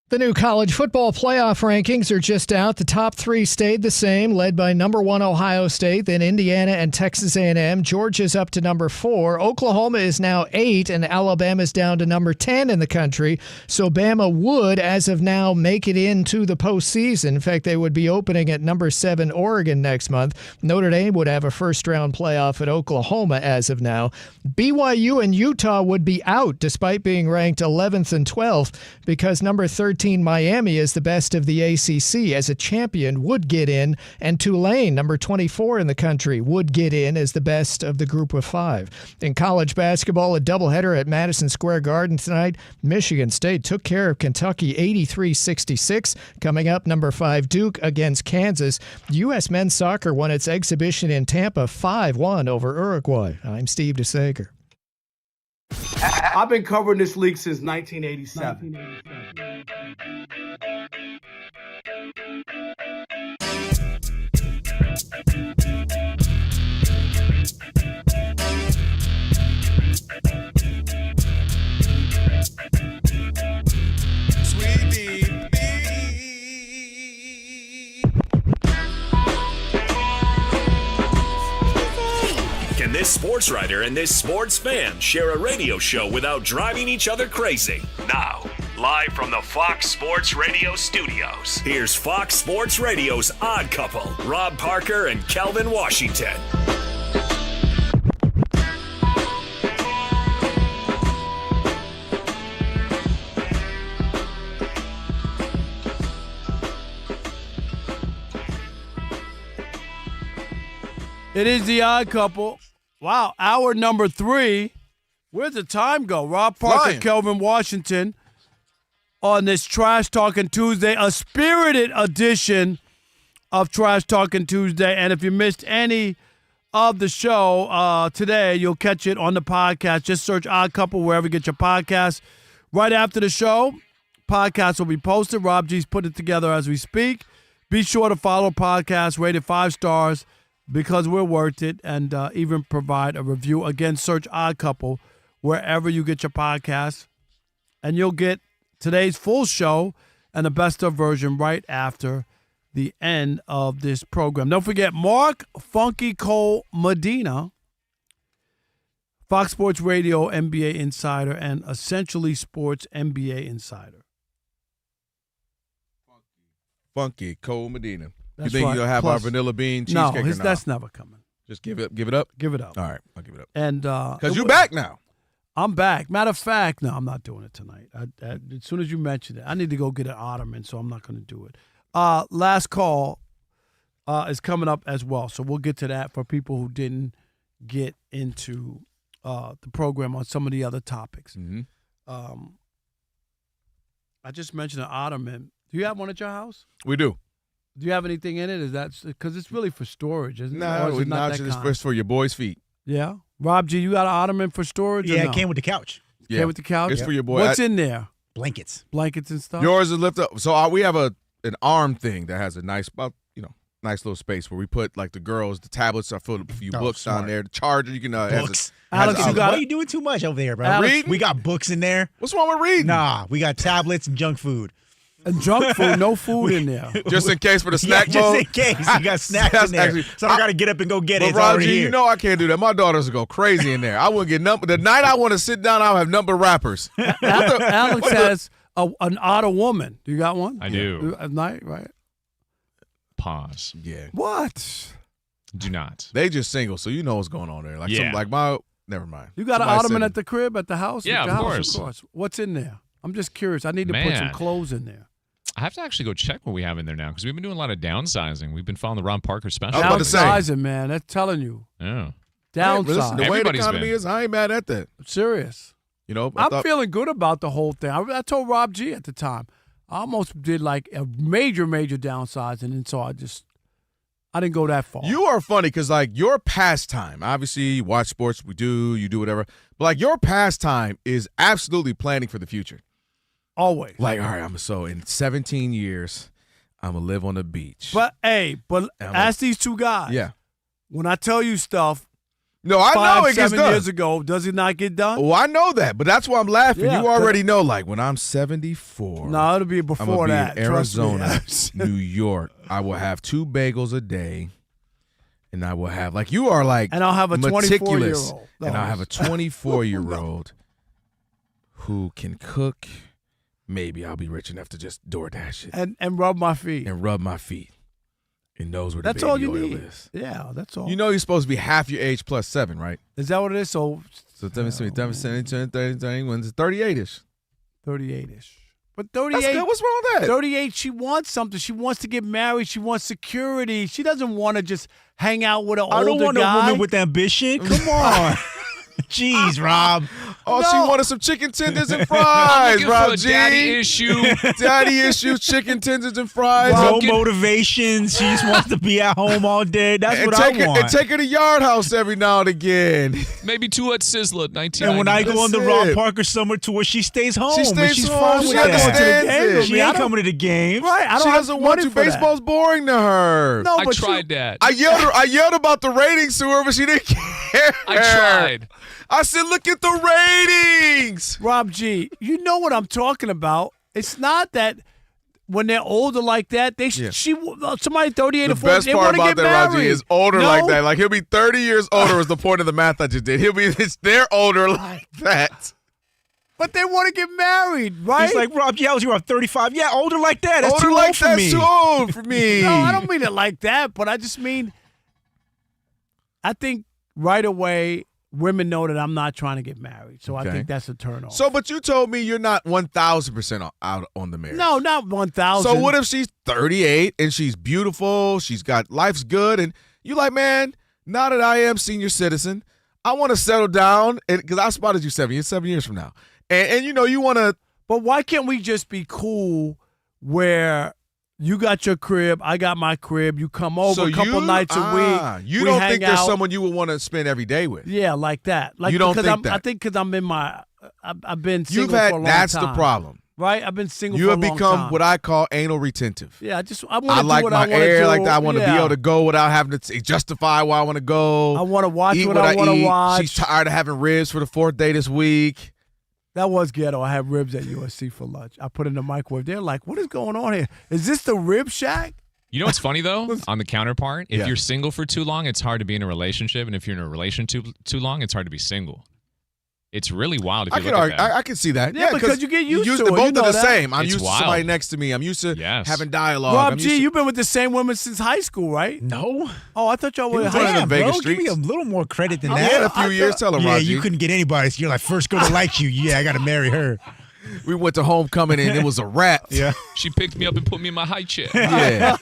The new college football playoff rankings are just out. The top three stayed the same, led by number 1 Ohio State, then Indiana and Texas A&M. Georgia's up to number 4. Oklahoma is now 8, and Alabama's down to number 10 in the country. So Bama would, as of now, make it into the postseason. In fact, they would be opening at number 7 Oregon next month. Notre Dame would have a first-round playoff at Oklahoma as of now. BYU and Utah would be out, despite being ranked 11th and 12th, because number 13 Miami is the best of the ACC as a champion, would get in, and Tulane, number 24 in the country, would get in as the best of the group of 5. In college basketball, a doubleheader at Madison Square Garden tonight. Michigan State took care of Kentucky 83-66. Coming up, number 5 Duke against Kansas. U.S. men's soccer won its exhibition in Tampa 5-1 over Uruguay. I'm Steve DeSager. I've been covering this league since 1987. Can this sports writer and this sports fan share a radio show without driving each other crazy? Now, live from the Fox Sports Radio studios. Here's Fox Sports Radio's Odd Couple, Rob Parker and Kelvin Washington. It is the Odd Couple. Wow, hour number 3. Where's the time go? Rob Parker, Kelvin Washington on this Trash Talking Tuesday, a spirited edition of Trash Talking Tuesday. And if you missed any of the show today, you'll catch it on the podcast. Just search Odd Couple wherever you get your podcasts. Right after the show, podcast will be posted. Rob G's putting it together as we speak. Be sure to follow podcast rated 5 stars because we're worth it, and even provide a review. Again, search Odd Couple wherever you get your podcasts, and you'll get today's full show and the best of version right after the end of this program. Don't forget, Mark Funky Cole Medina, Fox Sports Radio NBA Insider and Essentially Sports NBA Insider. Funky Cole Medina. That's you think right. you'll have Plus, our vanilla bean cheesecake? No, or not? that's never coming. Just give it up? Give it up. All right, I'll give it up. And because you're back now. I'm back. Matter of fact, no, I'm not doing it tonight. As soon as you mentioned it, I need to go get an ottoman, so I'm not going to do it. Last call is coming up as well, so we'll get to that for people who didn't get into the program on some of the other topics. Mm-hmm. I just mentioned an ottoman. Do you have one at your house? We do. Do you have anything in it? Is that because it's really for storage, isn't it? No, Or is it not it's that just kind? for your boys' feet. Yeah. Rob G, you got an ottoman for storage? Yeah, or no? it came with the couch. Yeah. Came with the couch? It's for your boy. What's in there? Blankets. Blankets and stuff? Yours is lift up. So we have an arm thing that has a nice, nice little space where we put like the girls. The tablets are full of a few books smart. on there. The charger, you can Books. Alex, you got why are you doing too much over there, bro? Alex, We got books in there. What's wrong with reading? Nah, we got tablets and junk food. And junk food, no food in there. Just in case for the snack just mode? in case. You got snacks in there. Actually, so I got to get up and go get it. But It's already Roger, here. you know I can't do that. My daughters will go crazy in there. I wouldn't get the night I want to sit down, I'll have number wrappers. Alex has an otter woman. Do you got one? I do. At night, right? Pause. Yeah. What? Do not. They just single, so you know what's going on there. Like Yeah. never mind. You got Somebody an ottoman said- at the crib, at the house? Yeah, At the of house, course. What's in there? I'm just curious. I need to put some Man. clothes in there. I have to actually go check what we have in there now because we've been doing a lot of downsizing. We've been following the Ron Parker special. I was about to say. Downsizing, man. That's telling you. Yeah. Downsizing. Listen, the way the Everybody's economy been. is, I ain't mad at that. Serious. You know, I'm feeling good about the whole thing. I told Rob G at the time. I almost did like a major downsizing, and so I didn't go that far. You are funny because, like, your pastime, obviously, you watch sports, you do whatever, but, like, your pastime is absolutely planning for the future. Always. Like, all right, so in 17 years, I'm going to live on the beach. But ask these two guys. Yeah. When I tell you stuff, No, I know it gets 7 done. years ago, does it not get done? Oh, I know that, but that's why I'm laughing. Yeah, you already know, like, when I'm 74. No, it'll be I'm before gonna be that. in Trust me. Arizona, New York. I will have 2 bagels a day, and I will have, like, you are, like, And I'll have a meticulous. 24-year-old. And I'll have a 24-year-old who can cook. Maybe I'll be rich enough to just DoorDash it. And rub my feet. And rub my feet. And knows where the That's baby all you oil need. is. Yeah, that's all. You know you're supposed to be half your age plus 7, right? Is that what it is? So 38-ish. 38-ish. But 38. That's good. What's wrong with that? 38, she wants something. She wants to get married. She wants security. She doesn't want to just hang out with an older I don't want guy. a woman with ambition. Come on. Jeez, Rob. Oh, No. she wanted some chicken tenders and fries, looking for Rob a G. daddy issue. Daddy issues, chicken tenders and fries. No motivation. She just wants to be at home all day. That's and what take I her, want. and take her to Yard House every now and again. Maybe 2 at Sizzler at 19. And when I go on the That's Rob it. Parker summer tour, she stays home. She and stays she's home. fine She with that. understands it. She ain't coming to the games. Right. I don't She have doesn't money want to. for that. Baseball's boring to her. No, I but tried that. I yelled about the ratings to her, but she didn't care. I tried. I said, look at the ratings. Rob G, you know what I'm talking about. It's not that when they're older like that, somebody 38 The or 40, best they part want to about get that, married. Raji, is older No? like that. Like, he'll be 30 years older was the point of the math I just did. They're older like that. But they want to get married, right? He's like, Rob, I was around 35. Yeah, older like that. That's Older too like old for that's me. too old for me. No, I don't mean it like that, but I just mean I think right away women know that I'm not trying to get married. So I think that's a turn-off. So, but you told me you're not 1,000% out on the marriage. No, not 1,000. So what if she's 38 and she's beautiful, she's got life's good, and you like, man, now that I am senior citizen, I want to settle down, because I spotted you 7 years from now. And you know, you want to. But why can't we just be cool where you got your crib, I got my crib, you come over a couple nights a week. You don't think there's someone you would want to spend every day with? Yeah, like that. Like, you don't think that? I think because I'm in my I've been single for a long time. That's the problem. Right? I've been single you for a have long become time. what I call anal retentive. Yeah, I want to do like what my I want to do. air, like that. I want to be able to go without having to justify why I want to go. I want to watch eat what I want to watch. She's tired of having ribs for the 4th day this week. That was ghetto. I had ribs at USC for lunch. I put it in the microwave. They're like, what is going on here? Is this the rib shack? You know what's funny, though? On the counterpart, if Yeah. you're single for too long, it's hard to be in a relationship. And if you're in a relationship too long, it's hard to be single. It's really wild if you look at that. I can see that. Yeah, because you get used to it. Both You know are the that. same. I'm It's used wild. to somebody next to me. I'm used to having dialogue. Rob I'm G, used to- you've been with the same woman since high school, right? No. Oh, I thought y'all were in high running school. the Vegas Bro, give me a streets. little more credit than I that. had a few years. Tell him, Yeah, Rob G. you couldn't get anybody. So you're like, first girl that likes you. Yeah, I got to marry her. We went to homecoming and it was a wrap. Yeah. She picked me up and put me in my high chair. Yeah.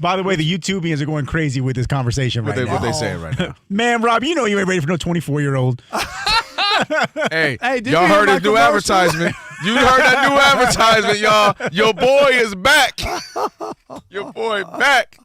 By the way, the YouTubians are going crazy with this conversation right now. What they saying right now? Man, Rob, you know you ain't ready for no 24-year-old. Hey, did y'all you hear heard my his new commercial? advertisement. You heard that new advertisement, y'all. Your boy is back. Your boy back.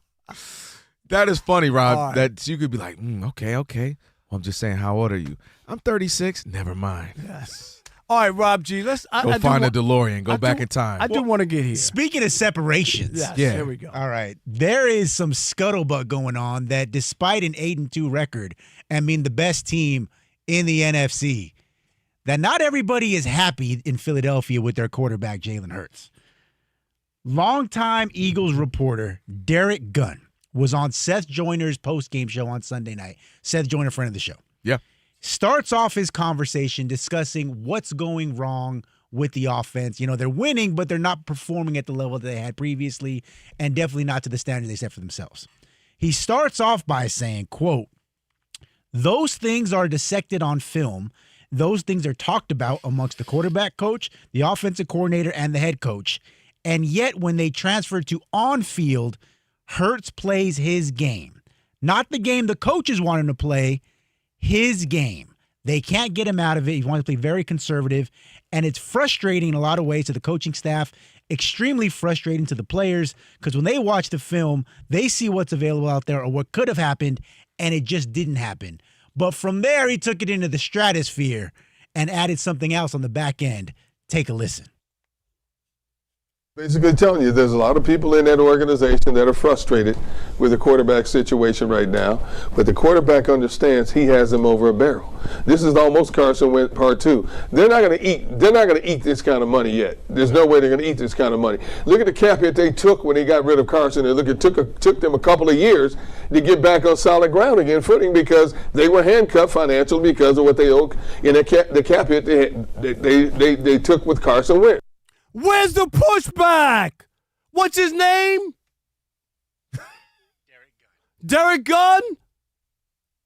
That is funny, Rob. All right. That you could be like, okay. Well, I'm just saying, how old are you? I'm 36. Never mind. Yes. All right, Rob G, let's Go find a DeLorean. Go back in time. I do want to get here. Speaking of separations. Yes, Yeah. here we go. All right. There is some scuttlebutt going on that despite an 8-2 record and being the best team in the NFC, that not everybody is happy in Philadelphia with their quarterback, Jalen Hurts. Longtime Eagles reporter Derek Gunn was on Seth Joyner's postgame show on Sunday night. Seth Joyner, friend of the show. Yeah. Starts off his conversation discussing what's going wrong with the offense. You know, they're winning, but they're not performing at the level that they had previously, and definitely not to the standard they set for themselves. He starts off by saying, quote, "Those things are dissected on film. Those things are talked about amongst the quarterback coach, the offensive coordinator, and the head coach. And yet when they transfer to on-field, Hurts plays his game. Not the game the coaches want him to play, his game. They can't get him out of it. He wants to play very conservative, and it's frustrating in a lot of ways to the coaching staff, extremely frustrating to the players, because when they watch the film, they see what's available out there or what could have happened, and it just didn't happen. But from there, he took it into the stratosphere and added something else on the back end. Take a listen. Basically telling you there's a lot of people in that organization that are frustrated with the quarterback situation right now, but the quarterback understands he has them over a barrel. This is almost Carson Wentz part 2. They're not going to eat this kind of money yet. There's no way they're going to eat this kind of money. Look at the cap hit they took when they got rid of Carson, and look, it took them a couple of years to get back on solid ground again, footing, because they were handcuffed financially because of what they owed in the cap hit they took with Carson Wentz. Where's the pushback? What's his name? Derek Gunn?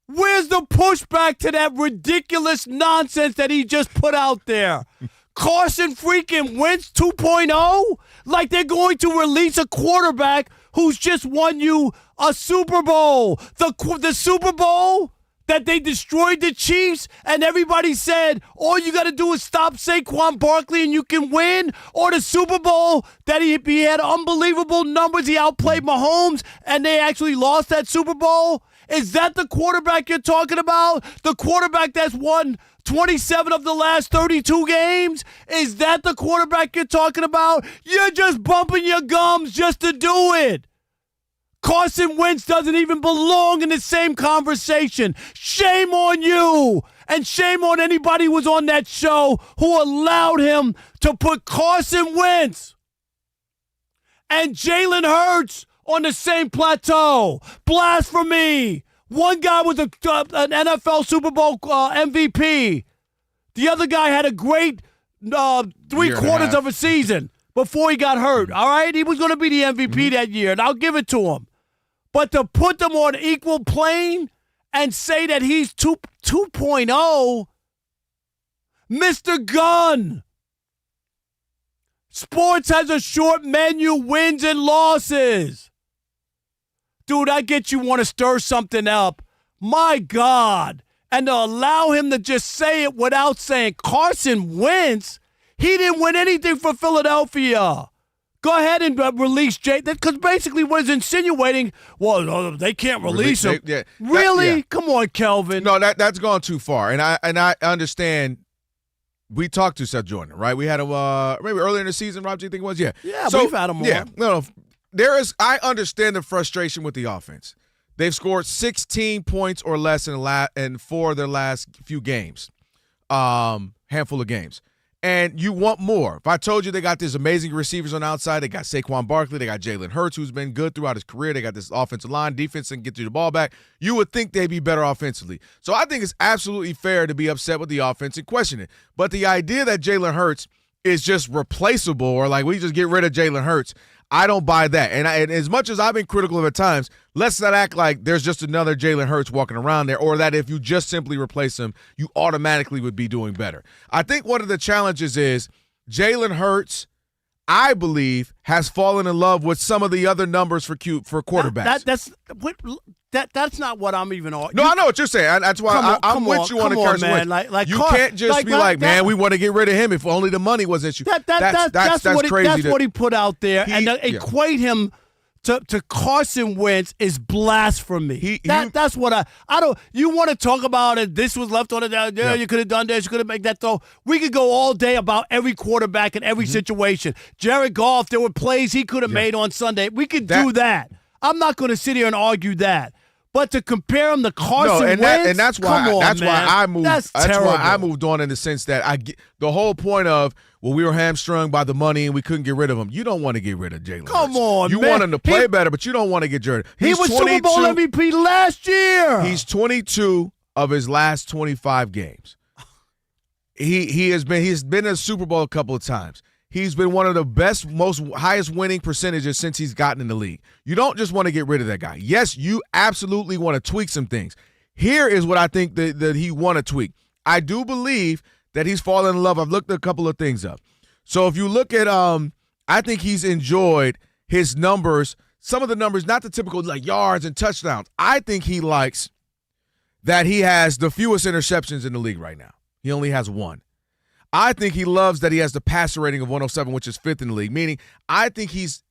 Where's the pushback to that ridiculous nonsense that he just put out there? Carson freaking Wentz 2.0? Like they're going to release a quarterback who's just won you a Super Bowl. The Super Bowl that they destroyed the Chiefs and everybody said, all you got to do is stop Saquon Barkley and you can win? Or the Super Bowl that he had unbelievable numbers, he outplayed Mahomes and they actually lost that Super Bowl? Is that the quarterback you're talking about? The quarterback that's won 27 of the last 32 games? Is that the quarterback you're talking about? You're just bumping your gums just to do it. Carson Wentz doesn't even belong in the same conversation. Shame on you. And shame on anybody who was on that show who allowed him to put Carson Wentz and Jalen Hurts on the same plateau. Blasphemy. One guy was an NFL Super Bowl MVP. The other guy had a great 3 quarters of a season before he got hurt, all right? He was going to be the MVP that year, and I'll give it to him. But to put them on equal plane and say that he's 2.0, Mr. Gunn. Sports has a short menu, wins and losses. Dude, I get you want to stir something up. My God. And to allow him to just say it without saying Carson Wentz, he didn't win anything for Philadelphia. Go ahead and release Jay. Because basically what he's insinuating, well, they can't release him. Really? Come on, Kelvin. No, that's gone too far. And I understand. We talked to Seth Jordan, right? We had him maybe earlier in the season, Rob, do you think it was? Yeah. Yeah, so, we've had him on. Yeah. No, I understand the frustration with the offense. They've scored 16 points or less in 4 of their last few games, handful of games. And you want more. If I told you they got these amazing receivers on the outside, they got Saquon Barkley, they got Jalen Hurts, who's been good throughout his career, they got this offensive line, defense, and get you the ball back, you would think they'd be better offensively. So I think it's absolutely fair to be upset with the offense and question it. But the idea that Jalen Hurts is just replaceable or like we just get rid of Jalen Hurts, I don't buy that. And as much as I've been critical of it at times, let's not act like there's just another Jalen Hurts walking around there or that if you just simply replace him, you automatically would be doing better. I think one of the challenges is Jalen Hurts, I believe, has fallen in love with some of the other numbers for quarterbacks. That's not what I'm even arguing. No, I know what you're saying. That's why I'm with you on the Carson Wentz. You can't just be like, man, we want to get rid of him if only the money was an issue. That's crazy. That's what he put out there. And to equate him to Carson Wentz is blasphemy. That's what I don't. You want to talk about it? This was left on it. Yeah, you could have done this. You could have made that throw. We could go all day about every quarterback in every situation. Jared Goff, there were plays he could have made on Sunday. We could do that. I'm not going to sit here and argue that. But to compare him to Carson Wentz, that's why I moved. That's why I moved on in the sense that the whole point of we were hamstrung by the money and we couldn't get rid of him. You don't want to get rid of Jalen. Come on, you want him to play better, but you don't want to get rid of him. He was Super Bowl MVP last year. He's 22 of his last 25 games. He's been in a Super Bowl a couple of times. He's been one of the best, highest winning percentages since he's gotten in the league. You don't just want to get rid of that guy. Yes, you absolutely want to tweak some things. Here is what I think that he want to tweak. I do believe that he's fallen in love. I've looked a couple of things up. So if you look at, I think he's enjoyed his numbers, some of the numbers, not the typical like yards and touchdowns. I think he likes that he has the fewest interceptions in the league right now. He only has 1. I think he loves that he has the passer rating of 107, which is 5th in the league, meaning I think he's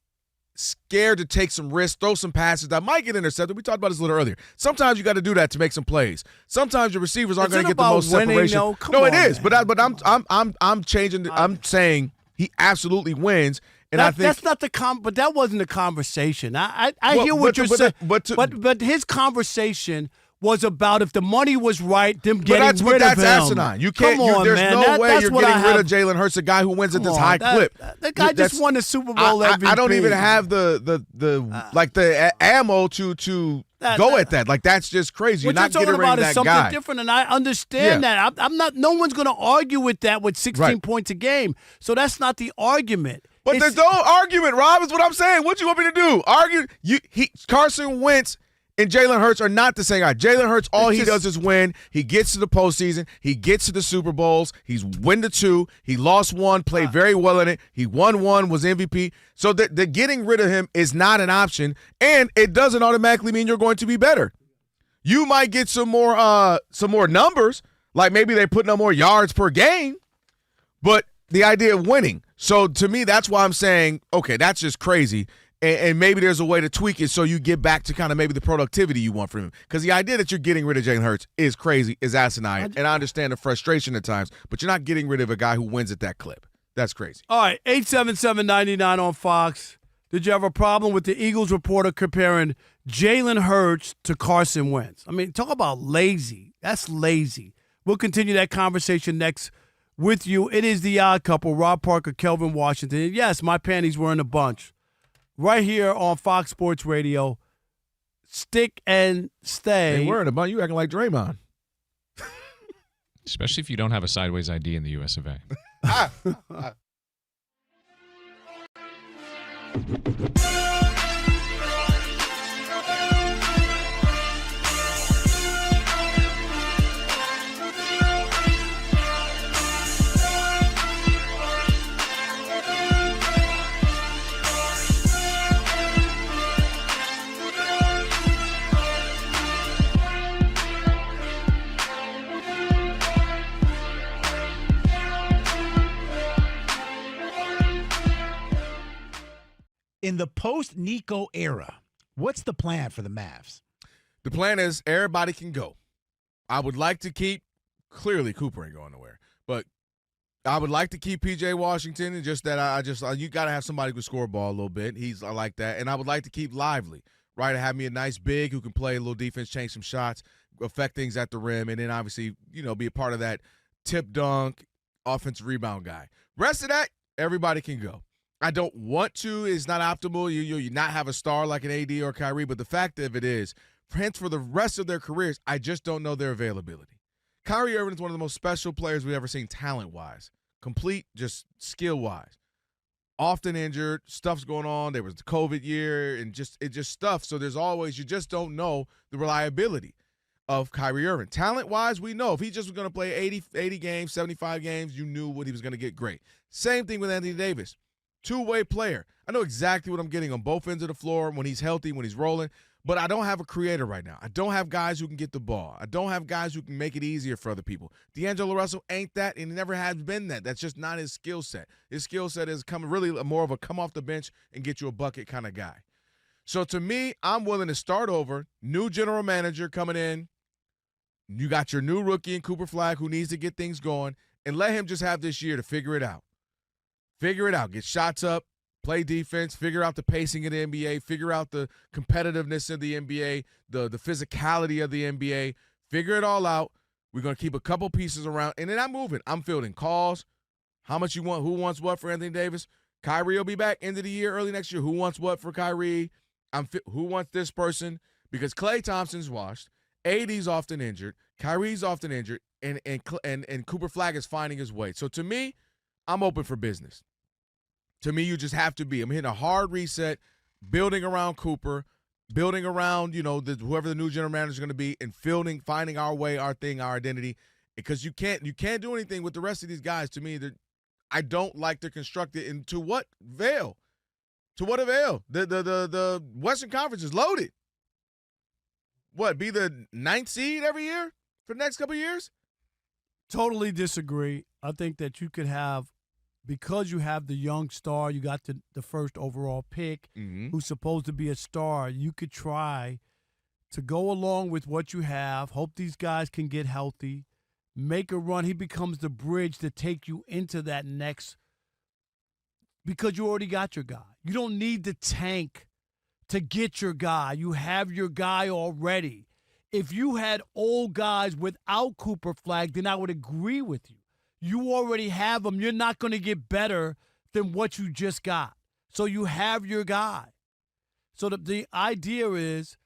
scared to take some risks, throw some passes that might get intercepted. We talked about this a little earlier. Sometimes you got to do that to make some plays. Sometimes your receivers aren't going to get the most separation. No, it is. But I'm changing. I'm saying he absolutely wins. And I think that's not the but that wasn't the conversation. I hear what you're saying. But his conversation was about if the money was right, them getting rid of him. But that's asinine. You can't. There's no way you're getting rid of Jalen Hurts, a guy who wins at this high clip. That guy just won the Super Bowl MVP. I don't even have the ammo to go at that. Like that's just crazy. You're not getting rid of that guy. What you're talking about is something different, and I understand that. I'm not. No one's going to argue with that with 16 points a game. So that's not the argument. But there's no argument, Rob. Is what I'm saying. What you want me to do? Argue? Carson Wentz and Jalen Hurts are not the same guy. Jalen Hurts, all he does is win. He gets to the postseason. He gets to the Super Bowls. He's win the 2. He lost 1, played very well in it. He won 1, was MVP. So the getting rid of him is not an option, and it doesn't automatically mean you're going to be better. You might get some more numbers, like maybe they're putting up more yards per game, but the idea of winning. So to me, that's why I'm saying, okay, that's just crazy. And maybe there's a way to tweak it so you get back to kind of maybe the productivity you want from him. Because the idea that you're getting rid of Jalen Hurts is crazy, is asinine. And I understand the frustration at times, but you're not getting rid of a guy who wins at that clip. That's crazy. All right, 877-99 on Fox. Did you have a problem with the Eagles reporter comparing Jalen Hurts to Carson Wentz? I mean, talk about lazy. That's lazy. We'll continue that conversation next with you. It is the Odd Couple, Rob Parker, Kelvin Washington. And yes, my panties were in a bunch. Right here on Fox Sports Radio, stick and stay. They weren't a bunch. You acting like Draymond. Especially if you don't have a sideways ID in the US of A. In the post-Nico era, what's the plan for the Mavs? The plan is everybody can go. I would like to keep, clearly Cooper ain't going nowhere, but I would like to keep P.J. Washington, and just that you got to have somebody who can score a ball a little bit. I like that. And I would like to keep Lively, right? To have me a nice big who can play a little defense, change some shots, affect things at the rim, and then obviously, be a part of that tip dunk, offensive rebound guy. Rest of that, everybody can go. I don't want to. It's not optimal. You not have a star like an AD or Kyrie, but the fact of it is, hence for the rest of their careers, I just don't know their availability. Kyrie Irving is one of the most special players we've ever seen talent-wise, complete just skill-wise. Often injured, stuff's going on. There was the COVID year, and just stuff. So there's always, you just don't know the reliability of Kyrie Irving. Talent-wise, we know if he just was going to play 80 games, 75 games, you knew what he was going to get great. Same thing with Anthony Davis. Two-way player. I know exactly what I'm getting on both ends of the floor when he's healthy, when he's rolling, but I don't have a creator right now. I don't have guys who can get the ball. I don't have guys who can make it easier for other people. D'Angelo Russell ain't that, and he never has been that. That's just not his skill set. His skill set is really more of a come off the bench and get you a bucket kind of guy. So to me, I'm willing to start over. New general manager coming in. You got your new rookie in Cooper Flagg who needs to get things going, and let him just have this year to figure it out. Figure it out. Get shots up, play defense, figure out the pacing of the NBA, figure out the competitiveness of the NBA, the physicality of the NBA. Figure it all out. We're going to keep a couple pieces around, and then I'm moving. I'm fielding calls. How much you want? Who wants what for Anthony Davis? Kyrie will be back end of the year, early next year. Who wants what for Kyrie? Who wants this person? Because Klay Thompson's washed. AD's often injured. Kyrie's often injured, and Cooper Flagg is finding his way. So to me, I'm open for business. To me, you just have to be. I'm hitting a hard reset, building around Cooper, building around, whoever the new general manager is going to be, and finding our way, our thing, our identity. Because you can't do anything with the rest of these guys. To me, I don't like to construct it into what avail? To what avail? The Western Conference is loaded. What, be the 9th seed every year for the next couple of years? Totally disagree. I think that you could have, because you have the young star, you got the first overall pick, who's supposed to be a star, you could try to go along with what you have, hope these guys can get healthy, make a run. He becomes the bridge to take you into that next, because you already got your guy. You don't need the tank to get your guy. You have your guy already. If you had old guys without Cooper Flagg, then I would agree with you. You already have them. You're not going to get better than what you just got. So you have your guy. So the idea is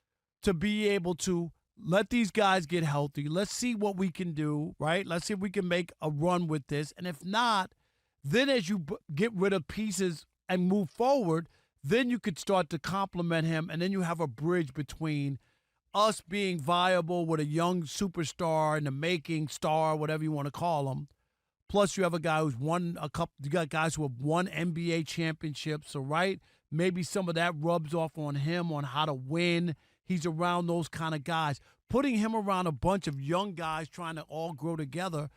to be able to let these guys get healthy. Let's see what we can do, right? Let's see if we can make a run with this. And if not, then as you get rid of pieces and move forward, then you could start to complement him, and then you have a bridge between us being viable with a young superstar in the making, star, whatever you want to call him. Plus, you have a guy who's won a couple. You got guys who have won NBA championships. So, right, maybe some of that rubs off on him on how to win. He's around those kind of guys. Putting him around a bunch of young guys trying to all grow together,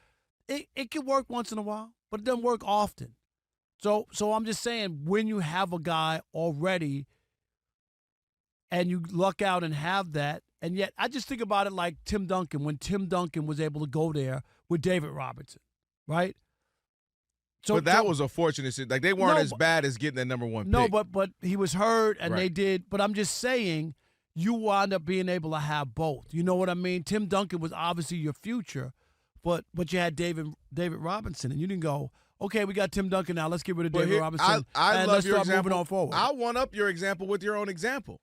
it can work once in a while, but it doesn't work often. So I'm just saying, when you have a guy already and you luck out and have that, and yet I just think about it like Tim Duncan, when Tim Duncan was able to go there with David Robinson, right? But that was a fortunate – like, they weren't as bad as getting that number one pick. No, but he was hurt, and they did. But I'm just saying, you wound up being able to have both. You know what I mean? Tim Duncan was obviously your future, but you had David Robinson, and you didn't go – okay, we got Tim Duncan now. Let's get rid of David Robinson. I love your example. Moving on forward. I'll one up your example with your own example.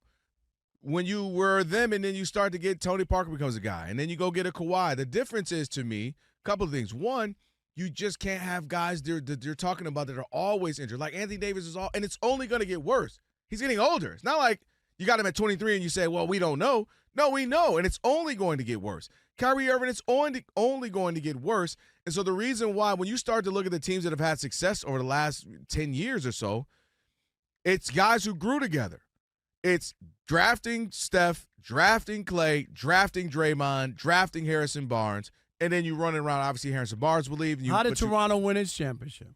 When you were them and then you start to get Tony Parker becomes a guy, and then you go get a Kawhi. The difference is, to me, couple of things. One, you just can't have guys that you're talking about that are always injured. Like Anthony Davis is and it's only going to get worse. He's getting older. It's not like you got him at 23 and you say, well, we don't know. No, we know, and it's only going to get worse. Kyrie Irving, it's only going to get worse. And so the reason why, when you start to look at the teams that have had success over the last 10 years or so, it's guys who grew together. It's drafting Steph, drafting Clay, drafting Draymond, drafting Harrison Barnes, and then you run around. Obviously, Harrison Barnes will leave. How did Toronto win its championship?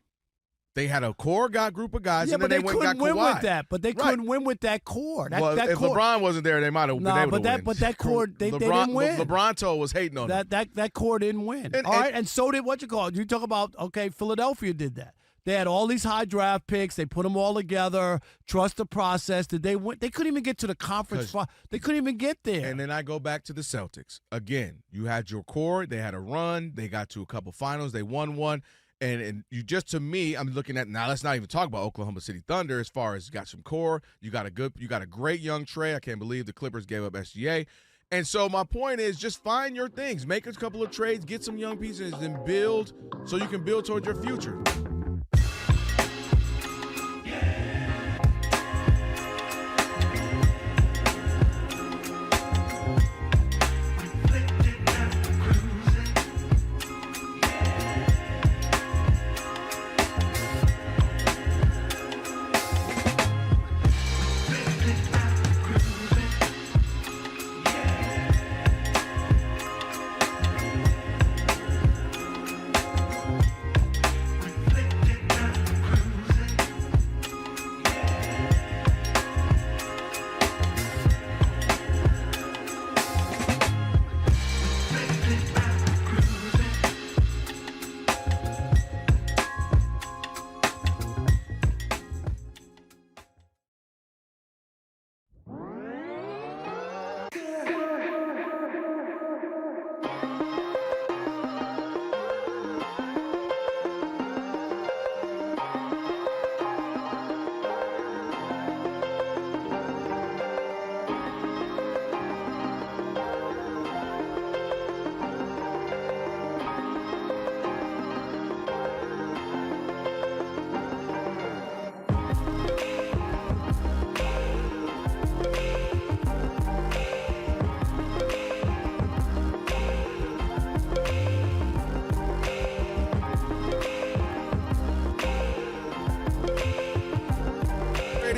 They had a core group of guys, and then they went and got couldn't win Kawhi. with that. But they couldn't win with that core. If core, LeBron wasn't there, they might have been able to win. But that core, they didn't win. LeBron told was hating on them. That core didn't win. And so did you talk about, Philadelphia did that. They had all these high draft picks. They put them all together. Trust the process. Did they win? They couldn't even get to the conference. They couldn't even get there. And then I go back to the Celtics. Again, you had your core. They had a run. They got to a couple finals. They won one. And you just, to me, I'm looking at, now let's not even talk about Oklahoma City Thunder as far as you got some core. You got a great young Trey. I can't believe the Clippers gave up SGA. And so my point is just find your things. Make a couple of trades, get some young pieces, and build so you can build towards your future.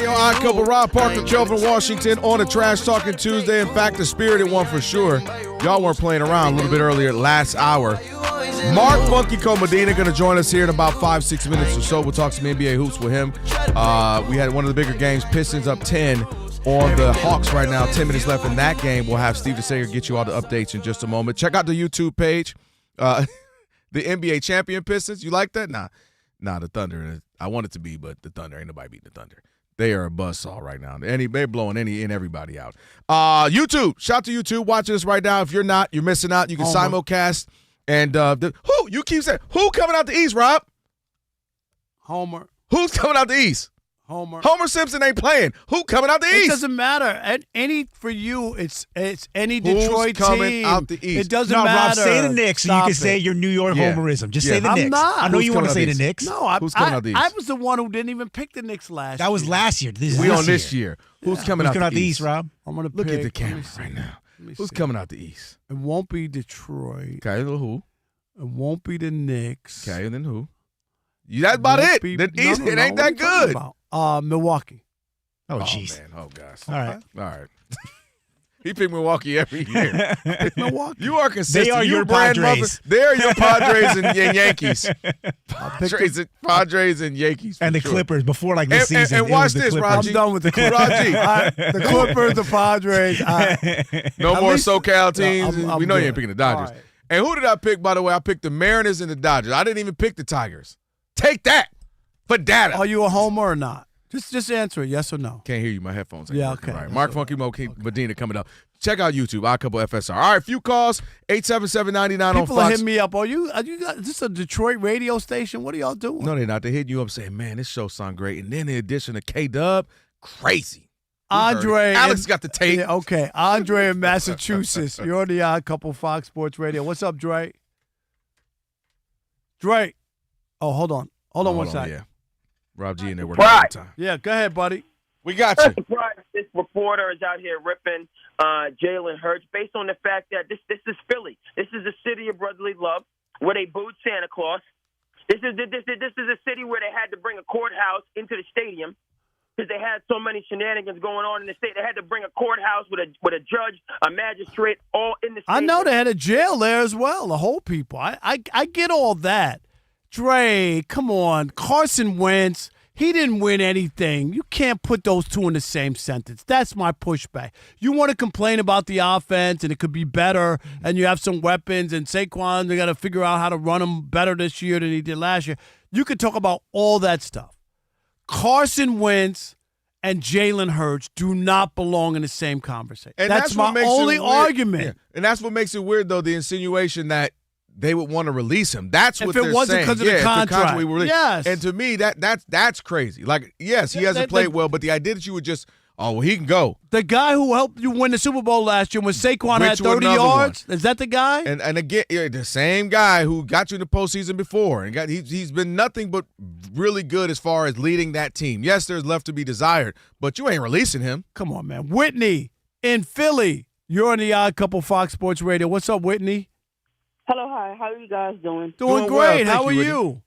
Odd Couple, Rob Parker, Kelvin Washington on a Trash Talking Tuesday. In fact, the spirited one for sure. Y'all weren't playing around a little bit earlier last hour. Mark Funky Medina going to join us here in about 5-6 minutes or so. We'll talk some NBA hoops with him. We had one of the bigger games, Pistons up 10 on the Hawks right now. 10 minutes left in that game. We'll have Steve DeSager get you all the updates in just a moment. Check out the YouTube page. The NBA champion Pistons. You like that? Nah, the Thunder. I want it to be, but the Thunder. Ain't nobody beating the Thunder. They are a buzzsaw right now. They're blowing everybody out. YouTube. Shout to YouTube. Watching us right now. If you're not, you're missing out. You can simulcast. And you keep saying, who coming out the East, Rob? Homer. Who's coming out the East? Homer. Homer Simpson ain't playing. Who coming out the East? It doesn't matter. For you, it's any Detroit Who's coming team. out the East? It doesn't matter. Rob, say the Knicks, so you can say your New York homerism. Just say the Knicks. I'm not. I know you want to say the Knicks. No, who's coming out the East? I was the one who didn't even pick the Knicks last year. That was last year. We on this year. Who's coming out the East, Rob? I'm gonna look at the camera right now. Who's coming out the East? It won't be Detroit. Okay, who? It won't be the Knicks. Okay, and then who? That's about it. The East, it ain't that good. Milwaukee. Oh, jeez. Man. Oh, gosh. All right. He picked Milwaukee every year. Milwaukee. You are consistent. They are your Padres. They are your Padres and Yankees. Padres and Yankees. And the sure. Clippers before this season. And watch this, Raji. I'm done with the Clippers. The Clippers, the Padres. No more SoCal teams. I'm we know good. you ain't picking the Dodgers. Right. And who did I pick, by the way? I picked the Mariners and the Dodgers. I didn't even pick the Tigers. Take that for data. Are you a homer or not? Just answer it, yes or no. Can't hear you. My headphones ain't working. Okay. Right. Mark Funky Medina coming up. Check out YouTube, Odd Couple FSR. All right, few calls, 877-99 on Fox. People are hitting me up. Is this a Detroit radio station? What are y'all doing? No, they're not. They're hitting you up saying, man, this show sound great. And then in addition to K-Dub, crazy. Andre. Alex got the tape. Yeah, okay. Andre in Massachusetts. You're on the Odd Couple Fox Sports Radio. What's up, Dre? Dre. Oh, hold on. Hold on one second. Yeah. Rob G in there working all the time. Yeah, go ahead, buddy. We got I'm you. surprised this reporter is out here ripping Jalen Hurts based on the fact that this is Philly. This is a city of brotherly love where they booed Santa Claus. This is a city where they had to bring a courthouse into the stadium because they had so many shenanigans going on in the state. They had to bring a courthouse with a judge, a magistrate, all in the stadium. I know they had a jail there as well, the whole people. I get all that. Dre, come on. Carson Wentz, he didn't win anything. You can't put those two in the same sentence. That's my pushback. You want to complain about the offense and it could be better and you have some weapons and Saquon, they got to figure out how to run them better this year than he did last year. You could talk about all that stuff. Carson Wentz and Jalen Hurts do not belong in the same conversation. And that's my only argument. Yeah. And that's what makes it weird, though, the insinuation that they would want to release him. That's what if they're it wasn't saying. because of the contract. Yes. And to me, that's crazy. Like, yes, he hasn't played well, but the idea that you would just, he can go. The guy who helped you win the Super Bowl last year when Saquon had 30 yards? Is that the guy? And again, the same guy who got you in the postseason before. And he's been nothing but really good as far as leading that team. Yes, there's left to be desired, but you ain't releasing him. Come on, man. Whitney in Philly. You're on the Odd Couple Fox Sports Radio. What's up, Whitney? Hello, hi. How are you guys doing? Doing great. How are you?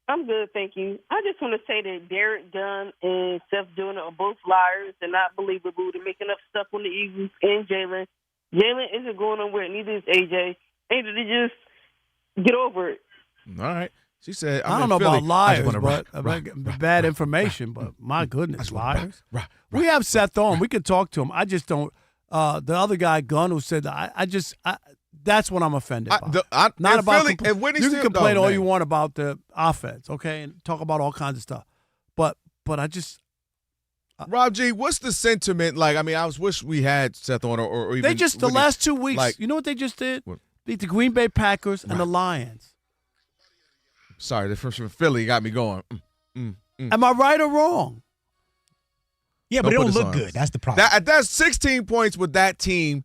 I'm good, thank you. I just want to say that Derek Dunn and Seth Jordan are both liars and not believable. They're making up stuff on the Eagles and Jalen. Jalen isn't going nowhere, neither is AJ. They just get over it. All right. She said, I don't know about liars, but bad information, but my goodness, liars. We have Seth on. We can talk to him. I just don't. The other guy, Gunn, who said that, that's what I'm offended by. Not about Philly, you can complain all you want about the offense, okay, and talk about all kinds of stuff. But I just Rob G, what's the sentiment like? I mean, I wish we had Seth on or even they just the last 2 weeks. You know what they just did? Beat the Green Bay Packers and the Lions. Sorry, the first from Philly got me going. Am I right or wrong? Yeah, but it don't look good. That's the problem. That's 16 points with that team.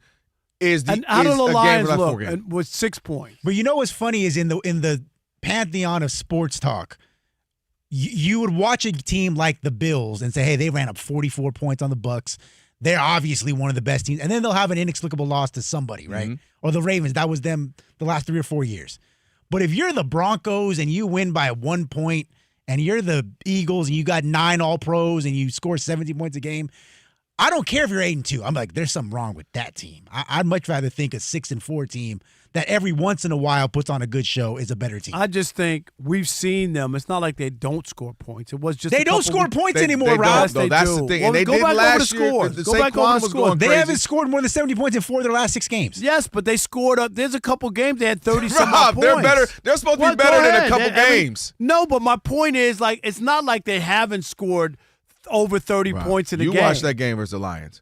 And how do the Lions look? And with 6 points. But you know what's funny is in the pantheon of sports talk, you would watch a team like the Bills and say, hey, they ran up 44 points on the Bucs. They're obviously one of the best teams. And then they'll have an inexplicable loss to somebody, right? Mm-hmm. Or the Ravens. That was them the last 3 or 4 years. But if you're the Broncos and you win by 1 point and you're the Eagles and you got 9 All-Pros and you score 17 points a game, I don't care if you're 8-2. I'm like, there's something wrong with that team. I'd much rather think a 6-4 team that every once in a while puts on a good show is a better team. I just think we've seen them. It's not like they don't score points. It was just they don't score points anymore, Rob. They that's do. the thing. Well, and they go did back last over the year. scores. Go back over the scores. They haven't scored more than 70 points in 4 of their last 6 games. Yes, but they scored. There's a couple games they had 30-some points. They're better. They're supposed to be better than a couple games. No, but my point is, like, it's not like they haven't scored over 30 points in a game. You watched that game versus the Lions.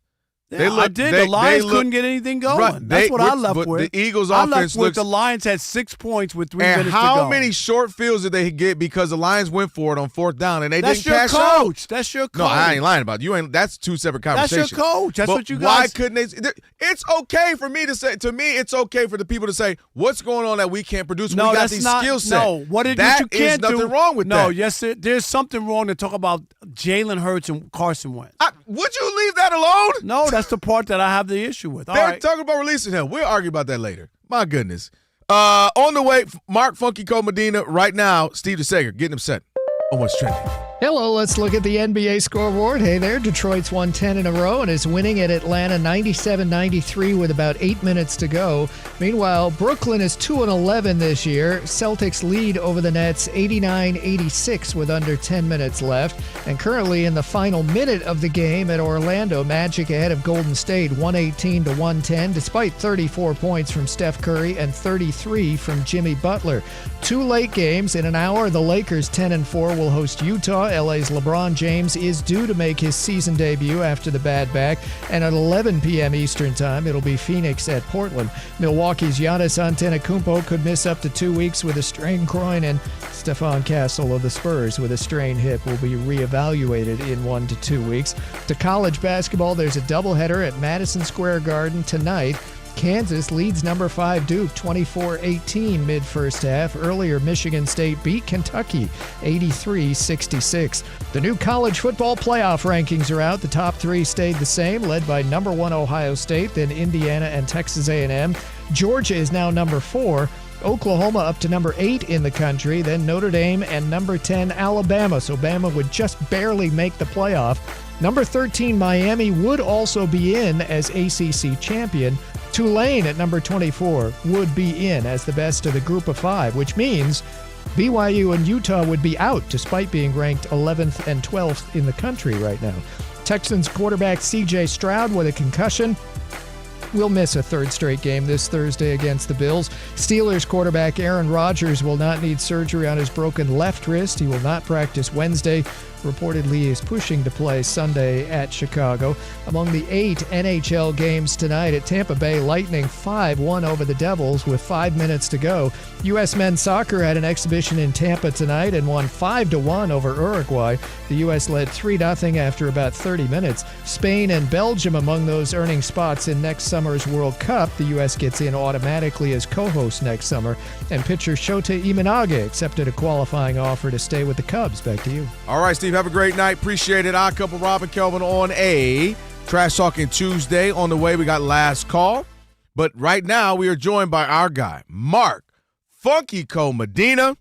Yeah, I did. The Lions couldn't get anything going. Right, That's what I left with. The Eagles' I offense left with the Lions had 6 points with 3 minutes to go. And how many short fields did they get because the Lions went for it on 4th down and they didn't cash out? That's your coach. No, I ain't lying about it. You ain't. That's 2 separate conversations. That's your coach. That's what you guys. Why couldn't they? It's okay for me to say. To me, it's okay for the people to say, "What's going on that we can't produce? No, we got that's these not. skill sets." No, what you can't is do. nothing wrong with that. No, yes, there's something wrong to talk about Jalen Hurts and Carson Wentz. Would you leave that alone? No, that's the part that I have the issue with. They're talking about releasing him. We'll argue about that later. My goodness. On the way, Mark Funky Cole Medina. Right now, Steve DeSager getting him set on what's trending. Hello, let's look at the NBA scoreboard. Hey there, Detroit's won 10 in a row and is winning at Atlanta 97-93 with about 8 minutes to go. Meanwhile, Brooklyn is 2-11 this year. Celtics lead over the Nets 89-86 with under 10 minutes left. And currently in the final minute of the game at Orlando, Magic ahead of Golden State 118-110 despite 34 points from Steph Curry and 33 from Jimmy Butler. 2 late games in an hour. The Lakers 10-4 will host Utah. LA's LeBron James is due to make his season debut after the bad back, and at 11 p.m. Eastern Time, it'll be Phoenix at Portland. Milwaukee's Giannis Antetokounmpo could miss up to 2 weeks with a strained groin, and Stephon Castle of the Spurs with a strained hip will be reevaluated in 1 to 2 weeks. To college basketball, there's a doubleheader at Madison Square Garden tonight. Kansas leads number 5 Duke 24-18 mid-first half. Earlier, Michigan State beat Kentucky 83-66. The new college football playoff rankings are out. The top 3 stayed the same, led by number 1 Ohio State, then Indiana and Texas A&M. Georgia is now number 4. Oklahoma up to number 8 in the country, then Notre Dame and number 10 Alabama. So Bama would just barely make the playoff. Number 13 Miami would also be in as ACC champion. Tulane at number 24 would be in as the best of the group of 5, which means BYU and Utah would be out despite being ranked 11th and 12th in the country right now. Texans quarterback C.J. Stroud with a concussion will miss a third straight game this Thursday against the Bills. Steelers quarterback Aaron Rodgers will not need surgery on his broken left wrist. He will not practice Wednesday. Reportedly is pushing to play Sunday at Chicago. Among the 8 NHL games tonight at Tampa Bay, Lightning 5-1 over the Devils with 5 minutes to go. U.S. men's soccer had an exhibition in Tampa tonight and won 5-1 over Uruguay. The U.S. led 3-0 after about 30 minutes. Spain and Belgium among those earning spots in next summer's World Cup. The U.S. gets in automatically as co-host next summer. And pitcher Shota Imanage accepted a qualifying offer to stay with the Cubs. Back to you. All right, Steve, have a great night. Appreciate it. Odd Couple, Rob and Kelvin on a Trash Talking Tuesday. On the way, we got Last Call. But right now, we are joined by our guy, Mark Funky Co. Medina,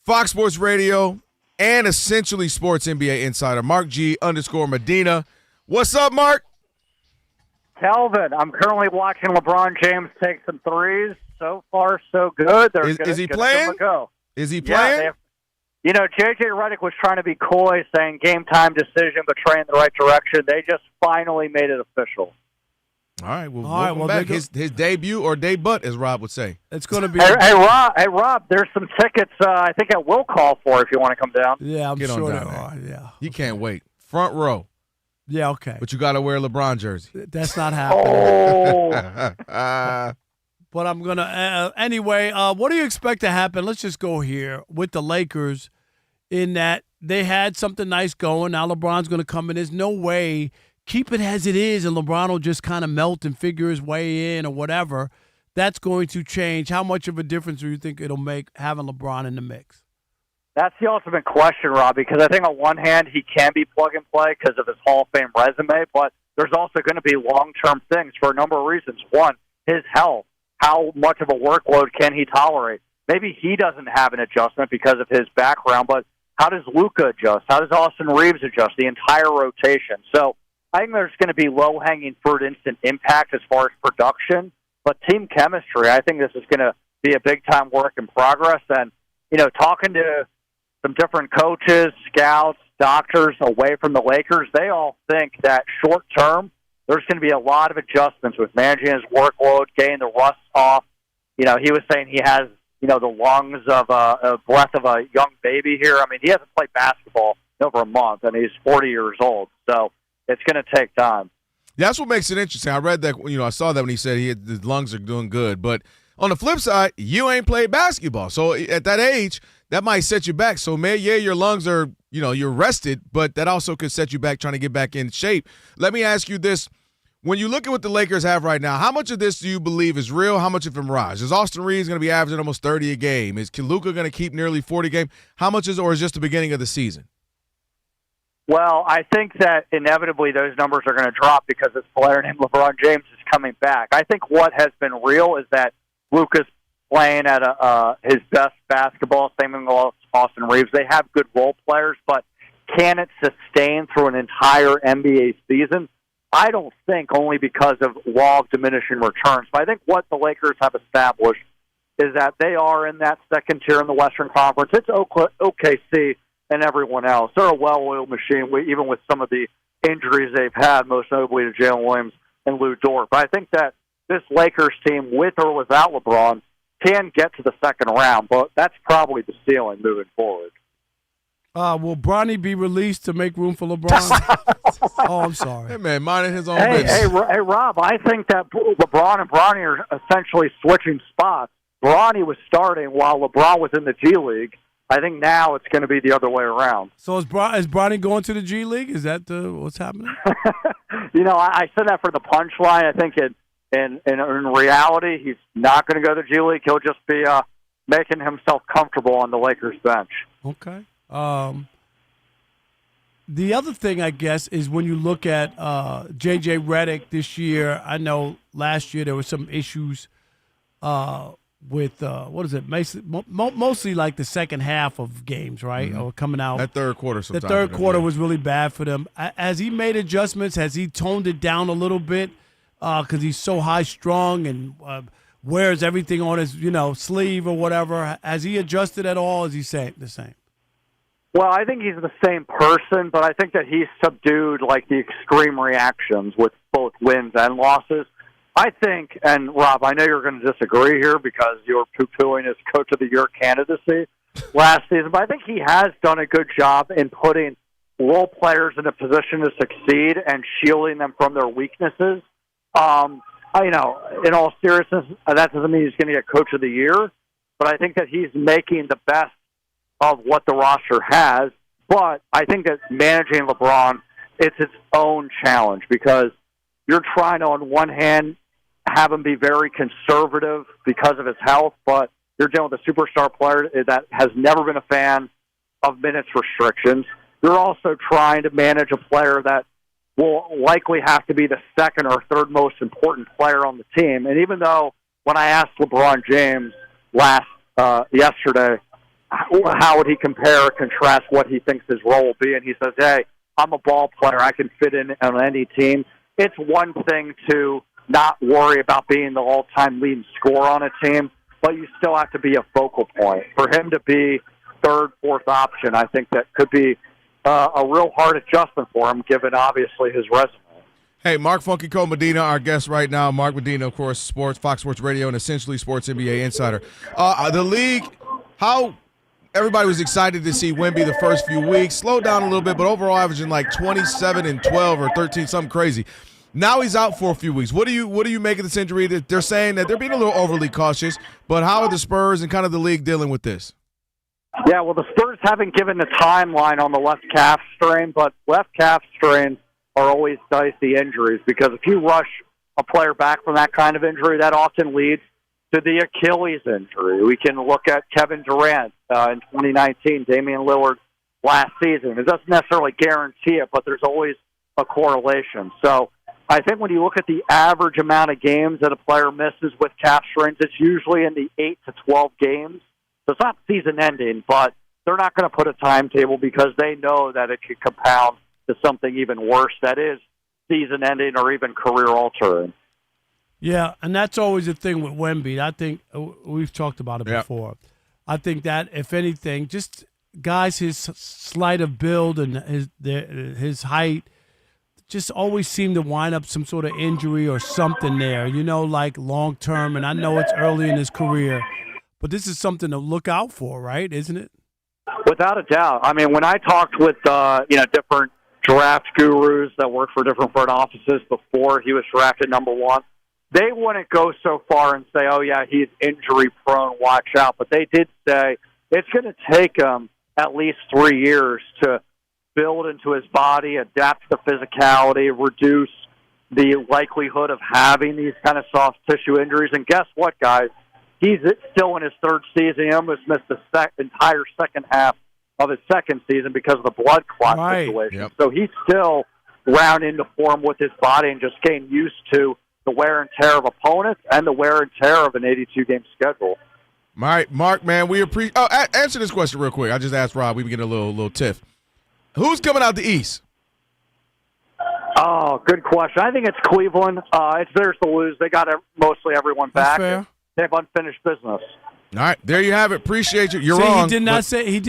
Fox Sports Radio, and essentially Sports NBA Insider, Mark G _ Medina. What's up, Mark? Kelvin, I'm currently watching LeBron James take some threes. So far, so good. Is he playing? Is he playing? You know, J.J. Redick was trying to be coy, saying game time decision, but trending in the right direction. They just finally made it official. All right, well, welcome back. His debut or debut, as Rob would say. It's going to be. Hey, Rob, there's some tickets I think I will call for if you want to come down. Yeah, I'm Get sure on there down, are. Yeah. You can't wait. Front row. Yeah, okay. But you got to wear a LeBron jersey. That's not happening. Oh. But I'm going to anyway, what do you expect to happen? Let's just go here with the Lakers in that they had something nice going. Now LeBron's going to come in. There's no way. Keep it as it is, and LeBron will just kind of melt and figure his way in or whatever. That's going to change. How much of a difference do you think it'll make having LeBron in the mix? That's the ultimate question, Rob, because I think on one hand he can be plug and play because of his Hall of Fame resume, but there's also going to be long-term things for a number of reasons. One, his health. How much of a workload can he tolerate? Maybe he doesn't have an adjustment because of his background, but how does Luka adjust? How does Austin Reeves adjust? The entire rotation. So I think there's going to be low-hanging fruit, instant impact as far as production, but team chemistry, I think this is going to be a big-time work in progress. And, you know, talking to some different coaches, scouts, doctors away from the Lakers, they all think that short-term, there's going to be a lot of adjustments with managing his workload, getting the rust off. You know, he was saying he has, you know, the lungs of a breath of a young baby here. I mean, he hasn't played basketball in over a month, and he's 40 years old. So it's going to take time. That's what makes it interesting. I read that, you know, I saw that when he said his lungs are doing good. But on the flip side, you ain't played basketball. So at that age, that might set you back. So, man, yeah, your lungs are, you know, you're rested, but that also could set you back trying to get back in shape. Let me ask you this. When you look at what the Lakers have right now, how much of this do you believe is real? How much of it mirage? Is Austin Reeves going to be averaging almost 30 a game? Is Luka going to keep nearly 40 a game? How much is it, or is it just the beginning of the season? Well, I think that inevitably those numbers are going to drop because this player named LeBron James is coming back. I think what has been real is that Luka's playing at his best basketball, same with Austin Reeves. They have good role players, but can it sustain through an entire NBA season? I don't think, only because of law of diminishing returns. But I think what the Lakers have established is that they are in that second tier in the Western Conference. It's OKC and everyone else. They're a well-oiled machine, even with some of the injuries they've had, most notably to Jalen Williams and Lou Dort. But I think that this Lakers team, with or without LeBron, can get to the second round. But that's probably the ceiling moving forward. Will Bronny be released to make room for LeBron? Oh, I'm sorry. Hey, man, minding his own business. business. Hey, Rob, I think that LeBron and Bronny are essentially switching spots. Bronny was starting while LeBron was in the G League. I think now it's going to be the other way around. So is Bronny going to the G League? Is that what's happening? You know, I said that for the punchline. I think And in reality, he's not going to go to the G League. He'll just be making himself comfortable on the Lakers bench. Okay. The other thing, I guess, is when you look at J.J. Redick this year. I know last year there were some issues with mostly like the second half of games, right? Mm-hmm. Or coming out. That third quarter sometimes. The third quarter was really bad for them. Has he made adjustments? Has he toned it down a little bit? Because he's so high-strung and wears everything on his, sleeve or whatever. Has he adjusted at all? Is he the same? Well, I think he's the same person, but I think that he's subdued like the extreme reactions with both wins and losses. I think, and Rob, I know you're going to disagree here because you're poo-pooing his Coach of the Year candidacy last season, but I think he has done a good job in putting role players in a position to succeed and shielding them from their weaknesses. In all seriousness, that doesn't mean he's going to get Coach of the Year, but I think that he's making the best of what the roster has. But I think that managing LeBron, it's its own challenge because you're trying to, on one hand, have him be very conservative because of his health, but you're dealing with a superstar player that has never been a fan of minutes restrictions. You're also trying to manage a player that will likely have to be the second or third most important player on the team. And even though when I asked LeBron James yesterday, how would he compare or contrast what he thinks his role will be, and he says, hey, I'm a ball player. I can fit in on any team. It's one thing to not worry about being the all-time leading scorer on a team, but you still have to be a focal point. For him to be third, fourth option, I think that could be a real hard adjustment for him, given obviously his resume. Hey, Mark Funky Cole Medina, our guest right now. Mark Medina, of course, Fox Sports Radio, and essentially Sports NBA Insider. The league, how everybody was excited to see Wemby the first few weeks. Slowed down a little bit, but overall averaging like 27 and 12 or 13, something crazy. Now he's out for a few weeks. What do you make of this injury? That they're saying that they're being a little overly cautious, but how are the Spurs and kind of the league dealing with this? Yeah, well, the Spurs haven't given the timeline on the left calf strain, but left calf strains are always dicey injuries because if you rush a player back from that kind of injury, that often leads to the Achilles injury. We can look at Kevin Durant in 2019, Damian Lillard last season. It doesn't necessarily guarantee it, but there's always a correlation. So I think when you look at the average amount of games that a player misses with calf strains, it's usually in the 8 to 12 games. So it's not season-ending, but they're not going to put a timetable because they know that it could compound to something even worse that is season-ending or even career-altering. Yeah, and that's always the thing with Wemby. I think we've talked about it before. I think that, if anything, just guys his sleight of build and his height just always seem to wind up some sort of injury or something there, like long-term. And I know it's early in his career, but this is something to look out for, right? Isn't it? Without a doubt. I mean, when I talked with different draft gurus that work for different front offices before he was drafted number one, they wouldn't go so far and say, oh, yeah, he's injury-prone, watch out. But they did say it's going to take him at least 3 years to build into his body, adapt to the physicality, reduce the likelihood of having these kind of soft tissue injuries. And guess what, guys? He's still in his third season. He almost missed the entire second half of his second season because of the blood clot situation. Yep. So he's still rounding into form with his body and just getting used to the wear and tear of opponents and the wear and tear of an 82-game schedule. All right, Mark, man, we appreciate. Oh, answer this question real quick. I just asked Rob. We can get a little tiff. Who's coming out the East? Oh, good question. I think it's Cleveland. It's theirs to lose. They got mostly everyone back. Fair. They have unfinished business. All right, there you have it. Appreciate you. You're wrong. He did not say.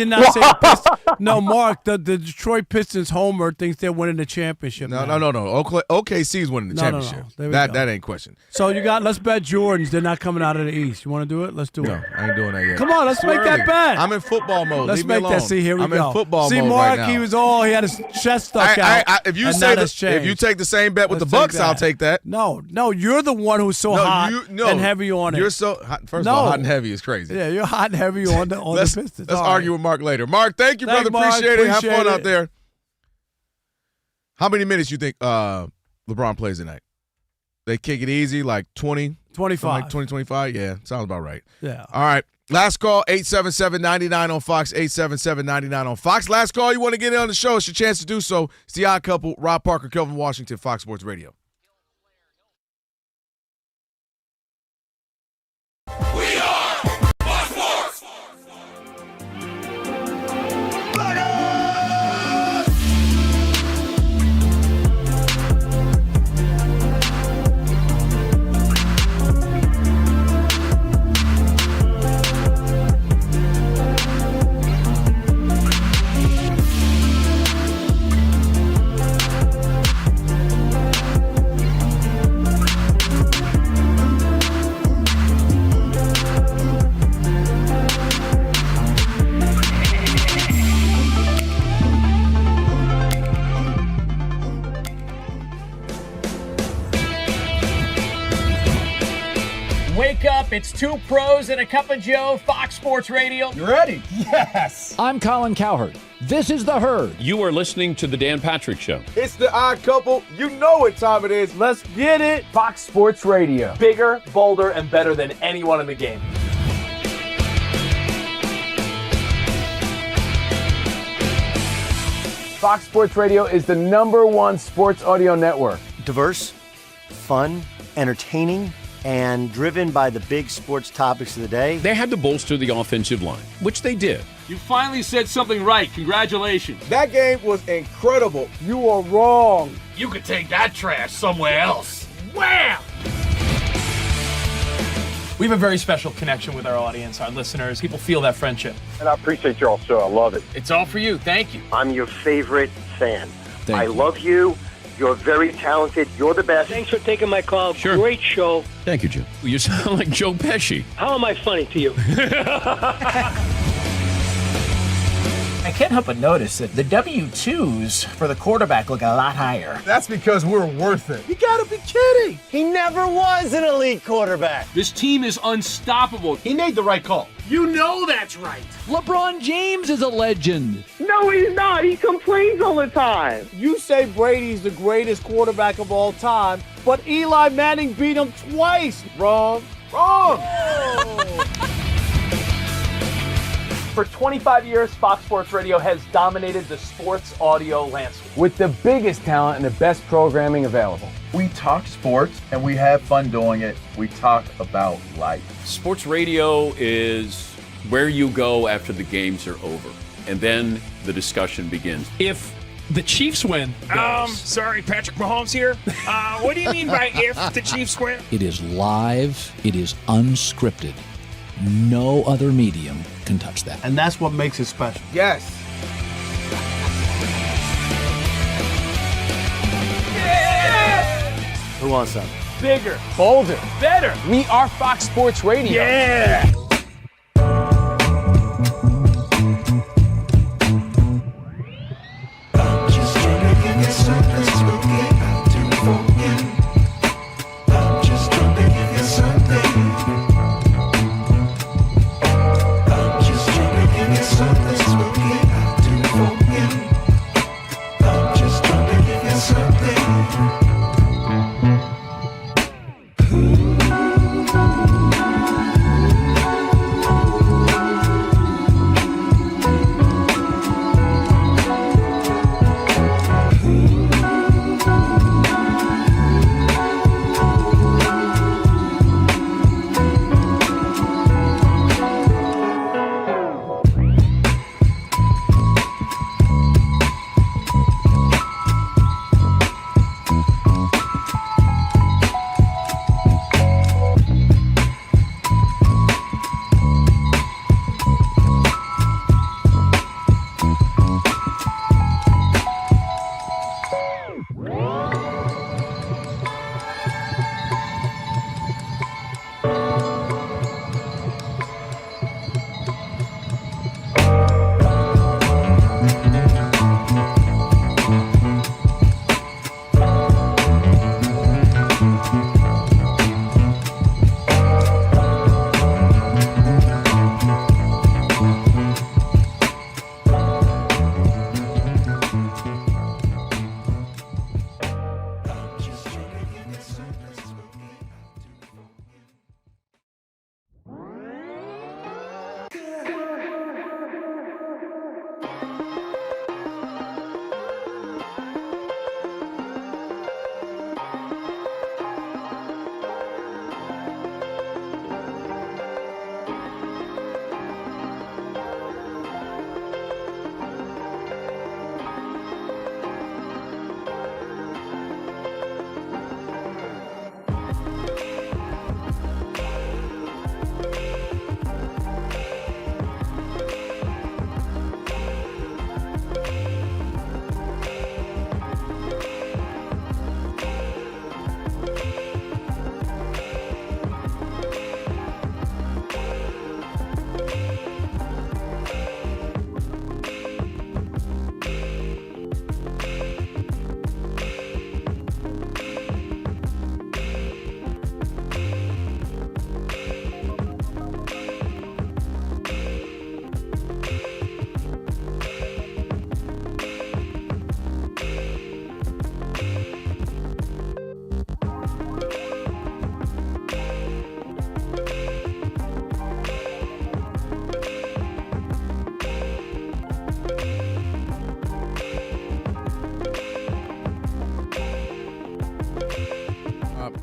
No, Mark. The Detroit Pistons homer thinks they're winning the championship. No. OKC's winning the championship. No. That ain't question. So let's bet Jordans. They're not coming out of the East. You want to do it? Let's do it. No, I ain't doing that yet. Come on, let's make that bet. I'm in football mode. Let's Leave me make alone. that. See, here we go. I'm in football See, mode Mark, right now. he had his chest stuck out. If you and say that if you take the same bet with the Bucks, I'll take that. No, you're the one who's so hot and heavy on it. You're so hot. First of all, hot and heavy is crazy. Yeah, you're hot and heavy on the Pistons. Let's argue with Mark later. Mark, thank you, brother. Mark. Appreciate it. Have fun out there. How many minutes you think LeBron plays tonight? they kick it easy, like 20. 25. Like 20, 25? Yeah, sounds about right. Yeah. All right. Last call, 877-99 on Fox, 877-99 on Fox. Last call, you want to get in on the show, it's your chance to do so. It's The Odd Couple, Rob Parker, Kelvin Washington, Fox Sports Radio. We are Fox Sports. Wake up, it's two pros and a cup of Joe, Fox Sports Radio. You ready? Yes. I'm Colin Cowherd. This is The Herd. You are listening to The Dan Patrick Show. It's The Odd Couple. You know what time it is. Let's get it. Fox Sports Radio. Bigger, bolder, and better than anyone in the game. Fox Sports Radio is the #1 sports audio network. Diverse, fun, entertaining, and driven by the big sports topics of the day. They had to bolster the offensive line, which they did. You finally said something right. Congratulations. That game was incredible. You are wrong. You could take that trash somewhere else. Wham! We have a very special connection with our audience, our listeners. People feel that friendship. And I appreciate y'all so. I love it. It's all for you. Thank you. I'm your favorite fan. Thank you. Love you. You're very talented. You're the best. Thanks for taking my call. Sure. Great show. Thank you, Jim. You sound like Joe Pesci. How am I funny to you? I can't help but notice that the W-2s for the quarterback look a lot higher. That's because we're worth it. You gotta be kidding. He never was an elite quarterback. This team is unstoppable. He made the right call. You know that's right. LeBron James is a legend. No, he's not. He complains all the time. You say Brady's the greatest quarterback of all time, but Eli Manning beat him twice. Wrong. Wrong. For 25 years, Fox Sports Radio has dominated the sports audio landscape with the biggest talent and the best programming available. We talk sports and we have fun doing it. We talk about life. Sports radio is where you go after the games are over, and then the discussion begins. If the Chiefs win. Sorry, Patrick Mahomes here. What do you mean by if the Chiefs win? It is live. It is unscripted. No other medium can touch that. And that's what makes it special. Yes. Who wants some? Bigger, bolder, better. We are Fox Sports Radio. Yeah.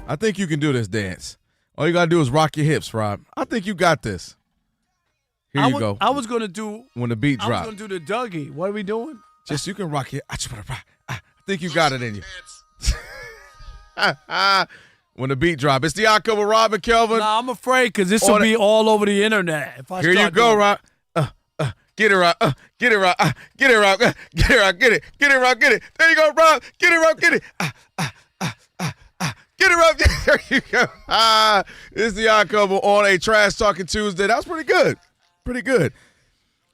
I think you can do this dance. All you got to do is rock your hips, Rob. I think you got this. Here you go. I was going to do. When the beat drops. I was going to do the Dougie. What are we doing? Just you can rock your. I just want to rock. I think you got it in you. When the beat drop. It's the Odd Couple, Rob and Kelvin. Nah, I'm afraid because this will be all over the internet. If I Here you go, Rob. Get it, Rob. Get it, Rob. Get it, Rob. Get it, Rob. Get it. Get it, Rob. Get it. There you go, Rob. Get it, Rob. Get it. Get it, Rob. There you go. It's the Odd Couple on a Trash Talking Tuesday. That was pretty good. Pretty good.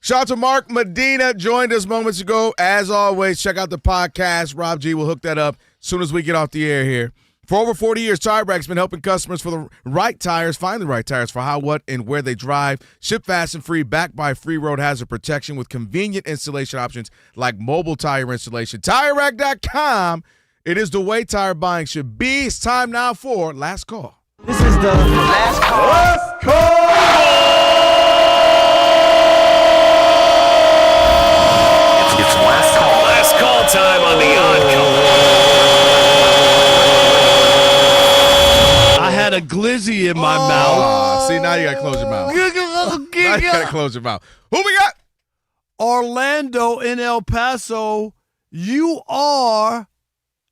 Shout out to Mark Medina. Joined us moments ago. As always, check out the podcast. Rob G will hook that up as soon as we get off the air here. For over 40 years, Tire Rack's been helping customers for the right tires, find the right tires for how, what, and where they drive. Ship fast and free, backed by free road hazard protection with convenient installation options like mobile tire installation. TireRack.com. It is the way tire buying should be. It's time now for Last Call. This is the Last Call. Last Call! It's Last Call. Last Call time on the Odd Couple. I had a glizzy in my mouth. See, now you got to close your mouth. Now you got to close your mouth. Who we got? Orlando in El Paso. You are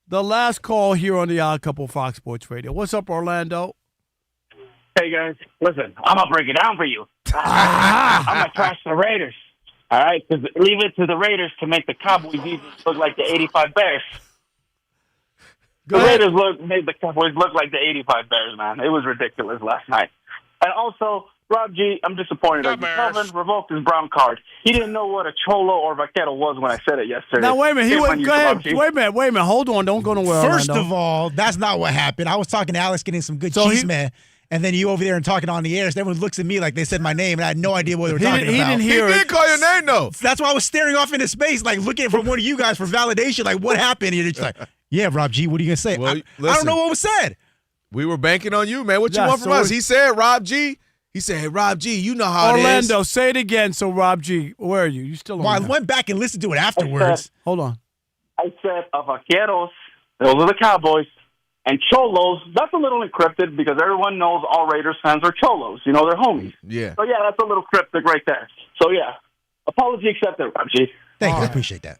the last call here on the Odd Couple Fox Sports Radio. What's up, Orlando? Hey, guys. Listen, I'm going to break it down for you. I'm going to trash the Raiders. All right? Because leave it to the Raiders to make the Cowboys even look like the 85 Bears. The Raiders made the Cowboys look like the 85 Bears, man. It was ridiculous last night. And also, Rob G, I'm disappointed. Kelvin revoked his brown card. He didn't know what a cholo or vaquero was when I said it yesterday. Now, wait a minute. Go ahead. Wait a minute. Hold on. Don't go nowhere, First Orlando. of all, that's not what happened. I was talking to Alex getting some good cheese, man. And then you over there and talking on the air. So everyone looks at me like they said my name, and I had no idea what they were talking about. He didn't hear He did call your name, though. That's why I was staring off into space, like looking for one of you guys for validation. Like, what happened? And you're just like, yeah, Rob G, what are you going to say? Well, I don't know what was said. We were banking on you, man. What you want from us? He said, Rob G. He said, hey, Rob G, you know how Orlando, it is. Orlando, say it again. So, Rob G, where are you? You still on? Well, I went back and listened to it afterwards. Hold on. I said vaqueros, those are the Cowboys, and cholos, that's a little encrypted because everyone knows all Raiders fans are cholos. You know, they're homies. Yeah. So, yeah, that's a little cryptic right there. So, yeah, apology accepted, Rob G. Thank you. I appreciate that.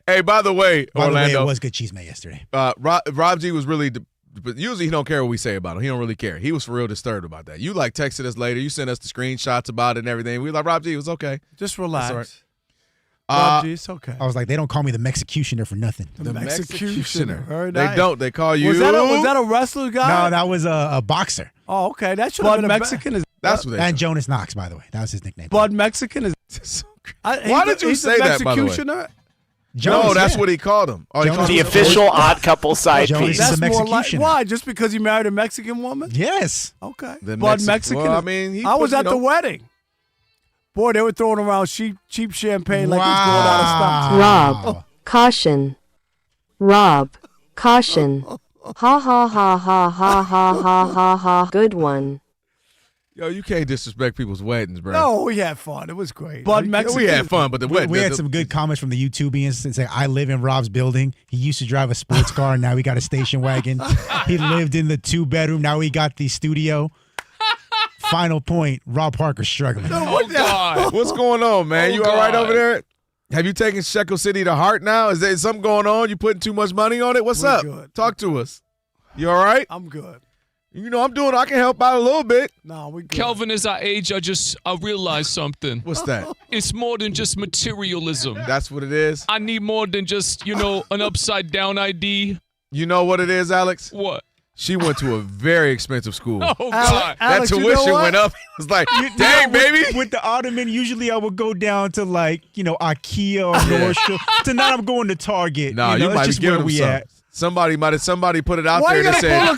Hey, by the way, Orlando. It was good cheese man yesterday. Rob G was really, but usually he don't care what we say about him. He don't really care. He was for real disturbed about that. You like texted us later. You sent us the screenshots about it and everything. We were like, Rob G, it was okay. Just relax. All right. Rob G, it's okay. I was like, they don't call me the Mexicutioner for nothing. The Mexicutioner. Very They nice. don't. They call you. Was that a wrestler guy? No, that was a boxer. Oh, okay. That should have been Mexican. That's what they And Jonas Knox, by the way. That was his nickname. Bud Mexican is. Why did you say that, by the way? No, that's what he called him. Oh, he called the him official Odd Couple side piece. That's more like, why? Just because he married a Mexican woman? Yes. Okay. The Bud Mexican. Well, I mean, I was at the wedding. Boy, they were throwing around cheap champagne like it was going out of stock. Rob, caution. Rob, caution. Ha ha ha ha ha ha ha ha ha. Good one. Yo, you can't disrespect people's weddings, bro. No, we had fun. It was great. Bud Mexican. We had fun, but the wedding. We had some good comments from the YouTubians and say, I live in Rob's building. He used to drive a sports car, and now he got a station wagon. He lived in the 2-bedroom. Now he got the studio. Final point, Rob Parker's struggling. Oh, God. What's going on, man? You all right over there? Have you taken Shekel City to heart now? Is there something going on? You putting too much money on it? What's up? Good. Talk to us. You all right? I'm good. You know, I can help out a little bit. No, we good. Kelvin, as I age, I realized something. What's that? It's more than just materialism. That's what it is? I need more than just, an upside-down ID. You know what it is, Alex? What? She went to a very expensive school. Oh, God. Alex, that tuition went up. It was like, dang, baby. With the Ottoman, usually I would go down to IKEA or Nordstrom. Tonight I'm going to Target. No, you might be giving them some. Somebody put it out there that said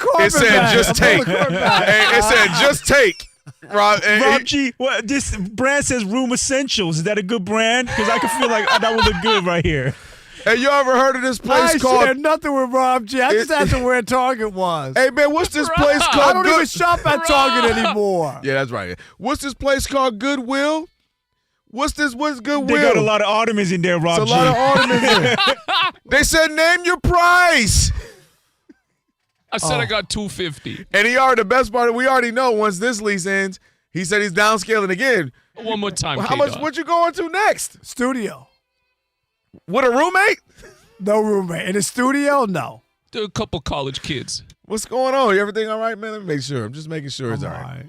just take. It said just take. Rob G, this brand says Room Essentials. Is that a good brand? Because I can feel like that would look good right here. Hey, you ever heard of this place called? I shared nothing with Rob G. I just asked him where Target was. Hey, man, what's this place called? I don't even shop at Target anymore. Yeah, that's right. What's this place called? Goodwill? What's Goodwill? They got a lot of Ottomans in there, Rob G. It's a lot of Ottomans in there. They said name your price. I said I got 250. And the best part, we already know once this lease ends, he said he's downscaling again. One more time, How much? What you going to next? Studio. With a roommate? No roommate. In the studio? No. There are a couple college kids. What's going on? Everything all right, man? Let me make sure. I'm just making sure it's all right.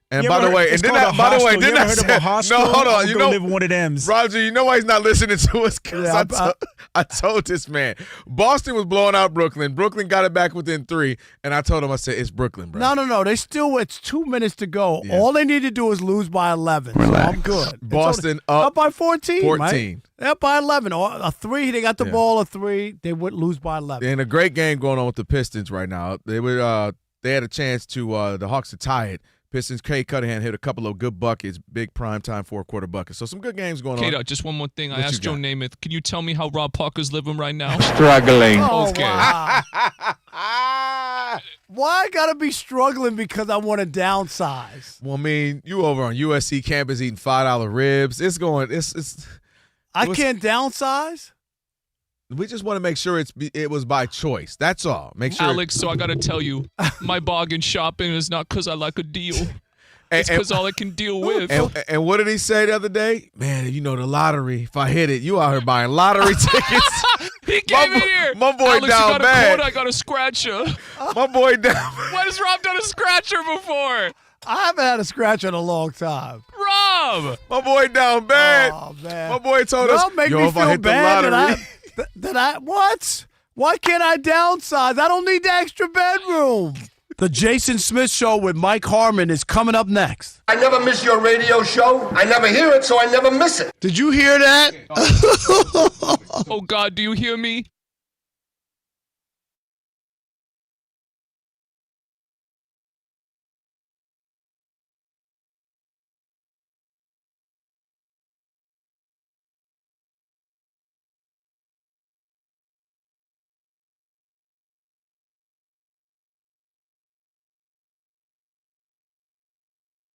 And You by ever the way, heard- and it's then called a by the way, hostel. then You ever I heard of said, a hostel? no, hold on. I'm You gonna know, live in one of them. Roger, you know why he's not listening to us? Because I told this man, Boston was blowing out Brooklyn. Brooklyn got it back within 3, and I told him, I said, it's Brooklyn, bro. No. It's 2 minutes to go. All they need to do is lose by 11. So I'm good. Boston up by 14. 14. Right? They're up by 11. Or a 3. They got the ball, a 3. They would lose by 11. And a great game going on with the Pistons right now. They had a chance to the Hawks to tie it. Pistons, Kay Cunningham hit a couple of good buckets, big primetime 4-quarter buckets. So some good games going on. Just one more thing. I What you asked Joe got? Namath, can you tell me how Rob Parker's living right now? Struggling. Okay. Wow. Why I gotta be struggling because I want to downsize? Well, I mean, you over on USC campus eating $5 ribs. It's I can't downsize? We just want to make sure it was by choice. That's all. Make sure. Alex, so I got to tell you, my bargain shopping is not because I like a deal. It's because all I can deal with. And what did he say the other day? Man, you know the lottery. If I hit it, you out here buying lottery tickets. He came in here. My boy Alex, down you got bad. a quote, I got a scratcher. My boy down. When has Rob done a scratcher before? I haven't had a scratch in a long time. Rob! My boy down bad. Oh, man. My boy told us, Make yo, me if I feel hit the bad lottery. that I what? Why can't I downsize? I don't need the extra bedroom. The Jason Smith Show with Mike Harmon is coming up next. I never miss your radio show. I never hear it, so I never miss it. Did you hear that? Oh, God, do you hear me?